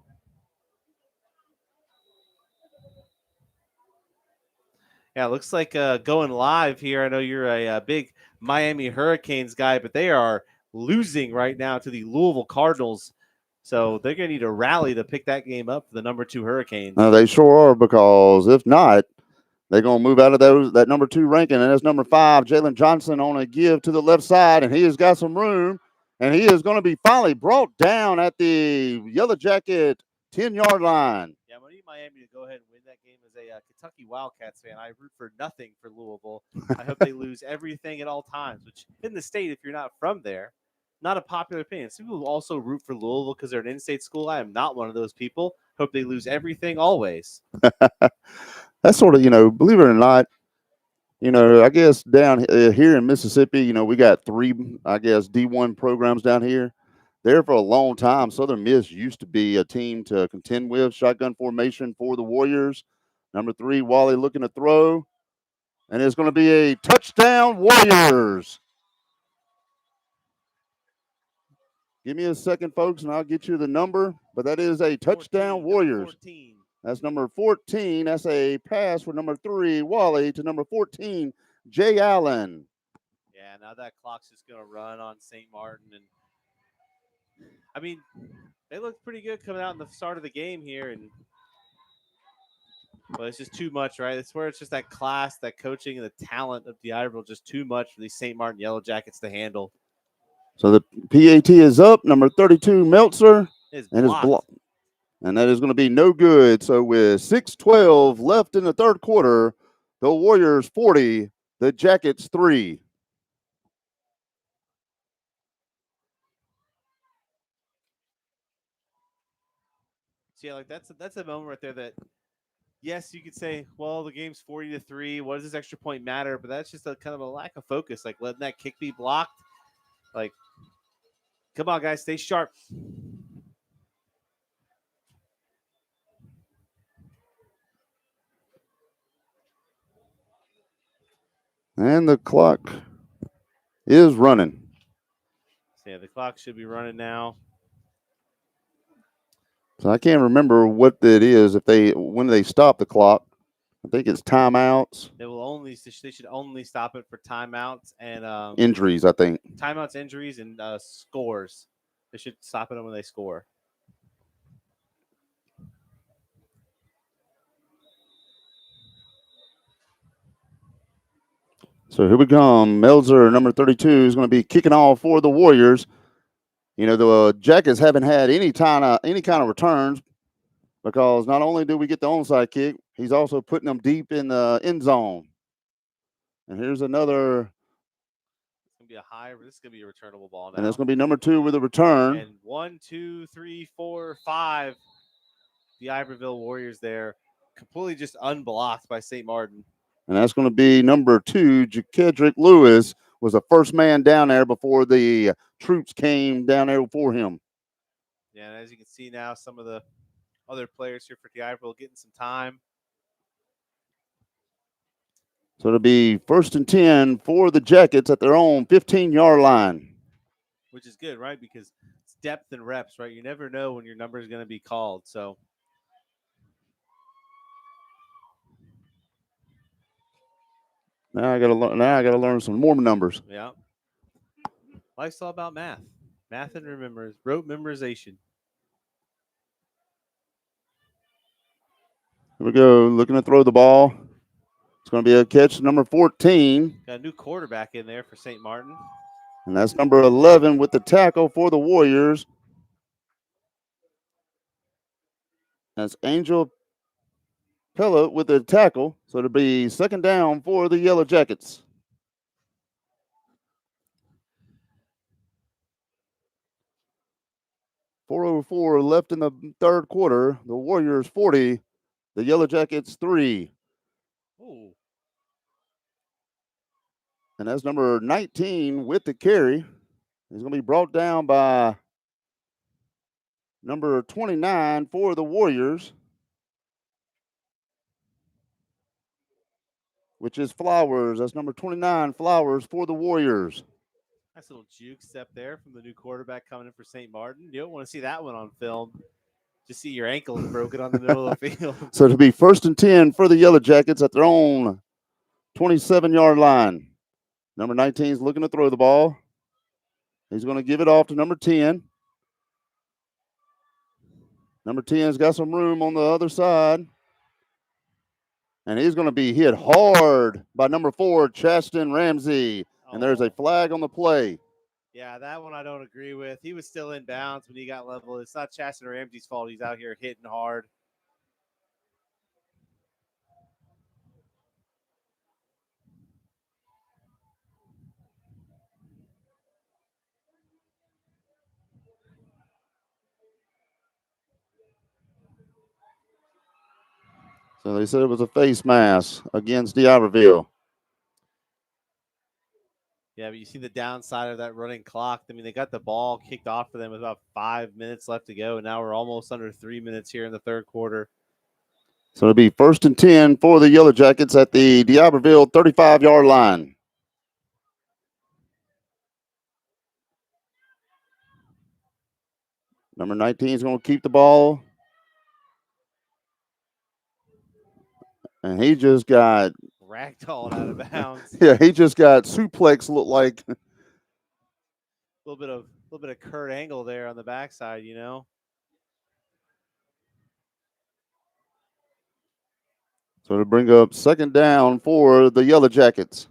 [SPEAKER 3] Yeah, it looks like going live here. I know you're a big Miami Hurricanes guy, but they are losing right now to the Louisville Cardinals. So they're going to need a rally to pick that game up for the number 2 Hurricanes.
[SPEAKER 2] They sure are, because if not, they're going to move out of that number 2 ranking, and that's number 5, Jalen Johnson, on a give to the left side, and he has got some room, and he is going to be finally brought down at the Yellow Jacket 10-yard line.
[SPEAKER 3] Yeah, I'm going to need Miami to go ahead and win that game as a Kentucky Wildcats fan. I root for nothing for Louisville. I hope they lose everything at all times, which in the state, if you're not from there, not a popular opinion. Some people also root for Louisville because they're an in-state school. I am not one of those people. Hope they lose everything always.
[SPEAKER 2] That's sort of, you know, believe it or not, you know, I guess down here in Mississippi, you know, we got 3, I guess, D1 programs down here. There for a long time, Southern Miss used to be a team to contend with. Shotgun formation for the Warriors. Number 3, Wally looking to throw. And it's going to be a touchdown, Warriors. Give me a second, folks, and I'll get you the number. But that is a touchdown,
[SPEAKER 3] 14,
[SPEAKER 2] Warriors.
[SPEAKER 3] 14.
[SPEAKER 2] That's number 14. That's a pass for number 3, Wally, to number 14, Jay Allen.
[SPEAKER 3] Yeah, now that clock's just going to run on St. Martin. And I mean, they looked pretty good coming out in the start of the game here. But it's just too much, right? It's where it's just that class, that coaching, and the talent of D'Iberville just too much for these St. Martin Yellow Jackets to handle.
[SPEAKER 2] So the PAT is up, number 32, Meltzer.
[SPEAKER 3] It's
[SPEAKER 2] and
[SPEAKER 3] blocked.
[SPEAKER 2] is blocked. And that is going to be no good. So with 6:12 left in the third quarter, the Warriors 40, the Jackets 3.
[SPEAKER 3] So yeah, like that's a moment right there that yes, you could say, well, the game's 40-3. What does this extra point matter? But that's just a kind of a lack of focus, like letting that kick be blocked. Like, come on, guys, stay sharp.
[SPEAKER 2] And the clock is running.
[SPEAKER 3] So yeah, the clock should be running now.
[SPEAKER 2] So I can't remember what it is when they stop the clock. I think it's timeouts.
[SPEAKER 3] They should only stop it for timeouts and
[SPEAKER 2] Injuries, I think.
[SPEAKER 3] Timeouts, injuries, and scores. They should stop it when they score.
[SPEAKER 2] So here we come. Melzer, number 32, is going to be kicking off for the Warriors. You know, the Jackets haven't had any kind of returns because not only do we get the onside kick, he's also putting them deep in the end zone. And here's another.
[SPEAKER 3] It's gonna be a high. This is gonna be a returnable ball now.
[SPEAKER 2] And that's going to be number 2 with a return.
[SPEAKER 3] And 1, 2, 3, 4, 5. The Iberville Warriors there, completely just unblocked by St. Martin.
[SPEAKER 2] And that's going to be number 2, Jakedrick Lewis, was the first man down there before the troops came down there for him.
[SPEAKER 3] Yeah, and as you can see now, some of the other players here for the Iberville getting some time.
[SPEAKER 2] So it'll be 1st and 10 for the Jackets at their own 15-yard line.
[SPEAKER 3] Which is good, right? Because it's depth and reps, right? You never know when your number is going to be called. So
[SPEAKER 2] Now I got to learn some more numbers.
[SPEAKER 3] yeah, life's all about math and rote memorization.
[SPEAKER 2] Here we go, looking to throw the ball. It's going to be a catch, number 14.
[SPEAKER 3] Got a new quarterback in there for St. Martin.
[SPEAKER 2] And that's number 11 with the tackle for the Warriors. That's Angel Pellet with the tackle. So it'll be 2nd down for the Yellowjackets. .404 left in the third quarter. The Warriors 40, the Yellowjackets 3.
[SPEAKER 3] Ooh.
[SPEAKER 2] And that's number 19 with the carry. He's going to be brought down by number 29 for the Warriors, which is Flowers. That's number 29, Flowers, for the Warriors.
[SPEAKER 3] Nice little juke step there from the new quarterback coming in for St. Martin. You don't want to see that one on film. Just see your ankles broken on the middle of the field.
[SPEAKER 2] So it'll be 1st and 10 for the Yellowjackets at their own 27-yard line. Number 19 is looking to throw the ball. He's going to give it off to number 10. Number 10's got some room on the other side. And he's going to be hit hard by number 4, Chaston Ramsey. And there's a flag on the play.
[SPEAKER 3] Yeah, that one I don't agree with. He was still in bounds when he got level. It's not Chaston Ramsey's fault. He's out here hitting hard.
[SPEAKER 2] So they said it was a face mask against D'Iberville.
[SPEAKER 3] Yeah, but you see the downside of that running clock. I mean, they got the ball kicked off for them with about 5 minutes left to go, and now we're almost under 3 minutes here in the third quarter.
[SPEAKER 2] So it'll be 1st and 10 for the Yellowjackets at the D'Iberville 35-yard line. Number 19 is going to keep the ball. And he just got
[SPEAKER 3] ragdolled out of bounds.
[SPEAKER 2] Yeah, he just got suplex, looked like.
[SPEAKER 3] A little bit of Kurt Angle there on the backside, you know.
[SPEAKER 2] So to bring up 2nd down for the Yellowjackets.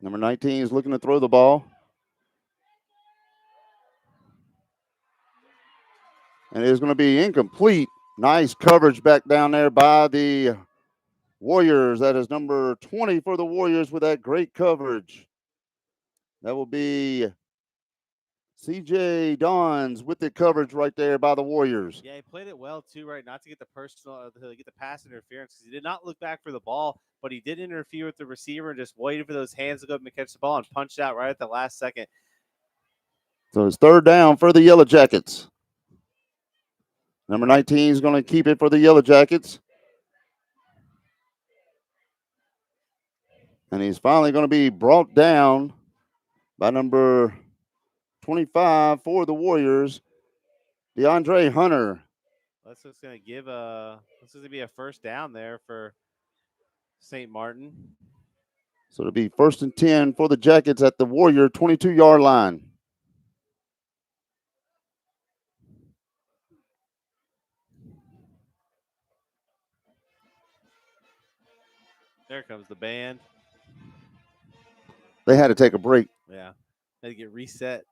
[SPEAKER 2] Number 19 is looking to throw the ball. And it is going to be incomplete. Nice coverage back down there by the Warriors. That is number 20 for the Warriors with that great coverage. That will be CJ Dons with the coverage right there by the Warriors.
[SPEAKER 3] Yeah, he played it well too, right? Not to get the pass interference, because he did not look back for the ball, but he did interfere with the receiver and just waited for those hands to go up and catch the ball and punched out right at the last second.
[SPEAKER 2] So it's 3rd down for the Yellowjackets. Number 19 is going to keep it for the Yellowjackets. And he's finally going to be brought down by number 25 for the Warriors, DeAndre Hunter.
[SPEAKER 3] That's just going to give this is going to be a 1st down there for St. Martin.
[SPEAKER 2] So it'll be 1st and 10 for the Jackets at the Warrior 22-yard line.
[SPEAKER 3] There comes the band.
[SPEAKER 2] They had to take a break.
[SPEAKER 3] Yeah. Had to get reset.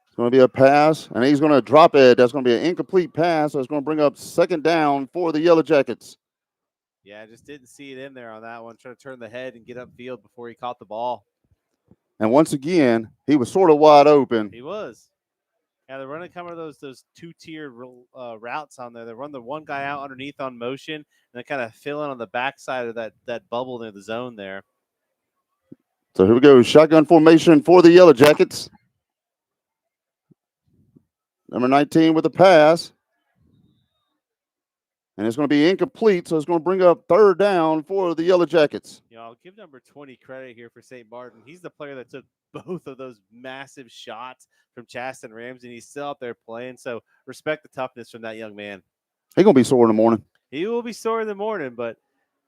[SPEAKER 2] It's going to be a pass, and he's going to drop it. That's going to be an incomplete pass, so it's going to bring up 2nd down for the Yellowjackets.
[SPEAKER 3] Yeah, I just didn't see it in there on that one. Trying to turn the head and get upfield before he caught the ball.
[SPEAKER 2] And once again, he was sort of wide open.
[SPEAKER 3] He was. Yeah, they're running kind of those two-tier routes on there. They run the one guy out underneath on motion, and they kind of fill in on the backside of that bubble near the zone there.
[SPEAKER 2] So here we go, shotgun formation for the Yellowjackets. Number 19 with the pass. And it's going to be incomplete, so it's going to bring up 3rd down for the Yellowjackets.
[SPEAKER 3] You know, I'll give number 20 credit here for St. Martin. He's the player that took both of those massive shots from Chasten Ramsey, and he's still out there playing. So respect the toughness from that young man.
[SPEAKER 2] He's going to be sore in the morning.
[SPEAKER 3] He will be sore in the morning, but,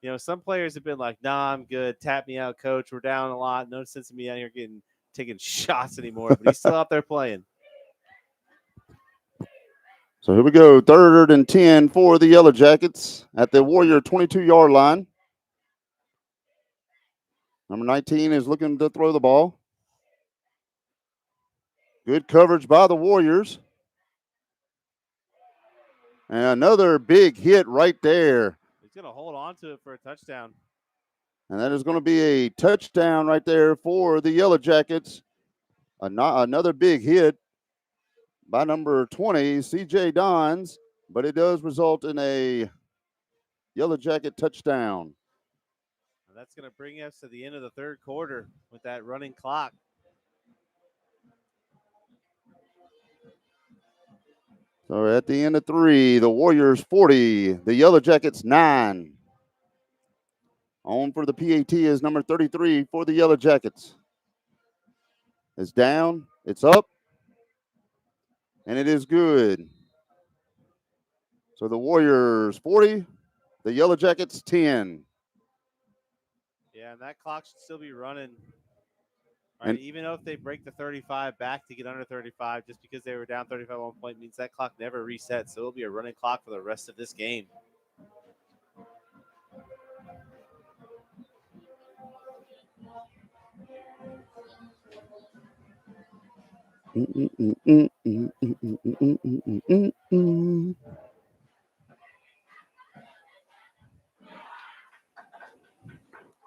[SPEAKER 3] you know, some players have been like, nah, I'm good. Tap me out, coach. We're down a lot. No sense of me out here taking shots anymore. But he's still out there playing.
[SPEAKER 2] So here we go, 3rd and 10 for the Yellowjackets at the Warrior 22-yard line. Number 19 is looking to throw the ball. Good coverage by the Warriors. And another big hit right there.
[SPEAKER 3] He's going to hold on to it for a touchdown.
[SPEAKER 2] And that is going to be a touchdown right there for the Yellowjackets. Another big hit by number 20, C.J. Dons, but it does result in a Yellowjacket touchdown.
[SPEAKER 3] That's going to bring us to the end of the 3rd quarter with that running clock.
[SPEAKER 2] So at the end of 3, the Warriors 40, the Yellowjackets 9. On for the PAT is number 33 for the Yellowjackets. It's down, it's up, and it is good. So the Warriors 40, the Yellowjackets 10.
[SPEAKER 3] Yeah, and that clock should still be running. All right, even though if they break the 35 back to get under 35, just because they were down 35 at one point means that clock never resets. So it'll be a running clock for the rest of this game.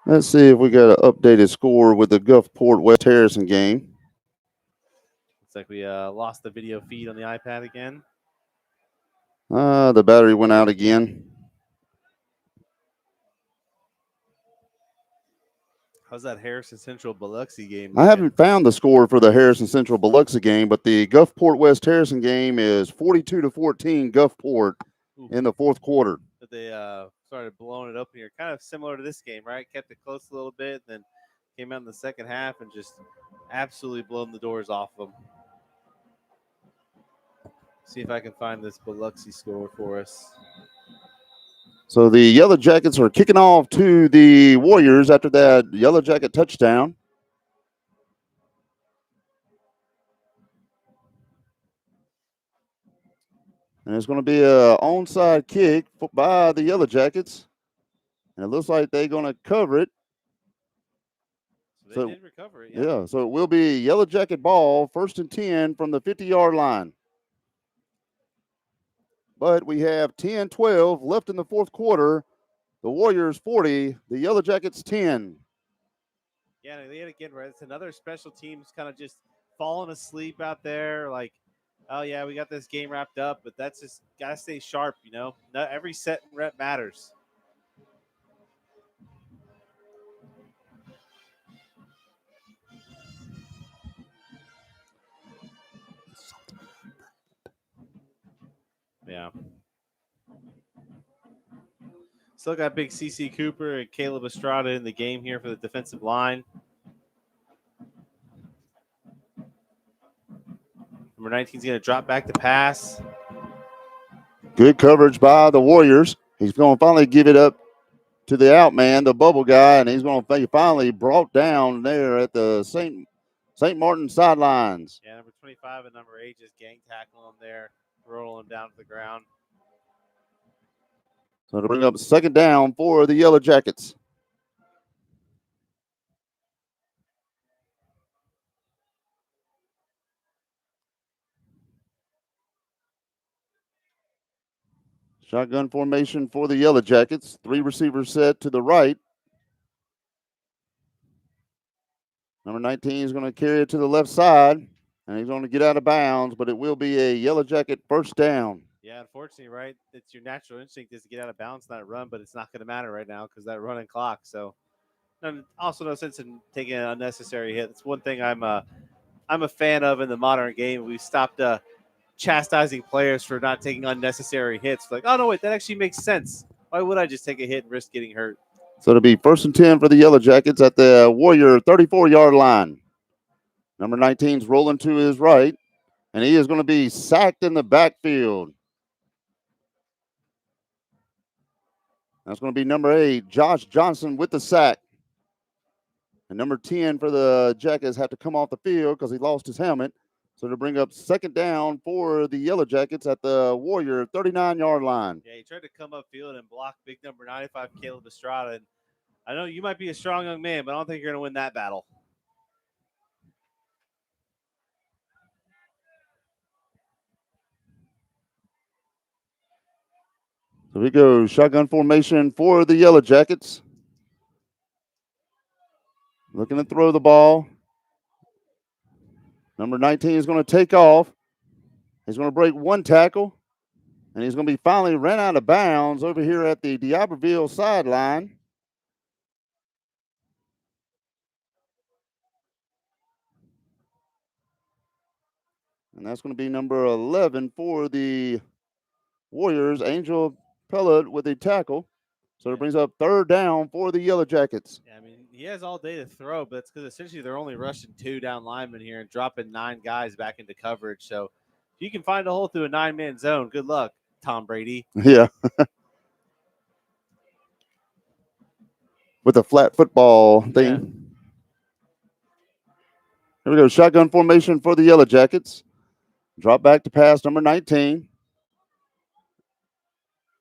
[SPEAKER 2] Let's see if we got an updated score with the Gulfport West Harrison game.
[SPEAKER 3] Looks like we lost the video feed on the iPad again.
[SPEAKER 2] The battery went out again.
[SPEAKER 3] How's that Harrison Central Biloxi game?
[SPEAKER 2] I haven't found the score for the Harrison Central Biloxi game, but the Gulfport West Harrison game is 42-14 Gulfport in the 4th quarter.
[SPEAKER 3] But they started blowing it up here, kind of similar to this game, right? Kept it close a little bit, then came out in the second half and just absolutely blown the doors off them. See if I can find this Biloxi score for us.
[SPEAKER 2] So the Yellowjackets are kicking off to the Warriors after that Yellowjacket touchdown. And it's going to be an onside kick by the Yellowjackets. And it looks like they're going to cover it.
[SPEAKER 3] So they did recover it.
[SPEAKER 2] Yeah, so it will be Yellowjacket ball, 1st and 10 from the 50-yard line. But we have 10-12 left in the 4th quarter. The Warriors 40, the Yellowjackets 10.
[SPEAKER 3] Yeah, they had again, right? It's another special teams kind of just falling asleep out there. Like, oh, yeah, we got this game wrapped up, but that's just got to stay sharp, you know? Not every set and rep matters. Yeah. Still got big CC Cooper and Caleb Estrada in the game here for the defensive line. Number 19 is going to drop back to pass.
[SPEAKER 2] Good coverage by the Warriors. He's going to finally give it up to the out man, the bubble guy, and he's going to be finally brought down there at the St. Martin sidelines.
[SPEAKER 3] Yeah, number 25 and number 8 just gang tackle him there, roll him down to the ground.
[SPEAKER 2] So to bring up second down for the Yellow Jackets. Shotgun formation for the Yellow Jackets. 3 receivers set to the right. Number 19 is going to carry it to the left side, and he's going to get out of bounds, but it will be a Yellow Jacket first down.
[SPEAKER 3] Yeah, unfortunately, right? It's your natural instinct is to get out of bounds, not run, but it's not going to matter right now because that running clock. So, also no sense in taking an unnecessary hit. It's one thing I'm a fan of in the modern game. We stopped chastising players for not taking unnecessary hits. Like, oh no, wait, that actually makes sense. Why would I just take a hit and risk getting hurt?
[SPEAKER 2] So it'll be 1st and 10 for the Yellow Jackets at the Warrior 34-yard line. Number 19's rolling to his right, and he is going to be sacked in the backfield. That's going to be number 8, Josh Johnson, with the sack. And number 10 for the Jackets have to come off the field because he lost his helmet. So to bring up second down for the Yellow Jackets at the Warrior 39-yard line.
[SPEAKER 3] Yeah, he tried to come upfield and block big number 95, Caleb Estrada. And I know you might be a strong young man, but I don't think you're going to win that battle.
[SPEAKER 2] So we go shotgun formation for the Yellow Jackets. Looking to throw the ball. Number 19 is going to take off. He's going to break one tackle. And he's going to be finally ran out of bounds over here at the D'Iberville sideline. And that's going to be number 11 for the Warriors, Angel Pellet with a tackle. So it brings up third down for the Yellow Jackets.
[SPEAKER 3] Yeah, I mean, he has all day to throw, but it's because essentially they're only rushing 2 down linemen here and dropping 9 guys back into coverage. So if you can find a hole through a 9-man zone, good luck, Tom Brady.
[SPEAKER 2] Yeah. With a flat football thing.
[SPEAKER 3] Yeah.
[SPEAKER 2] Here we go. Shotgun formation for the Yellow Jackets. Drop back to pass number 19.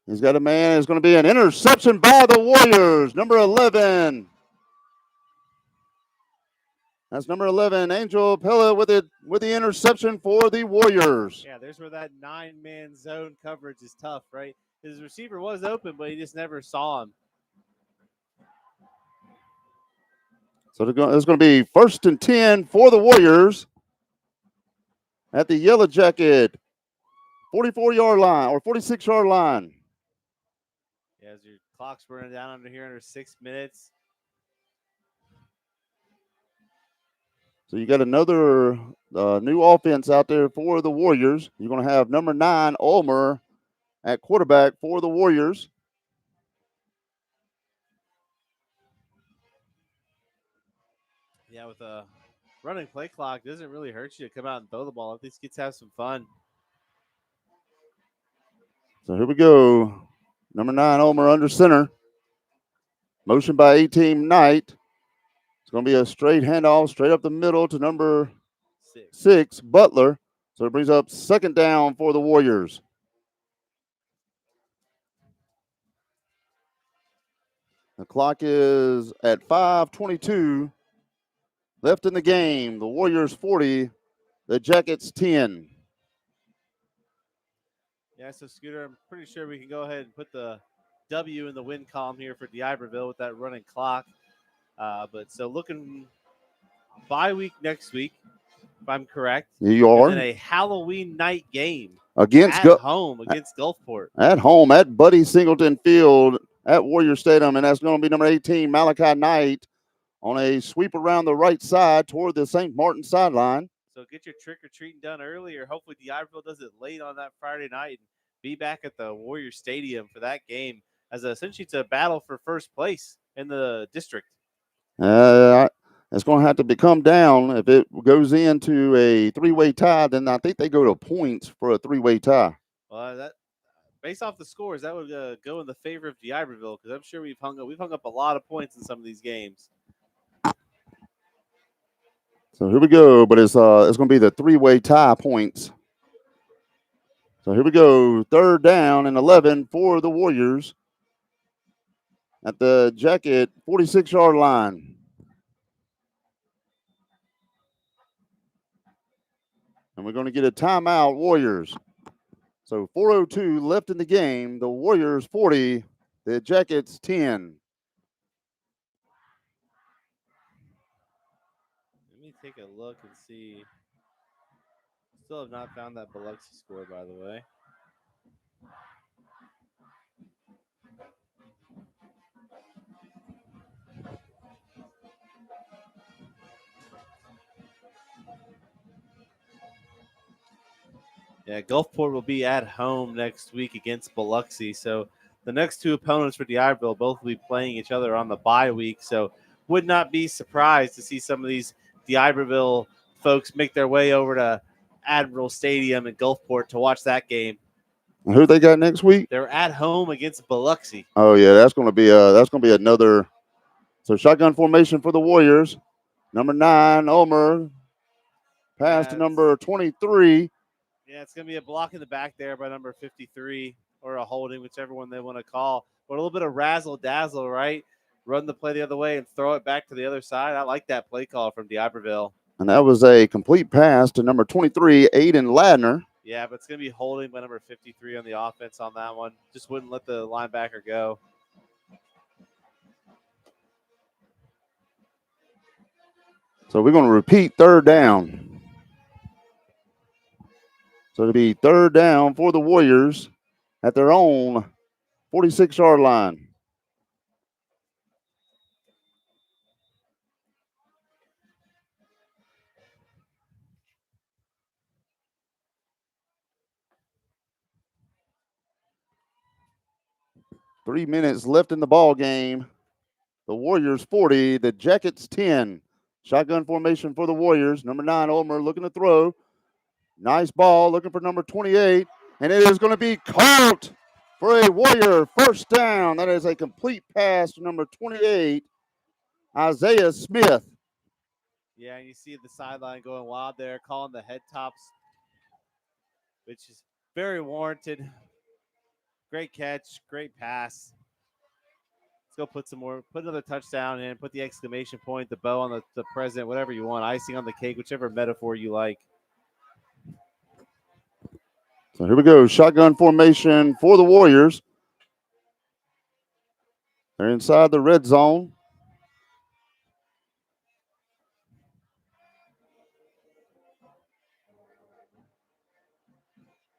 [SPEAKER 2] He's got a man. It's going to be an interception by the Warriors. Number 11. That's number 11, Angel Pella with the interception for the Warriors.
[SPEAKER 3] Yeah, there's where that 9-man zone coverage is tough, right? His receiver was open, but he just never saw him.
[SPEAKER 2] So it's going to be 1st and 10 for the Warriors at the Yellow Jacket 44-yard line or 46-yard line.
[SPEAKER 3] Yeah, as your clock's running down under here under 6 minutes.
[SPEAKER 2] So you got another new offense out there for the Warriors. You're going to have number 9, Ulmer, at quarterback for the Warriors.
[SPEAKER 3] Yeah, with a running play clock, doesn't really hurt you to come out and throw the ball. Let these kids have some fun.
[SPEAKER 2] So here we go. Number 9, Ulmer under center. Motion by 18, Knight. It's going to be a straight handoff, straight up the middle to number 6, Butler. So it brings up second down for the Warriors. The clock is at 5:22 left in the game. The Warriors 40, the Jackets 10.
[SPEAKER 3] Yeah, so Scooter, I'm pretty sure we can go ahead and put the W in the win column here for D'Iberville with that running clock. But so looking bye week next week, if I'm correct.
[SPEAKER 2] You are.
[SPEAKER 3] And then a Halloween night game
[SPEAKER 2] Against
[SPEAKER 3] home against Gulfport.
[SPEAKER 2] At home at Buddy Singleton Field at Warrior Stadium, and that's going to be number 18, Malachi Knight, on a sweep around the right side toward the St. Martin sideline.
[SPEAKER 3] So get your trick-or-treating done early, or hopefully D'Iberville does it late on that Friday night and be back at the Warrior Stadium for that game, as essentially it's a battle for first place in the district.
[SPEAKER 2] It's going to have to become down. If it goes into a 3-way tie, then I think they go to points for a 3-way tie.
[SPEAKER 3] Well, that based off the scores, that would go in the favor of D'Iberville because I'm sure we've hung up a lot of points in some of these games.
[SPEAKER 2] So here we go, but it's going to be the three-way tie points. So here we go, third down and 11 for the Warriors at the Jacket 46-yard line. And we're going to get a timeout, Warriors. So 4:02 left in the game. The Warriors 40, the Jackets 10.
[SPEAKER 3] Let me take a look and see. Still have not found that Biloxi score, by the way. Yeah, Gulfport will be at home next week against Biloxi. So the next two opponents for D'Iberville both will be playing each other on the bye week. So would not be surprised to see some of these D'Iberville folks make their way over to Admiral Stadium in Gulfport to watch that game.
[SPEAKER 2] And who they got next week?
[SPEAKER 3] They're at home against Biloxi.
[SPEAKER 2] Oh yeah, that's going to be another. So shotgun formation for the Warriors. Number 9, Omer. Pass to number 23.
[SPEAKER 3] Yeah, it's going to be a block in the back there by number 53 or a holding, whichever one they want to call. But a little bit of razzle dazzle, right? Run the play the other way and throw it back to the other side. I like that play call from D'Iberville.
[SPEAKER 2] And that was a complete pass to number 23, Aiden Ladner.
[SPEAKER 3] Yeah, but it's going to be holding by number 53 on the offense on that one. Just wouldn't let the linebacker go.
[SPEAKER 2] So we're going to repeat third down. So it'll be third down for the Warriors at their own 46-yard line. Three minutes left in the ball game. The Warriors 40, the Jackets 10. Shotgun formation for the Warriors. Number 9, Omer looking to throw. Nice ball, looking for number 28. And it is going to be caught for a Warrior first down. That is a complete pass to number 28, Isaiah Smith.
[SPEAKER 3] Yeah, and you see the sideline going wild there, calling the head tops, which is very warranted. Great catch, great pass. Let's go put another touchdown in, put the exclamation point, the bow on the present, whatever you want, icing on the cake, whichever metaphor you like.
[SPEAKER 2] So here we go, shotgun formation for the Warriors. They're inside the red zone.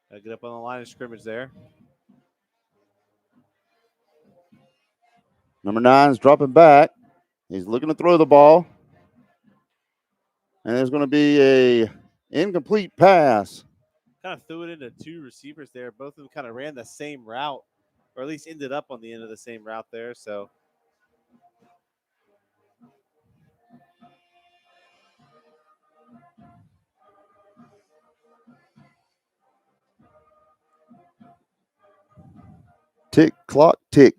[SPEAKER 3] Gotta get up on the line of scrimmage there.
[SPEAKER 2] Number 9 is dropping back. He's looking to throw the ball. And there's going to be a incomplete pass.
[SPEAKER 3] Kind of threw it into two receivers there. Both of them kind of ran the same route, or at least ended up on the end of the same route there. So
[SPEAKER 2] Tick, clock, tick.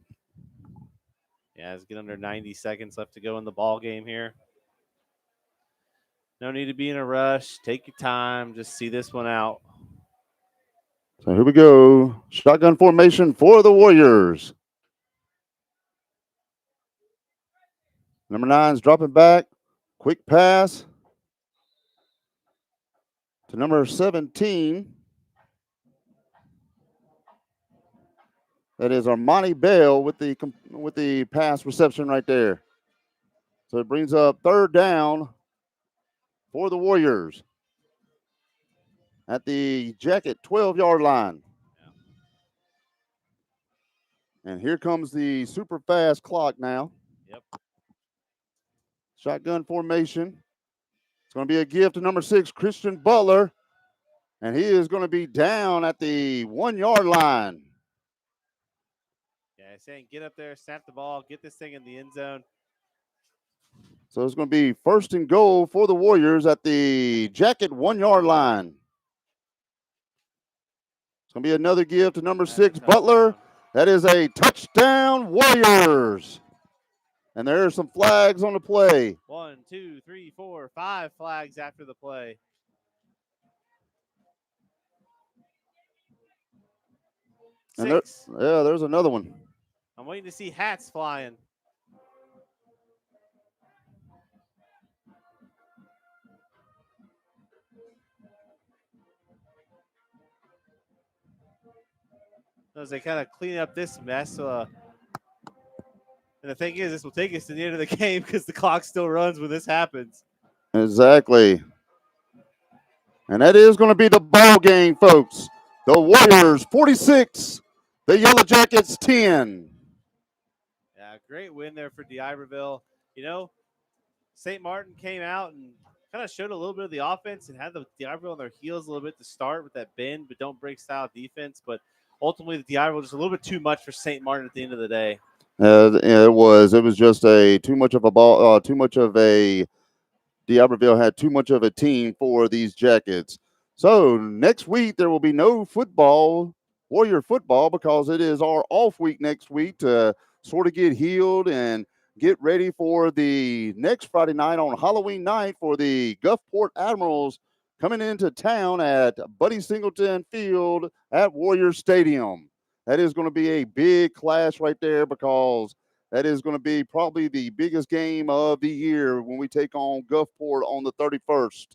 [SPEAKER 3] yeah, let's get under 90 seconds left to go in the ball game here. No need to be in a rush. Take your time. Just see this one out.
[SPEAKER 2] So here we go. Shotgun formation for the Warriors. Number 9's dropping back. Quick pass to number 17. That is Armani Bell with the pass reception right there. So it brings up third down for the Warriors at the Jacket 12-yard line. And here comes the super fast clock now.
[SPEAKER 3] Yep.
[SPEAKER 2] Shotgun formation. It's going to be a give to number 6, Christian Butler. And he is going to be down at the 1-yard line.
[SPEAKER 3] Yeah, saying get up there, snap the ball, get this thing in the end zone.
[SPEAKER 2] So it's going to be first and goal for the Warriors at the Jacket 1-yard line. It's going to be another give to number
[SPEAKER 3] That's a
[SPEAKER 2] 6, Butler.
[SPEAKER 3] touchdown.
[SPEAKER 2] That is a touchdown, Warriors. And there are some flags on the play.
[SPEAKER 3] 1, 2, 3, 4, 5 flags after the play.
[SPEAKER 2] And there,
[SPEAKER 3] 6.
[SPEAKER 2] yeah, there's another one.
[SPEAKER 3] I'm waiting to see hats flying. As they kind of clean up this mess. And the thing is, this will take us to the end of the game because the clock still runs when this happens.
[SPEAKER 2] Exactly. And that is going to be the ball game, folks. The Warriors 46, the Yellowjackets 10.
[SPEAKER 3] Yeah, great win there for D'Iberville. You know, St. Martin came out and kind of showed a little bit of the offense and had the D'Iberville on their heels a little bit to start with that bend but don't break style defense. But ultimately, the D'Iberville just a little bit too much for St. Martin at the end of the day.
[SPEAKER 2] It was just too much of a ball, too much of a D'Iberville had too much of a team for these Jackets. So next week there will be no football, Warrior football, because it is our off week next week to sort of get healed and get ready for the next Friday night on Halloween night for the Gulfport Admirals coming into town at Buddy Singleton Field at Warrior Stadium. That is going to be a big clash right there because that is going to be probably the biggest game of the year when we take on Gulfport on the 31st.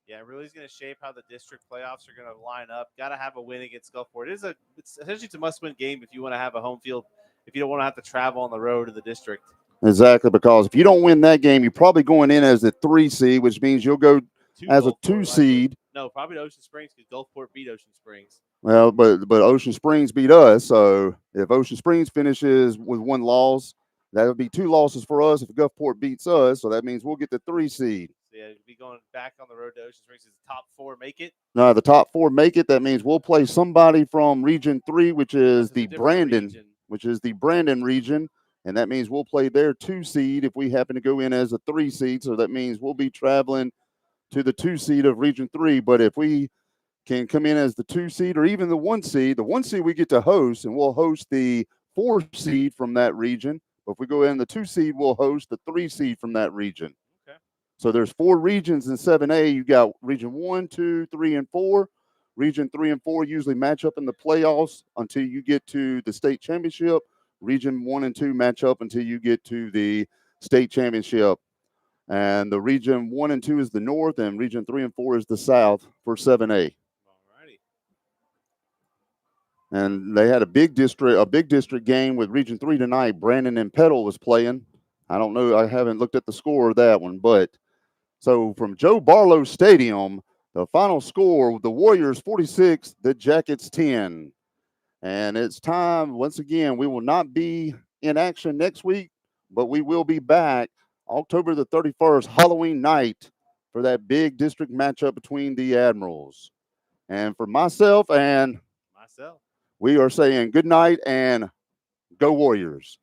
[SPEAKER 3] Yeah, really is going to shape how the district playoffs are going to line up. Got to have a win against Gulfport. It's essentially a must-win game if you want to have a home field. If you don't want to have to travel on the road to the district.
[SPEAKER 2] Exactly, because if you don't win that game, you're probably going in as a 3 seed, which means you'll go as a 2 seed.
[SPEAKER 3] No, probably to Ocean Springs because Gulfport beat Ocean Springs.
[SPEAKER 2] Well, but Ocean Springs beat us, so if Ocean Springs finishes with 1 loss, that would be 2 losses for us if Gulfport beats us, so that means we'll get the 3 seed.
[SPEAKER 3] So yeah, be going back on the road to Ocean Springs. Is the top 4 make it?
[SPEAKER 2] No, the top 4 make it. That means we'll play somebody from Region 3, which is the Brandon region. And that means we'll play their 2 seed if we happen to go in as a 3 seed. So that means we'll be traveling to the 2 seed of Region 3. But if we can come in as the 2 seed or even the 1 seed we get to host, and we'll host the 4 seed from that region. But if we go in the 2 seed, we'll host the 3 seed from that region.
[SPEAKER 3] Okay.
[SPEAKER 2] So there's 4 regions in 7A. You got Region 1, 2, 3, and 4. Region 3 and 4 usually match up in the playoffs until you get to the state championship. Region 1 and 2 match up until you get to the state championship. And the Region 1 and 2 is the north, and Region 3 and 4 is the south for 7A.
[SPEAKER 3] Alrighty.
[SPEAKER 2] And they had a big district game with Region 3 tonight. Brandon and Petal was playing. I don't know. I haven't looked at the score of that one. But so from Joe Barlow Stadium, the final score, the Warriors 46, the Jackets 10. And it's time, once again, we will not be in action next week, but we will be back October the 31st, Halloween night, for that big district matchup between the Admirals. And for myself,
[SPEAKER 3] Myself.
[SPEAKER 2] we are saying good night and go Warriors.